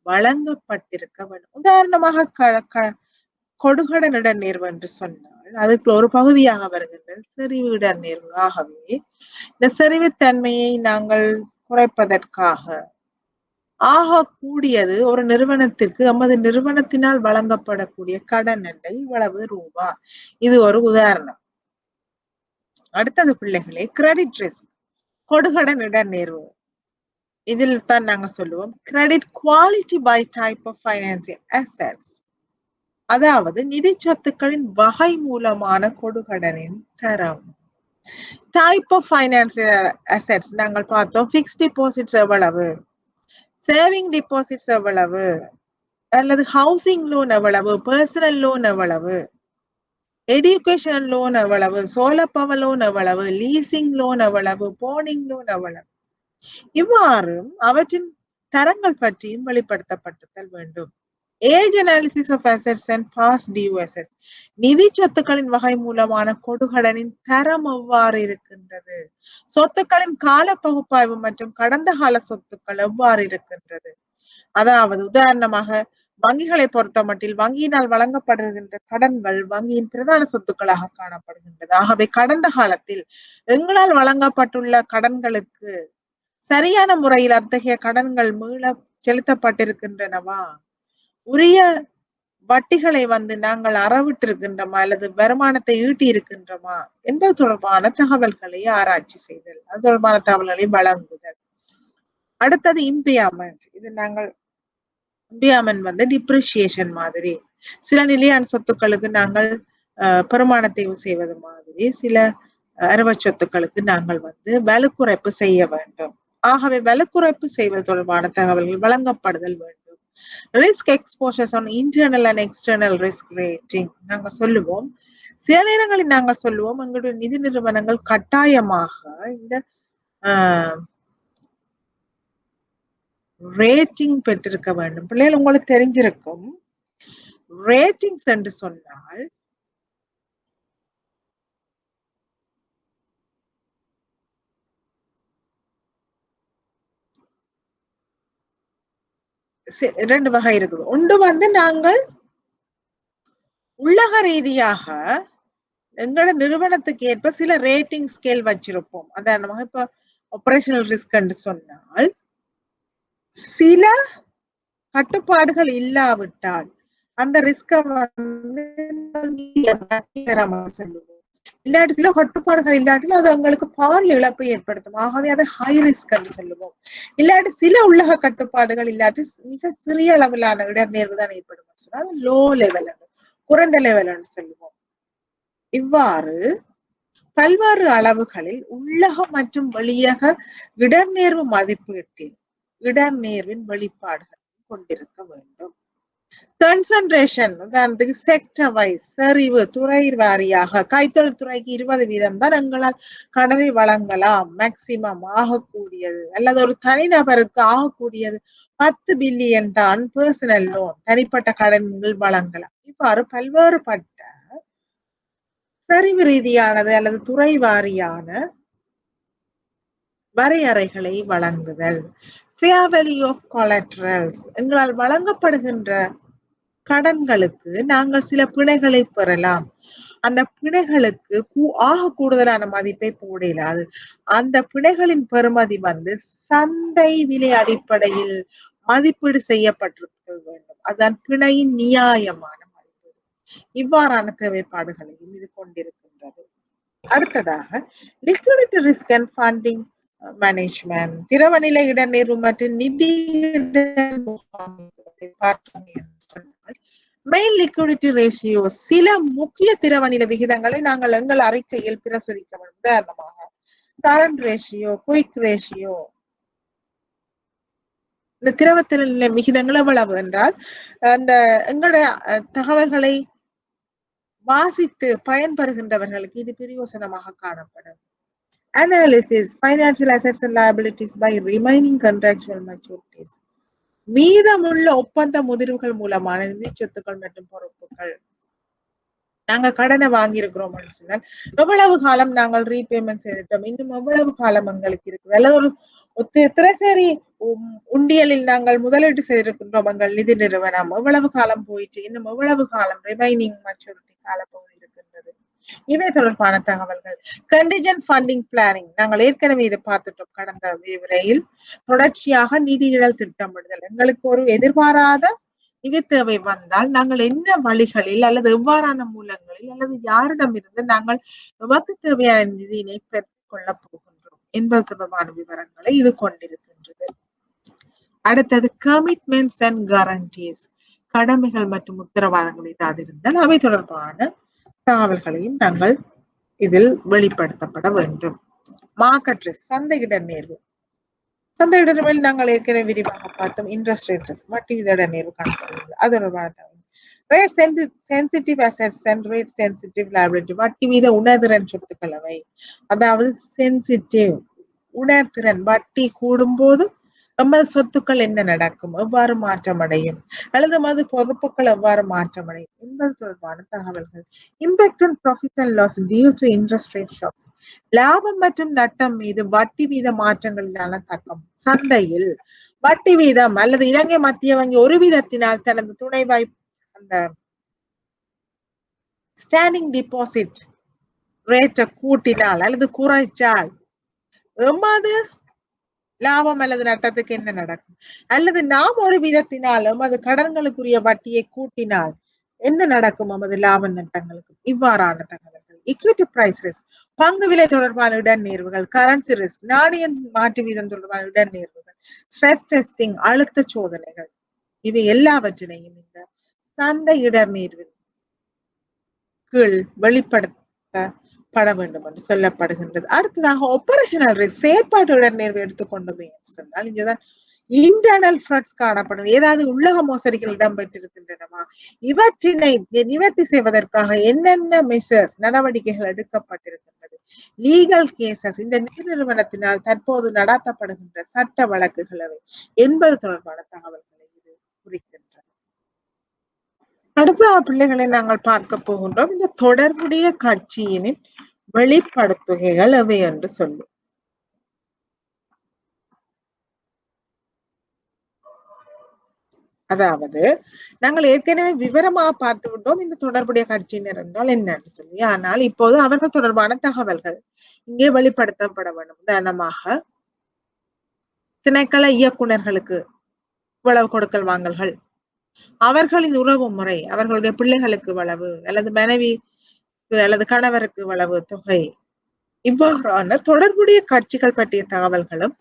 [SPEAKER 1] வழங்கப்பட்டிருக்க வேண்டும். உதாரணமாக கொடுகடன் இடர்நேர்வு என்று சொன்னால் அதுக்கு ஒரு பகுதியாக வருகின்றது செறிவு இடர்நேர்வு. ஆகவே இந்த செறிவுத்தன்மையை நாங்கள் குறைப்பதற்காக ஆகக்கூடியது ஒரு நிறுவனத்திற்கு நமது நிறுவனத்தினால் வழங்கப்படக்கூடிய கடன் என்ற இவ்வளவு ரூபா. இது ஒரு உதாரணம். அடுத்தது பிள்ளைகளே, கிரெடிட் ரிஸ்க், கொடுகடன் இடர்நேர்வு. இதில் தான் நாங்க சொல்லுவோம் credit quality by type of financial assets, அதாவது நிதி சொத்துக்களின் வகை மூலமான கொடுகடனின் தரம். டைப் ஆஃப் ஃபைனான்சியல் அசெட்ஸ் நாங்கள் பார்த்தோம். ஃபிக்ஸ்ட் டிபாசிட்ஸ் எவ்வளவு, சேவிங் டிபாசிட்ஸ் எவ்வளவு, அல்லது ஹவுசிங் லோன் எவ்வளவு, பர்சனல் லோன் எவ்வளவு, எஜுகேஷனல் லோன் எவ்வளவு, சோலார் பவர் லோன் எவ்வளவு, லீசிங் லோன் எவ்வளவு, போனிங் லோன் எவ்வளவு. இவ்வாறு அவற்றின் தரங்கள் பற்றியும் வெளிப்படுத்தப்பட்டுதல் வேண்டும். Age analysis of assets and past due assets, நிதி சொத்துக்களின் வகை மூலமான கொடுகடனின் தரம் எவ்வாறு இருக்கின்றது, சொத்துக்களின் கால பகுப்பாய்வு மற்றும் கடந்த கால சொத்துக்கள் எவ்வாறு இருக்கின்றது. அதாவது உதாரணமாக வங்கிகளை பொறுத்த மட்டில் வங்கியினால் வழங்கப்படுகின்ற கடன்கள் வங்கியின் பிரதான சொத்துக்களாக காணப்படுகின்றது. ஆகவே கடந்த காலத்தில் எங்களால் வழங்கப்பட்டுள்ள கடன்களுக்கு சரியான முறையில் அத்தகைய கடன்கள் மீள செலுத்தப்பட்டிருக்கின்றனவா, உரிய வட்டிகளை நாங்கள் அறவிட்டிருக்கின்றோமா அல்லது வருமானத்தை ஈட்டி இருக்கின்றோமா என்பது தொடர்பான தகவல்களை ஆராய்ச்சி செய்தல், அது தொடர்பான தகவல்களை வழங்குதல். அடுத்தது இம்பியர்மெண்ட். இது நாங்கள் இம்பியர்மெண்ட் டிப்ரிசியேஷன் மாதிரி, சில நிலையான சொத்துக்களுக்கு நாங்கள் பெருமானத்தை செய்வது மாதிரி சில அறுவ சொத்துக்களுக்கு நாங்கள் வலுக்குறைப்பு செய்ய வேண்டும். ஆகவே வலுக்குறைப்பு செய்வது தொடர்பான தகவல்கள் வழங்கப்படுதல் வேண்டும். Risk exposures on internal and external risk rating நாங்கள் சொல்லுவோம். சில நேரங்களில் நாங்கள் சொல்லுவோம் எங்களுடைய நிதி நிறுவனங்கள் கட்டாயமாக இந்த ரேட்டிங் பெற்றிருக்க வேண்டும். பிள்ளைகள் உங்களுக்கு தெரிஞ்சிருக்கும், ரேட்டிங்ஸ் என்று சொன்னால் இரண்டு வகை இருக்குது. ஒன்று நாங்கள் உள்ளக ரீதியாக எங்களோட நிறுவனத்துக்கு ஏற்ப சில ரேட்டிங் ஸ்கேல் வச்சிருப்போம். உதாரணமாக இப்ப ஆபரேஷனல் ரிஸ்க் என்று சொன்னால் சில கட்டுப்பாடுகள் இல்லாவிட்டால் அந்த ரிஸ்க சொல்லுவோம். இல்லாட்டி சில கட்டுப்பாடுகள் இல்லாட்டிலும் அது எங்களுக்கு பாரிய இழப்பை ஏற்படுத்தும். ஆகவே அதை ஹை ரிஸ்க் என்று சொல்லுவோம். இல்லாட்டி சில உள்ளக கட்டுப்பாடுகள் இல்லாட்டி மிக சிறிய அளவிலான இடர்நேர்வு தான் ஏற்படும் சொன்னா அது லோ லெவல், குறைந்த லெவல் என்று சொல்லுவோம். இவ்வாறு பல்வேறு அளவுகளில் உள்ளக மற்றும் வெளியக இடர்நேர்வு மதிப்பீட்டில் இடர்நேர்வின் வெளிப்பாடுகள் கொண்டிருக்க வேண்டும். கன்சன்ட்ரேஷன், உதாரணத்துக்கு செக்டர் வைஸ், செறிவு துறை வாரியாக, கைத்தொழில் துறைக்கு 20% தான் எங்களால் கடனை வழங்கலாம் மேக்சிமம் ஆகக்கூடியது, அல்லது ஒரு தனிநபருக்கு ஆகக்கூடியது 10 பில்லியன் தான் பர்சனல் லோன் தனிப்பட்ட கடன்கள் வழங்கலாம். இவ்வாறு பல்வேறுபட்ட செறிவு ரீதியானது அல்லது துறை வாரியான வரையறைகளை வழங்குதல். ஃபேர் வேல்யூ ஆஃப் கொலாட்ரல்ஸ், எங்களால் வழங்கப்படுகின்ற கடன்களுக்கு நாங்கள் சில பிணைகளை பெறலாம். அந்த பிணைகளுக்கு ஆக கூடுதலான மதிப்பை போட இயலாது. அந்த பிணைகளின் பெறுமதி சந்தை விலை அடிப்படையில் மதிப்பீடு செய்யப்பட்டிருக்க வேண்டும். அதான் பிணையின் நியாயமான மதிப்பீடு. இவ்வாறான தேவைப்பாடுகளையும் இது கொண்டிருக்கின்றது. அடுத்ததாக liquidity risk and funding management, திரவநிலை இடர்நேர்வு மற்றும் நிதி மெயின் லிக்விடிட்டி ரேஷியோ, சில முக்கிய திரவநிலை விகிதங்களை நாங்கள் எங்கள் அறிக்கையில் பிரசுரிக்க வேண்டும். உதாரணமாக கரண்ட் ரேஷியோ, குயிக் ரேஷியோ. இந்த திரவத்தில விகிதங்கள் எவ்வளவு என்றால் அந்த எங்களுடைய தகவல்களை வாசித்து பயன்பெறுகின்றவர்களுக்கு இது பிரயோசனமாக காணப்படும். Analysis financial assets and liabilities by remaining contractual maturities. மீதமுள்ள ஒப்பந்த முதிர்வுகள் மூலமான நிதி சொத்துக்கள் மற்றும் பொறுப்புகள். நாங்க கடனை வாங்கியிருக்கிறோம் சொன்னால் எவ்வளவு காலம் நாங்கள் ரீபேமெண்ட் செய்திட்டோம், இன்னும் எவ்வளவு காலம் எங்களுக்கு இருக்குது, அல்லது ஒரு திரைசேரி உண்டியலில் நாங்கள் முதலீடு செய்திருக்கின்றோம் எங்கள் நிதி நிறுவனம் எவ்வளவு காலம் போயிட்டு இன்னும் எவ்வளவு காலம் ரிமைனிங் மெச்சூரிட்டி காலப்பகுதி இருக்கின்றது. இவை தொடர்பான தகவல்கள். கண்டிஜென்ட் ஃபண்டிங் பிளானிங் நாங்கள் ஏற்கனவே இதை பார்த்துட்டோம் கடந்த விரிவுரையில். தொடர்ச்சியாக நிதியிடல் திட்டமிடுதல். எங்களுக்கு ஒரு எதிர்பாராத நிதி தேவை வந்தால் நாங்கள் என்ன வழிகளில் அல்லது எவ்வாறான மூலங்களில் அல்லது யாரிடமிருந்து நாங்கள் நமக்கு தேவையான நிதியினை பெற்றுக் கொள்ளப் போகின்றோம் என்பது தொடர்பான விவரங்களை இது கொண்டிருக்கின்றது. அடுத்தது கமிட்மெண்ட்ஸ் அண்ட் கேரண்டீஸ். கடமைகள் மற்றும் உத்தரவாதங்கள் ஏதாவது இருந்தால் அவை தொடர்பான தகவல்களையும் நாங்கள் இதில் வெளிப்படுத்தப்பட வேண்டும். Market risk, சந்தையிட நேர்வு. சந்தையிட நேர்வில் நாங்கள் ஏற்கனவே விரிவாக பார்த்தோம். இன்ட்ரெஸ்ட் ரேட் ரிஸ்க், வட்டி விகித நேர்வு கணக்கு. அது தொடர்பான தகவல். Rate sensitive assets and rate sensitive liability. வட்டி வீத உணர்திறன் சொத்துக்கள் அவை. அதாவது சென்சிட்டிவ் உணர்திறன், வட்டி கூடும் போது எமது சொத்துக்கள் என்ன நடக்கும், எவ்வாறு மாற்றமடையும், அல்லது எமது பொறுப்புகள் எவ்வாறு மாற்றமடையும் என்பது தொடர்பான தகவல்கள். Impact on profit and loss due to interest rate shocks. லாபம் மற்றும் நட்டம் மீது வட்டி வீத மாற்றங்களிலான தாக்கம். சந்தையில் வட்டி வீதம் அல்லது இலங்கை மத்திய வங்கி ஒரு வீதத்தினால் தனது துணை வாய்ப்பு அந்த ஸ்டாண்டிங் டிபாசிட் ரேட்டை கூட்டினால் அல்லது குறைச்சால் எமது லாபம் அல்லது நட்டத்துக்கு என்ன நடக்கும், அல்லது நாம் ஒரு விதத்தினாலும் அது கடன்களுக்குரிய வட்டியை கூட்டினால் என்ன நடக்கும் நமது லாப நட்டங்களுக்கு. இவ்வாறான தகவல்கள். இக்விட்டி பிரைஸ் ரிஸ்க், பங்கு விலை தொடர்பான இடநேர்வுகள். கரன்சி ரிஸ்க், நாணய மாற்று வீதம் தொடர்பான இடநேர்வுகள். ஸ்ட்ரெஸ் டெஸ்டிங், அழுத்த சோதனைகள். இவை எல்லாவற்றினையும் இந்த சந்தை இடநேர்வின் கீழ் வெளிப்படுத்தப்பட வேண்டும் என்று சொல்லப்படுகின்றது. அடுத்ததாக ஆபரேஷனல் ரிஸ்க், செயற்பாட்டு இடநேர்வு எடுத்துக்கொண்டது என்று சொன்னால் இங்கதான் இன்டர்னல் ஃப்ராட்ஸ் காணப்படும். ஏதாவது உள்ளக மோசடிகள் இடம்பெற்றிருக்கின்றனவா, இவற்றினை நிவர்த்தி செய்வதற்காக என்னென்ன மெஷர்ஸ் நடவடிக்கைகள் எடுக்கப்பட்டிருக்கின்றது. லீகல் கேசஸ், இந்த நிதி நிறுவனத்தினால் தற்போது நடாத்தப்படுகின்ற சட்ட வழக்குகள் அவை என்பது தொடர்பான தகவல்களை இது குறிக்கின்றது. அடுத்த பிள்ளைகளை நாங்கள் பார்க்க போகின்றோம். இந்த தொடர்புடைய கட்சியினின் வெளிப்படுத்துகைகள் எவை என்று சொல்லி. அதாவது நாங்கள் ஏற்கனவே விவரமாக பார்த்து விட்டோம் இந்த தொடர்புடைய கட்சியினர் என்றால் என்னன்னு சொல்லி. ஆனால் இப்போது அவர்கள் தொடர்பான தகவல்கள் இங்கே வெளிப்படுத்தப்பட வேண்டும். உதாரணமாக திணைக்கள இயக்குநர்களுக்கு இவ்வளவு கொடுக்கல் வாங்கல்கள், அவர்களின் உறவு முறை, அவர்களுடைய பிள்ளைகளுக்கு வளவு அல்லது மனைவி அல்லது கணவருக்கு வளவு தொகை, இவ்வாறான தொடர்புடைய கட்சிகள் பற்றிய தகவல்களும்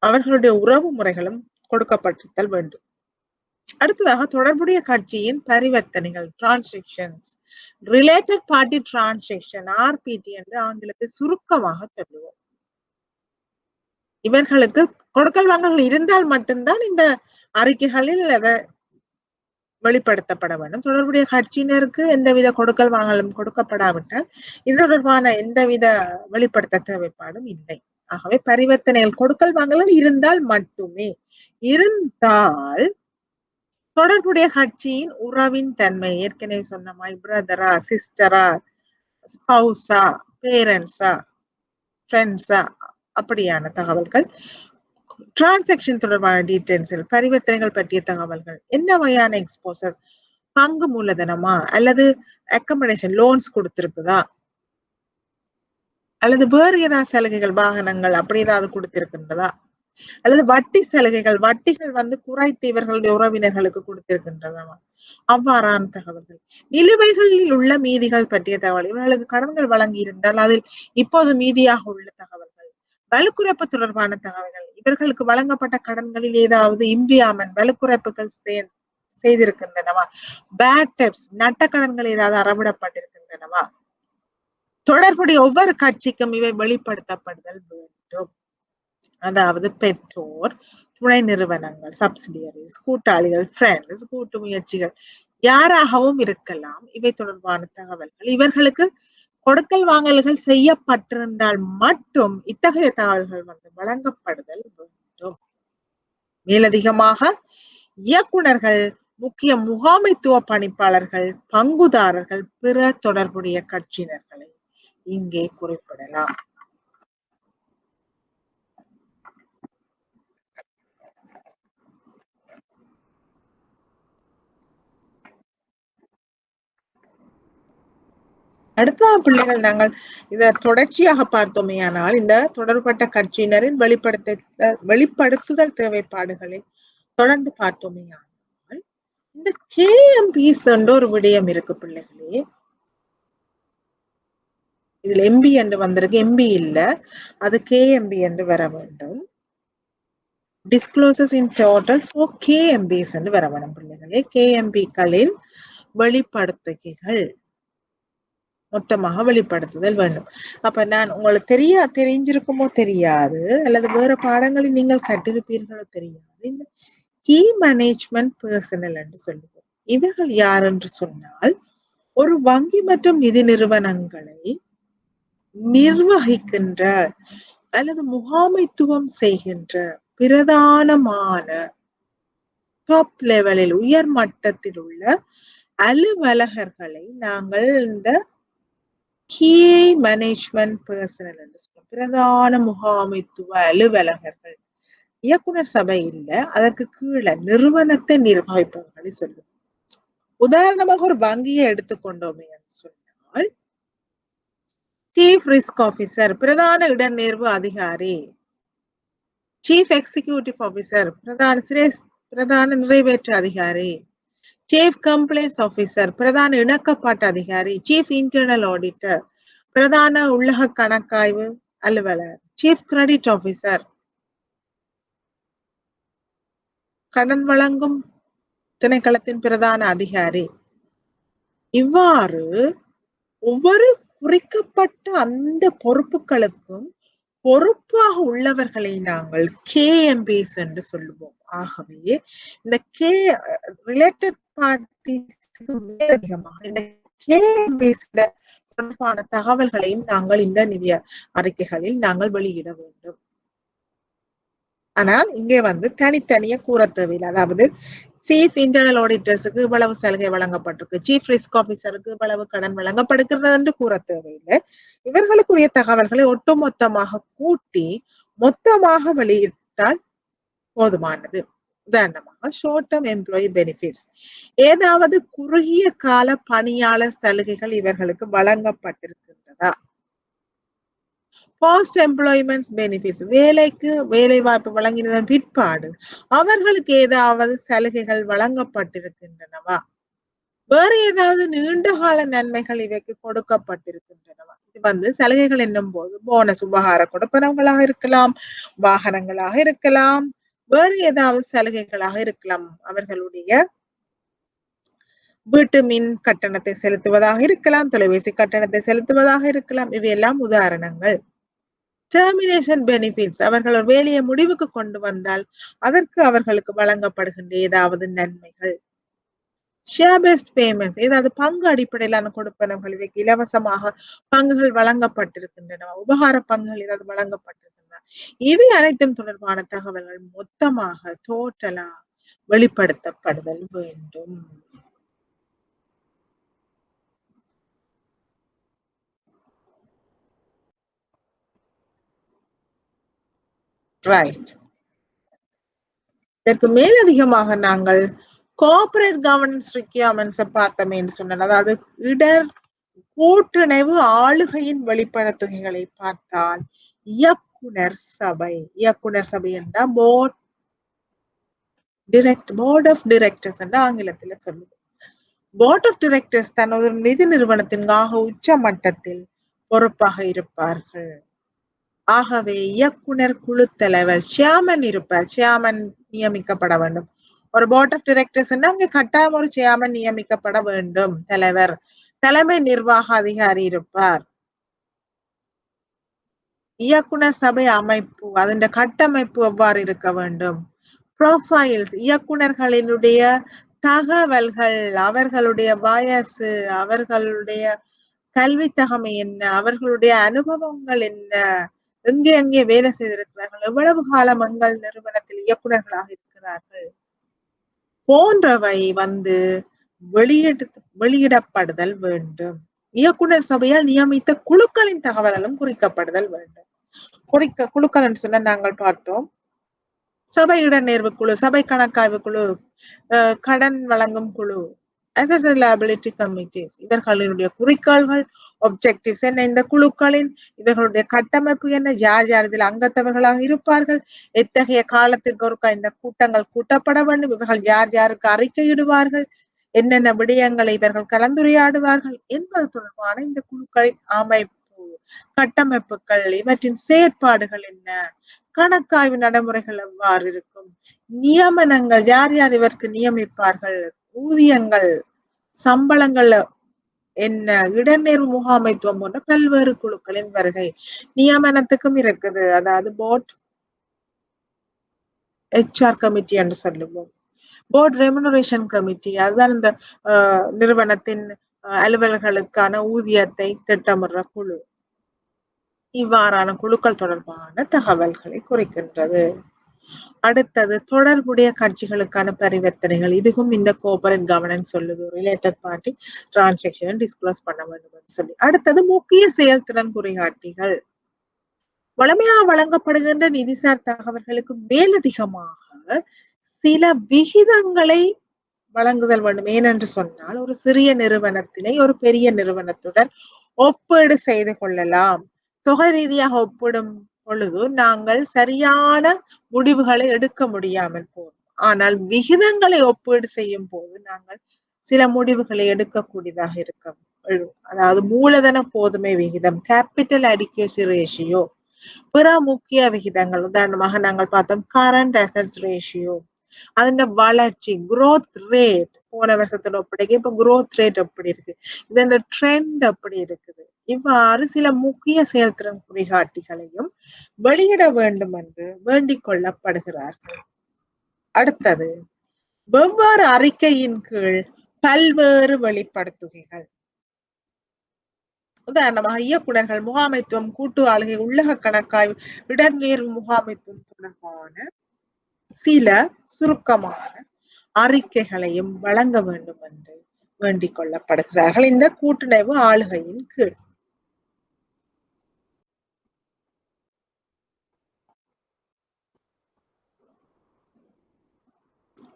[SPEAKER 1] அவர்களுடைய உறவு முறைகளும் கொடுக்கப்பட்டிருத்தல் வேண்டும். அடுத்ததாக தொடர்புடைய கட்சியின் பரிவர்த்தனைகள், டிரான்சாக்ஷன்ஸ், ரிலேட்டட் பார்ட்டி டிரான்சாக்ஷன், ஆர்பிடி என்று ஆங்கிலத்தை சுருக்கமாக சொல்லுவோம். இவர்களுக்கு கொடுக்கல் வாங்கல்கள் இருந்தால் மட்டும்தான் இந்த அறிக்கைகளில் அதை வெளிப்படுத்தப்பட வேண்டும். தொடர்புடைய கட்சியினருக்கு எந்தவித கொடுக்கல் வாங்கலும் கொடுக்கப்படாவிட்டால் இது தொடர்பான எந்தவித வெளிப்படுத்த தேவைப்பாடும் இல்லை. ஆகவே பரிவர்த்தனைகள் கொடுக்கல் வாங்கல்கள் இருந்தால் மட்டுமே. இருந்தால் தொடர்புடைய கட்சியின் உறவின் தன்மை, ஏற்கனவே சொன்ன மாதிரி பிரதரா, சிஸ்டரா, ஸ்பௌஸா, பேரண்ட்ஸா, ஃப்ரெண்ட்ஸா, அப்படியான தகவல்கள். டிரான்சாக்ஷன் தொடர்பான டீடைல்ஸ், பரிவர்த்தனைகள் பற்றிய தகவல்கள், என்ன வகையான எக்ஸ்போசர், பங்கு மூலதனமா அல்லது அக்கமடேஷன் லோன்ஸ் கொடுத்திருக்குதா, அல்லது வேறு ஏதாவது சலுகைகள், வாகனங்கள் அப்படி ஏதாவது கொடுத்திருக்கின்றதா, அல்லது வட்டி சலுகைகள், வட்டிகள் குறைத்து இவர்களுடைய உறவினர்களுக்கு கொடுத்திருக்கின்றதா, அவ்வாறான தகவல்கள். நிலுவைகளில் உள்ள மீதிகள் பற்றிய தகவல், இவர்களுக்கு கடன்கள் வழங்கி இருந்தால் அதில் இப்போது மீதியாக உள்ள தகவல்கள். வலுக்குறைப்பு தொடர்பான தகவல்கள், இவர்களுக்கு வழங்கப்பட்ட கடன்களில் ஏதாவது இம்பியாமன் வலுக்குறைப்புகள் செய்திருக்கின்றனவா? பேட் டெப்ஸ் நட்டக்கடன்கள் ஏதாவது அறவிடப்பட்டிருக்கின்றனவா? தொடர்புடைய ஒவ்வொரு கட்சிக்கும் இவை வெளிப்படுத்தப்படுதல் வேண்டும். அதாவது பெற்றோர், துணை நிறுவனங்கள், சப்சிடியரிஸ், கூட்டாளிகள், ஃப்ரெண்ட்ஸ், கூட்டு முயற்சிகள் யாராகவும் இருக்கலாம். இவை தொடர்பான தகவல்கள் இவர்களுக்கு கொடுக்கல் வாங்கல்கள் செய்யப்பட்டிருந்தால் மட்டும் இத்தகைய தகவல்கள் வழங்கப்படுதல் வேண்டும். மேலதிகமாக இயக்குனர்கள், முக்கிய முகாமைத்துவ பணிப்பாளர்கள், பங்குதாரர்கள், பிற தொடர்புடைய கட்சியினர்களை இங்கே குறிப்பிடலாம். அடுத்த பிள்ளைகள் நாங்கள் இத தொடர்ச்சியாக பார்த்தோமேயானால் இந்த தொடர்பட்ட கட்சியினரின் வெளிப்படுத்துதல் தேவைப்பாடுகளை தொடர்ந்து பார்த்தோமேயானால் இந்த KMPs என்ற ஒரு விடயம் இருக்கு பிள்ளைகளே. இதுல MB என்று வந்திருக்கு, MB இல்ல, அது KMB என்று வர வேண்டும். டிஸ்க்ளோசஸ் இன் டோட்டல் ஃபார் KMBs என்று வர வேண்டும் பிள்ளைகளே. KMB-களின் வெளிப்படுத்துகைகள் மொத்தமாக வெளிப்படுத்துதல் வேண்டும். அப்ப நான் உங்களுக்கு தெரிஞ்சிருக்குமோ தெரியாது, அல்லது வேற பாடங்களில் நீங்கள் கற்றிருப்பீர்களோ தெரியாது, இந்த கீ மேனேஜ்மெண்ட் பர்சனல் என்று சொல்லுவோம். இவர்கள் யார் என்று சொன்னால் ஒரு வங்கி மற்றும் நிதி நிறுவனங்களை நிர்வகிக்கின்ற அல்லது முகாமைத்துவம் செய்கின்ற பிரதானமான டாப் லெவலில் உயர் மட்டத்தில் உள்ள அலுவலகர்களை நாங்கள் இந்த கீ மேனேஜ்மெண்ட் பர்சனல் என்று சொல்லுவோம். பிரதான முகாமைத்துவ அலுவலகர்கள். இயக்குனர் சபை இல்ல, அதற்கு கீழே நிறுவனத்தை நிர்வகிப்பவர்களை சொல்லுவோம். உதாரணமாக ஒரு வங்கியை எடுத்துக்கொண்டோமே என்று சொன்னால் சீஃப் ரிஸ்க் ஆபீசர் பிரதான இடநேர்வு அதிகாரி, சீஃப் எக்ஸிகியூட்டிவ் ஆபீசர் பிரதான நிறைவேற்று அதிகாரி, சீஃப் கம்ப்ளைண்ட்ஸ் ஆபீசர் பிரதான இணக்கப்பாட்டு அதிகாரி, சீஃப் இன்டர்னல் ஆடிட்டர் பிரதான உள்ளக கணக்காய்வு அலுவலர், சீஃப் கிரெடிட் ஆபீசர் கடன் வழங்கும் திணைக்களத்தின் பிரதான அதிகாரி. இவ்வாறு ஒவ்வொரு குறிக்கப்பட்ட அந்த பொறுப்புகளுக்கும் பொறுப்பாக உள்ளவர்களை நாங்கள் KMPs என்று சொல்லுவோம். ஆகவே இந்த ரிலேட்டட் பார்ட்டிஸ்க்கு மேலதிகமாக இந்த KMPs தொடர்பான தகவல்களையும் நாங்கள் இந்த நிதி அறிக்கைகளில் நாங்கள் வெளியிட வேண்டும். ஆனால் இங்கே தனித்தனியே கூற தேவையில்லை. அதாவது சீஃப் இன்டர்னல் ஆடிட்டர்ஸுக்கு இவ்வளவு சலுகை வழங்கப்பட்டிருக்கு, சீஃப் ரிஸ்க் ஆபீசருக்கு இவ்வளவு கடன் வழங்கப்படுகிறது என்று கூற தேவையில்லை. இவர்களுக்குரிய தகவல்களை ஒட்டுமொத்தமாக கூட்டி மொத்தமாக வெளியிட்டால் போதுமானது. உதாரணமாக ஷார்ட் டேர்ம் எம்ப்ளாயி பெனிஃபிட்ஸ், ஏதாவது குறுகிய கால பணியாளர் சலுகைகள் இவர்களுக்கு வழங்கப்பட்டிருக்கின்றதா? போஸ்ட் எம்ப்ளாய்மெண்ட் பெனிஃபிட்ஸ், வேலை வாய்ப்பு வழங்கினதன் பிற்பாடு அவர்களுக்கு ஏதாவது சலுகைகள் வழங்கப்பட்டிருக்கின்றனவா? வேறு ஏதாவது நீண்டகால நன்மைகள் இவைக்கு கொடுக்கப்பட்டிருக்கின்றனவா? இது சலுகைகள் என்னும் போது போனஸ் உபகார கொடுப்பனவங்களாக இருக்கலாம், வாகனங்களாக இருக்கலாம், வேறு ஏதாவது சலுகைகளாக இருக்கலாம், அவர்களுடைய வீட்டு மின் கட்டணத்தை செலுத்துவதாக இருக்கலாம், தொலைபேசி கட்டணத்தை செலுத்துவதாக இருக்கலாம். இவையெல்லாம் உதாரணங்கள். டெர்மினேஷன் பெனிஃபிட்ஸ், அவர்கள் ஒரு வேலையை முடிவுக்கு கொண்டு வந்தால் அதற்கு அவர்களுக்கு வழங்கப்படுகின்ற ஏதாவது நன்மைகள். ஷேர் பேஸ்ட் பேமெண்ட்ஸ், ஏதாவது பங்கு அடிப்படையிலான கொடுப்பனவுகள், இவைக்கு இலவசமாக பங்குகள் வழங்கப்பட்டிருக்கின்றன, உபகார பங்குகள் ஏதாவது வழங்கப்பட்டிருக்கின்றன. இவை அனைத்தும் தொடர்பான தகவல்கள் மொத்தமாக டோட்டலா வெளிப்படுத்தப்படுதல் வேண்டும். ரைட். இதற்கு மேலதிகமாக நாங்கள் கார்ப்பரேட் கவர்னன்ஸ் ரிக்யர்மெண்ட்ஸ் பார்த்தோமே என்று சொன்னால், அதாவது கூட்டுணைவு ஆளுகையின் வெளிப்படுத்துகைகளை பார்த்தால் இயக்குனர் சபை என்ற போர்ட் ஆஃப் டைரக்டர்ஸ் என்று ஆங்கிலத்தில் சொல்லுவோம். போர்ட் ஆஃப் டைரக்டர்ஸ் தனது நிதி நிறுவனத்தின் உச்ச மட்டத்தில் பொறுப்பாக இருப்பார்கள். ஆகவே இயக்குனர் குழு தலைவர் சேர்மன் இருப்பார், சேர்மன் நியமிக்கப்பட வேண்டும். ஒரு போர்ட் ஆஃப் டைரக்டர்ஸ் அங்கே கட்டாயம் ஒரு சேர்மன் நியமிக்கப்பட வேண்டும். தலைவர், தலைமை நிர்வாக அதிகாரி இருப்பார். இயக்குனர் சபை அமைப்பு, அதன் கட்டமைப்பு எவ்வாறு இருக்க வேண்டும்? ப்ரொஃபைல்ஸ், இயக்குனர்களினுடைய தகவல்கள், அவர்களுடைய வயசு, அவர்களுடைய கல்வி தகமை என்ன, அவர்களுடைய அனுபவங்கள் என்ன, எங்கே எங்கே வேலை செய்திருக்கிறார்கள், எவ்வளவு காலம் எங்கள் நிறுவனத்தில் இயக்குனர்களாக இருக்கிறார்கள் போன்றவை வெளியிடப்படுதல் வேண்டும். இயக்குனர் சபையால் நியமித்த குழுக்களின் தகவல்களும் குறிக்கப்படுதல் வேண்டும். குழுக்கள் என்று சொன்ன நாங்கள் பார்த்தோம், சபை இடநேர்வு குழு, சபை கணக்காய்வு குழு, கடன் வழங்கும் குழு, அசெஸ்மென்ட் லையபிலிட்டி கமிட்டிஸ், இவர்களுடைய குறிக்கோள்கள், ஒப்ஜெக்டிவ்ஸ் என்ன, இந்த குழுக்களின் இவர்களுடைய கட்டமைப்பு என்ன, யார் யார் இதில் அங்கத்தவர்களாக இருப்பார்கள், எத்தகைய காலத்திற்கு ஒருக்கா இந்த கூட்டங்கள் கூட்டப்பட வேண்டும், இவர்கள் யார் யாருக்கு அறிக்கையிடுவார்கள், என்னென்ன விடயங்களை இவர்கள் கலந்துரையாடுவார்கள் என்பது தொடர்பான இந்த குழுக்களின் அமைப்பு, கட்டமைப்புகள், இவற்றின் செயற்பாடுகள் என்ன, கணக்காய்வு நடைமுறைகள் எவ்வாறு இருக்கும், நியமனங்கள், யார் யார் இவருக்கு நியமிப்பார்கள், ஊதியங்கள், சம்பளங்கள் என்ன, இடநேர்வு முகாமைத்துவம் போன்ற பல்வேறு குழுக்களின் வருகை. நியமனத்துக்கும் இருக்குது, அதாவது போர்ட் HR கமிட்டி என்று சொல்லுவோம். போர்ட் ரெமுனரேஷன் கமிட்டி, அதுதான் இந்த நிறுவனத்தின் அலுவலர்களுக்கான ஊதியத்தை திட்டமிடுற குழு. இவ்வாறான குழுக்கள் தொடர்பான தகவல்களை குறிக்கின்றது. அடுத்தது தொடர்புடைய கட்சிகளுக்கான பரிவர்த்தனைகள். இதுவும் இந்த கோஆபரேட் கவர்னன்ஸ் சொல்லுது, ரிலேட்டட் பார்ட்டி டிரான்சாக்ஷன் டிஸ்க்ளோஸ் பண்ண வேண்டும் சொல்லி. அடுத்தது முக்கிய செயல்திறன் குறிகாட்டிகள். வழமையாக வழங்கப்படுகின்ற நிதிசார் தகவல்களுக்கு மேலதிகமாக சில விகிதங்களை வழங்குதல் வேண்டும். ஏனென்று சொன்னால், ஒரு சிறிய நிறுவனத்தினை ஒரு பெரிய நிறுவனத்துடன் ஒப்பீடு செய்து கொள்ளலாம். தொகை ரீதியாக ஒப்பிடும் பொழுது நாங்கள் சரியான முடிவுகளை எடுக்க முடியாமல் போகும். ஆனால் விகிதங்களை ஒப்பீடு செய்யும் போது நாங்கள் சில முடிவுகளை எடுக்கக்கூடியதாக இருக்கும். அதாவது மூலதன போதுமை விகிதம், கேபிட்டல் அடிக்குவசி ரேஷியோ, பிற முக்கிய விகிதங்கள், உதாரணமாக நாங்கள் பார்த்தோம் கரண்ட் அசெட்ஸ் ரேஷியோ, அதோட வளர்ச்சி, growth ரேட், போன வருஷத்தோட ஒப்படைக்க இப்ப growth ரேட் எப்படி இருக்கு, இதோட ட்ரெண்ட் எப்படி இருக்குது, இவ்வாறு சில முக்கிய செயல்திறன் குறிகாட்டிகளையும் வெளியிட வேண்டும் என்று வேண்டிக் கொள்ளப்படுகிறார்கள். அடுத்தது, வெவ்வேறு அறிக்கையின் கீழ் பல்வேறு வெளிப்படுத்துகைகள். உதாரணமாக இயக்குனர்கள், முகாமைத்துவம், கூட்டு ஆளுகை, உள்ளக கணக்காய்வு, இடநேர்வு முகாமைத்துவம் தொடர்பான சில சுருக்கமான அறிக்கைகளையும் வழங்க வேண்டும் என்று வேண்டிக் கொள்ளப்படுகிறார்கள் இந்த கூட்டுறவு ஆளுகையின் கீழ்.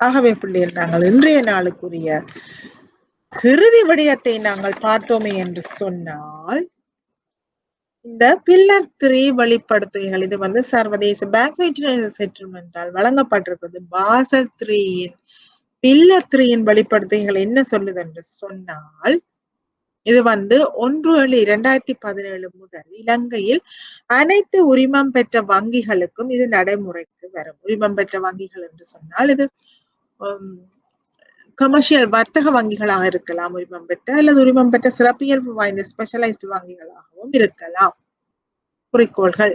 [SPEAKER 1] ஆகவே பிள்ளைகள், நாங்கள் இன்றைய நாளுக்குரிய இறுதி விடயத்தை நாங்கள் பார்த்தோமே என்று சொன்னால், இந்த பில்லர் 3 வெளிப்படுத்துகைகள், இது சர்வதேச பேங்க் செட்டில்மெண்டால் வழங்கப்பட்டிருக்கிறது. பாசல் 3 பில்லர் 3 வெளிப்படுத்துகைகள் என்ன சொல்லுது என்று சொன்னால், இது 1/7/2017 முதல் இலங்கையில் அனைத்து உரிமம் பெற்ற வங்கிகளுக்கும் இது நடைமுறைக்கு வரும். உரிமம் பெற்ற வங்கிகள் என்று சொன்னால், இது கமர்ஷியல் வர்த்தக வங்கிகளாக இருக்கலாம், உரிமம் பெற்ற, அல்லது உரிமம் பெற்ற சிறப்பியல்பு வாய்ந்த ஸ்பெஷலைஸ்டு வங்கிகளாகவும் இருக்கலாம். குறிக்கோள்கள்: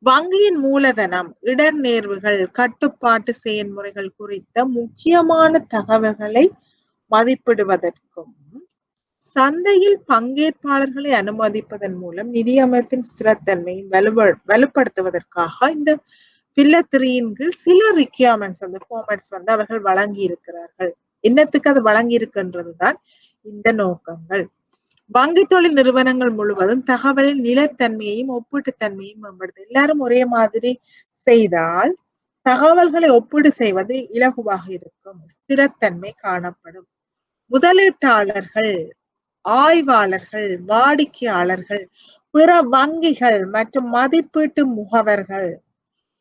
[SPEAKER 1] வங்கியின் மூலதனம், இடர்நேர்வுகள், கட்டுப்பாட்டு செயல்முறைகள் குறித்த முக்கியமான தகவல்களை மதிப்பிடுவதற்கும், சந்தையில் பங்கேற்பாளர்களை அனுமதிப்பதன் மூலம் நிதியமைப்பின் ஸ்திரத்தன்மையை வலுப்படுத்துவதற்காக இந்த பில்லர் 3 கீழ் சில ரிக்யர்மெண்ட்ஸ் ஃபார்மேட்ஸ் அவர்கள் வழங்கி இருக்கிறார்கள். என்னத்துக்கு அது வழங்கி இருக்கின்றதுதான் இந்த நோக்கங்கள். வங்கி தொழில் நிறுவனங்கள் முழுவதும் தகவலின் நிலைத்தன்மையையும் ஒப்பீட்டு தன்மையையும் மேம்படுத்த, எல்லாரும் ஒரே மாதிரி செய்தால் தகவல்களை ஒப்பீடு செய்வது இலகுவாக இருக்கும், ஸ்திரத்தன்மை காணப்படும். முதலீட்டாளர்கள், ஆய்வாளர்கள், வாடிக்கையாளர்கள், பிற வங்கிகள் மற்றும் மதிப்பீட்டு முகவர்கள்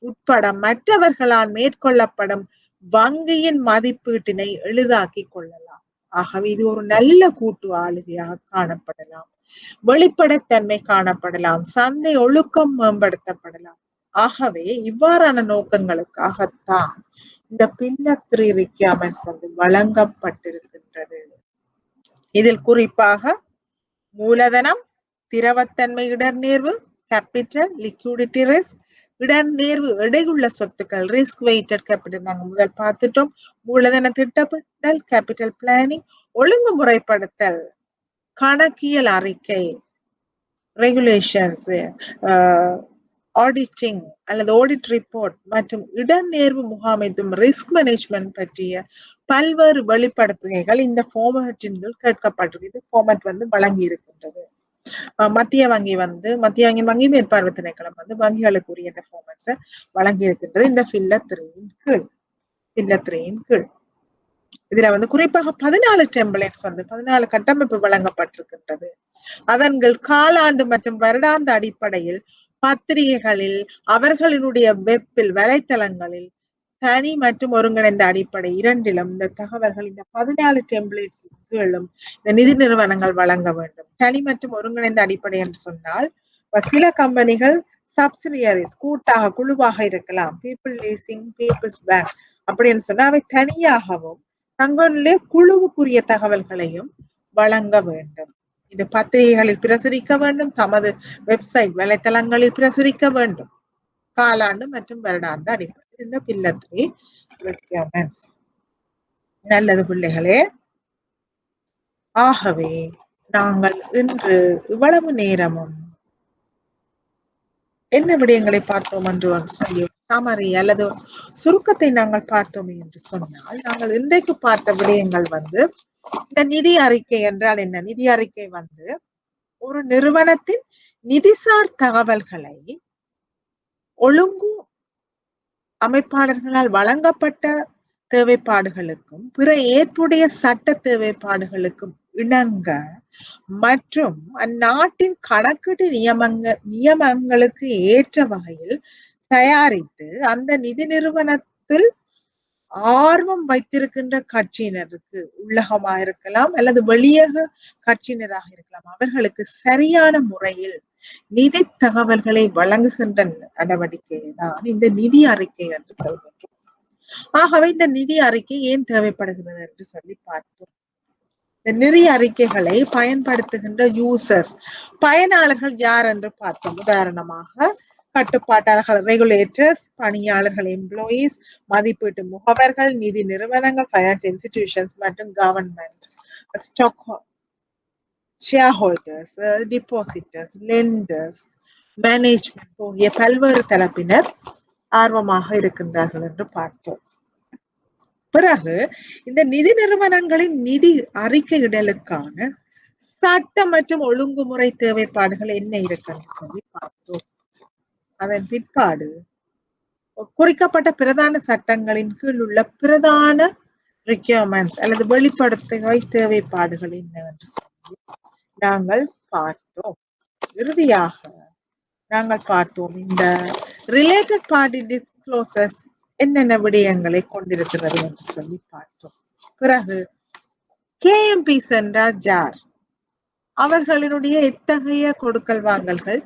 [SPEAKER 1] உட்பட மற்றவர்களால் மேற்கொள்ளப்படும் வங்கியின் மதிப்பீட்டினை எளிதாக்கி கொள்ளலாம். ஆகவே இது ஒரு நல்ல கூட்டு ஆளுகையாக காணப்படலாம், வெளிப்படைத்தன்மை காணப்படலாம், சந்தை ஒழுக்கம் மேம்படுத்தப்படலாம். ஆகவே இவ்வாறான நோக்கங்களுக்காகத்தான் இந்த பில்லர் 3 requirements வந்து வழங்கப்பட்டிருக்கின்றது. இதில் குறிப்பாக மூலதனம், திரவத்தன்மை இடர்நேர்வு, கேபிட்டல், லிக்விடிட்டி ரிஸ்க், இடர்நேர்வு எடையுள்ள சொத்துக்கள், ரிஸ்க் வெயிட்டட் கேபிட்டல் நாங்க முதல் பார்த்துட்டோம். மூலதன திட்டமிடல், கேபிட்டல் பிளானிங், ஒழுங்குமுறைப்படுத்தல், கணக்கியல் அறிக்கை, ரெகுலேஷன்ஸ், ஆடிட்டிங் அல்லது ஆடிட் ரிப்போர்ட் மற்றும் இடர்நேர்வு முகாமைத்துவம், ரிஸ்க் மேனேஜ்மெண்ட் பற்றிய பல்வேறு வெளிப்படுத்துகைகள் இந்த ஃபார்மேட்டின் கேட்கப்பட்டிருக்கு. ஃபார்மேட் வந்து வழங்கி இருக்கின்றது. மத்திய வங்கி மேற்பார்வை திணைக்களம் வந்து வங்கிகளுக்குரிய இந்த ஃபார்மேட்ஸை வழங்கி இருக்கின்றது இந்த ஃபில்லர் 3 கீழ். இதுல வந்து குறிப்பாக 14 டெம்ப்ளேட்ஸ் வந்து 14 கட்டமைப்பு வழங்கப்பட்டிருக்கின்றது. அதன்கள் காலாண்டு மற்றும் வருடாந்த அடிப்படையில் பத்திரிகைகளில், அவர்களினுடைய வெப்பில், வலைத்தளங்களில், தனி மற்றும் ஒருங்கிணைந்த அடிப்படை இரண்டிலும் இந்த தகவல்கள் இந்த 14 டெம்ப்ளேட்ஸ் கீழும் இந்த நிதி நிறுவனங்கள் வழங்க வேண்டும். தனி மற்றும் ஒருங்கிணைந்த அடிப்படை என்று சொன்னால் சில கம்பெனிகள் சப்சிடியரிஸ் கூட்டாக குழுவாக இருக்கலாம். பீப்புள் லீசிங், பீப்புள்ஸ் பேங்க் அப்படின்னு சொன்னா அவை தனியாகவும் தங்களுடைய குழுவுக்குரிய தகவல்களையும் வழங்க வேண்டும். இது பத்திரிகைகளில் பிரசுரிக்க வேண்டும், தமது வெப்சைட் வலைத்தளங்களில் பிரசுரிக்க வேண்டும். காலாண்டு மற்றும் வருடாந்த அடிப்படை இந்த பில்லர் 3 requirements. நல்லது பிள்ளைகளே. ஆகவே நாங்கள் இன்று இவ்வளவு நேரமும் என்ன விடயங்களை பார்த்தோம் என்று சொல்லி சமரி அல்லது சுருக்கத்தை நாங்கள் பார்த்தோம் என்று சொன்னால், நாங்கள் இன்றைக்கு பார்த்த விடயங்கள் வந்து இந்த நிதி அறிக்கை என்றால் என்ன? நிதி அறிக்கை வந்து ஒரு நிறுவனத்தின் நிதிசார் தகவல்களை ஒழுங்கு அமைப்பாளர்களால் வழங்கப்பட்ட தேவைப்பாடுகளுக்கும் பிற ஏற்புடைய சட்ட தேவைப்பாடுகளுக்கும் இணங்க மற்றும் அந்நாட்டின் கணக்கீட்டு நியமங்களுக்கு ஏற்ற வகையில் தயாரித்து அந்த நிதி நிறுவனத்தில் ஆர்வம் வைத்திருக்கின்ற கட்சியினருக்கு, உள்ளகமாக இருக்கலாம் அல்லது வெளியக கட்சியினராக இருக்கலாம், அவர்களுக்கு சரியான முறையில் நிதி தகவல்களை வழங்குகின்ற நடவடிக்கையை தான் இந்த நிதி அறிக்கை என்று சொல்கின்றோம். ஆகவே இந்த நிதி அறிக்கை ஏன் தேவைப்படுகிறது என்று சொல்லி பார்த்தோம். இந்த நிதி அறிக்கைகளை பயன்படுத்துகின்ற யூசர்ஸ், பயனாளர்கள் யார் என்று பார்த்தோம். உதாரணமாக கட்டுப்பாட்டாளர்கள், ரெகுலேட்டர்ஸ், பணியாளர்கள், எம்ப்ளாயீஸ், மதிப்பீட்டு முகவர்கள், நிதி நிறுவனங்கள், ஃபைனான்ஸ் இன்ஸ்டிடியூஷன்ஸ் மற்றும் government, stock shareholders, depositors, lenders, management போகிய பல்வேறு தரப்பினர் ஆர்வமாக இருக்கின்றார்கள் என்று பார்த்தோம். பிறகு இந்த நிதி நிறுவனங்களின் நிதி அறிக்கையிடலுக்கான சட்ட மற்றும் ஒழுங்குமுறை தேவைப்பாடுகள் என்ன இருக்குன்னு சொல்லி பார்த்தோம். அதன் பிற்பாடு குறிக்கப்பட்ட பிரதான சட்டங்களின் கீழ் உள்ள பிரதான requirements அல்லது வெளிப்படுத்துகை தேவைப்பாடுகள் என்ன என்று சொல்லி நாங்கள் பார்த்தோம். இறுதியாக நாங்கள் பார்த்தோம் இந்த ரிலேட்டட் பார்ட்டி டிஸ்க்ளோசர்ஸ் என்னென்ன விடயங்களை கொண்டிருக்கிறது என்று சொல்லி பார்த்தோம். பிறகு KMPs என்றால் ஜார், அவர்களினுடைய எத்தகைய கொடுக்கல் வாங்கல்கள்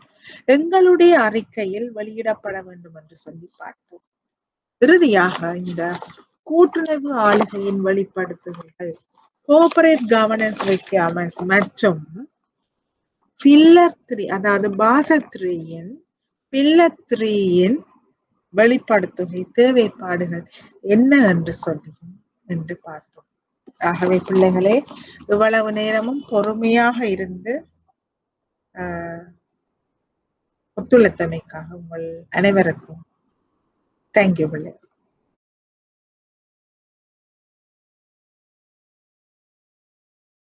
[SPEAKER 1] எங்களுடைய அறிக்கையில் வெளியிடப்பட வேண்டும் என்று சொல்லி பார்த்தோம். இறுதியாக இந்த கூட்டுறவு ஆளுகையின் வெளிப்படுத்துதல்கள், கோஆபரேட் கவர்னன்ஸ் requirements மற்றும் பில்லர் 3 அதாவது பாசல் 3 பில்லர் 3 வெளிப்படுத்துகை தேவைப்பாடுகள் என்ன என்று சொல்லி என்று பார்த்தோம். ஆகவே பிள்ளைகளே, இவ்வளவு நேரமும் பொறுமையாக இருந்து ஒத்துழைத்தமைக்காக உங்கள் அனைவருக்கும் தேங்க்யூ பிள்ளை.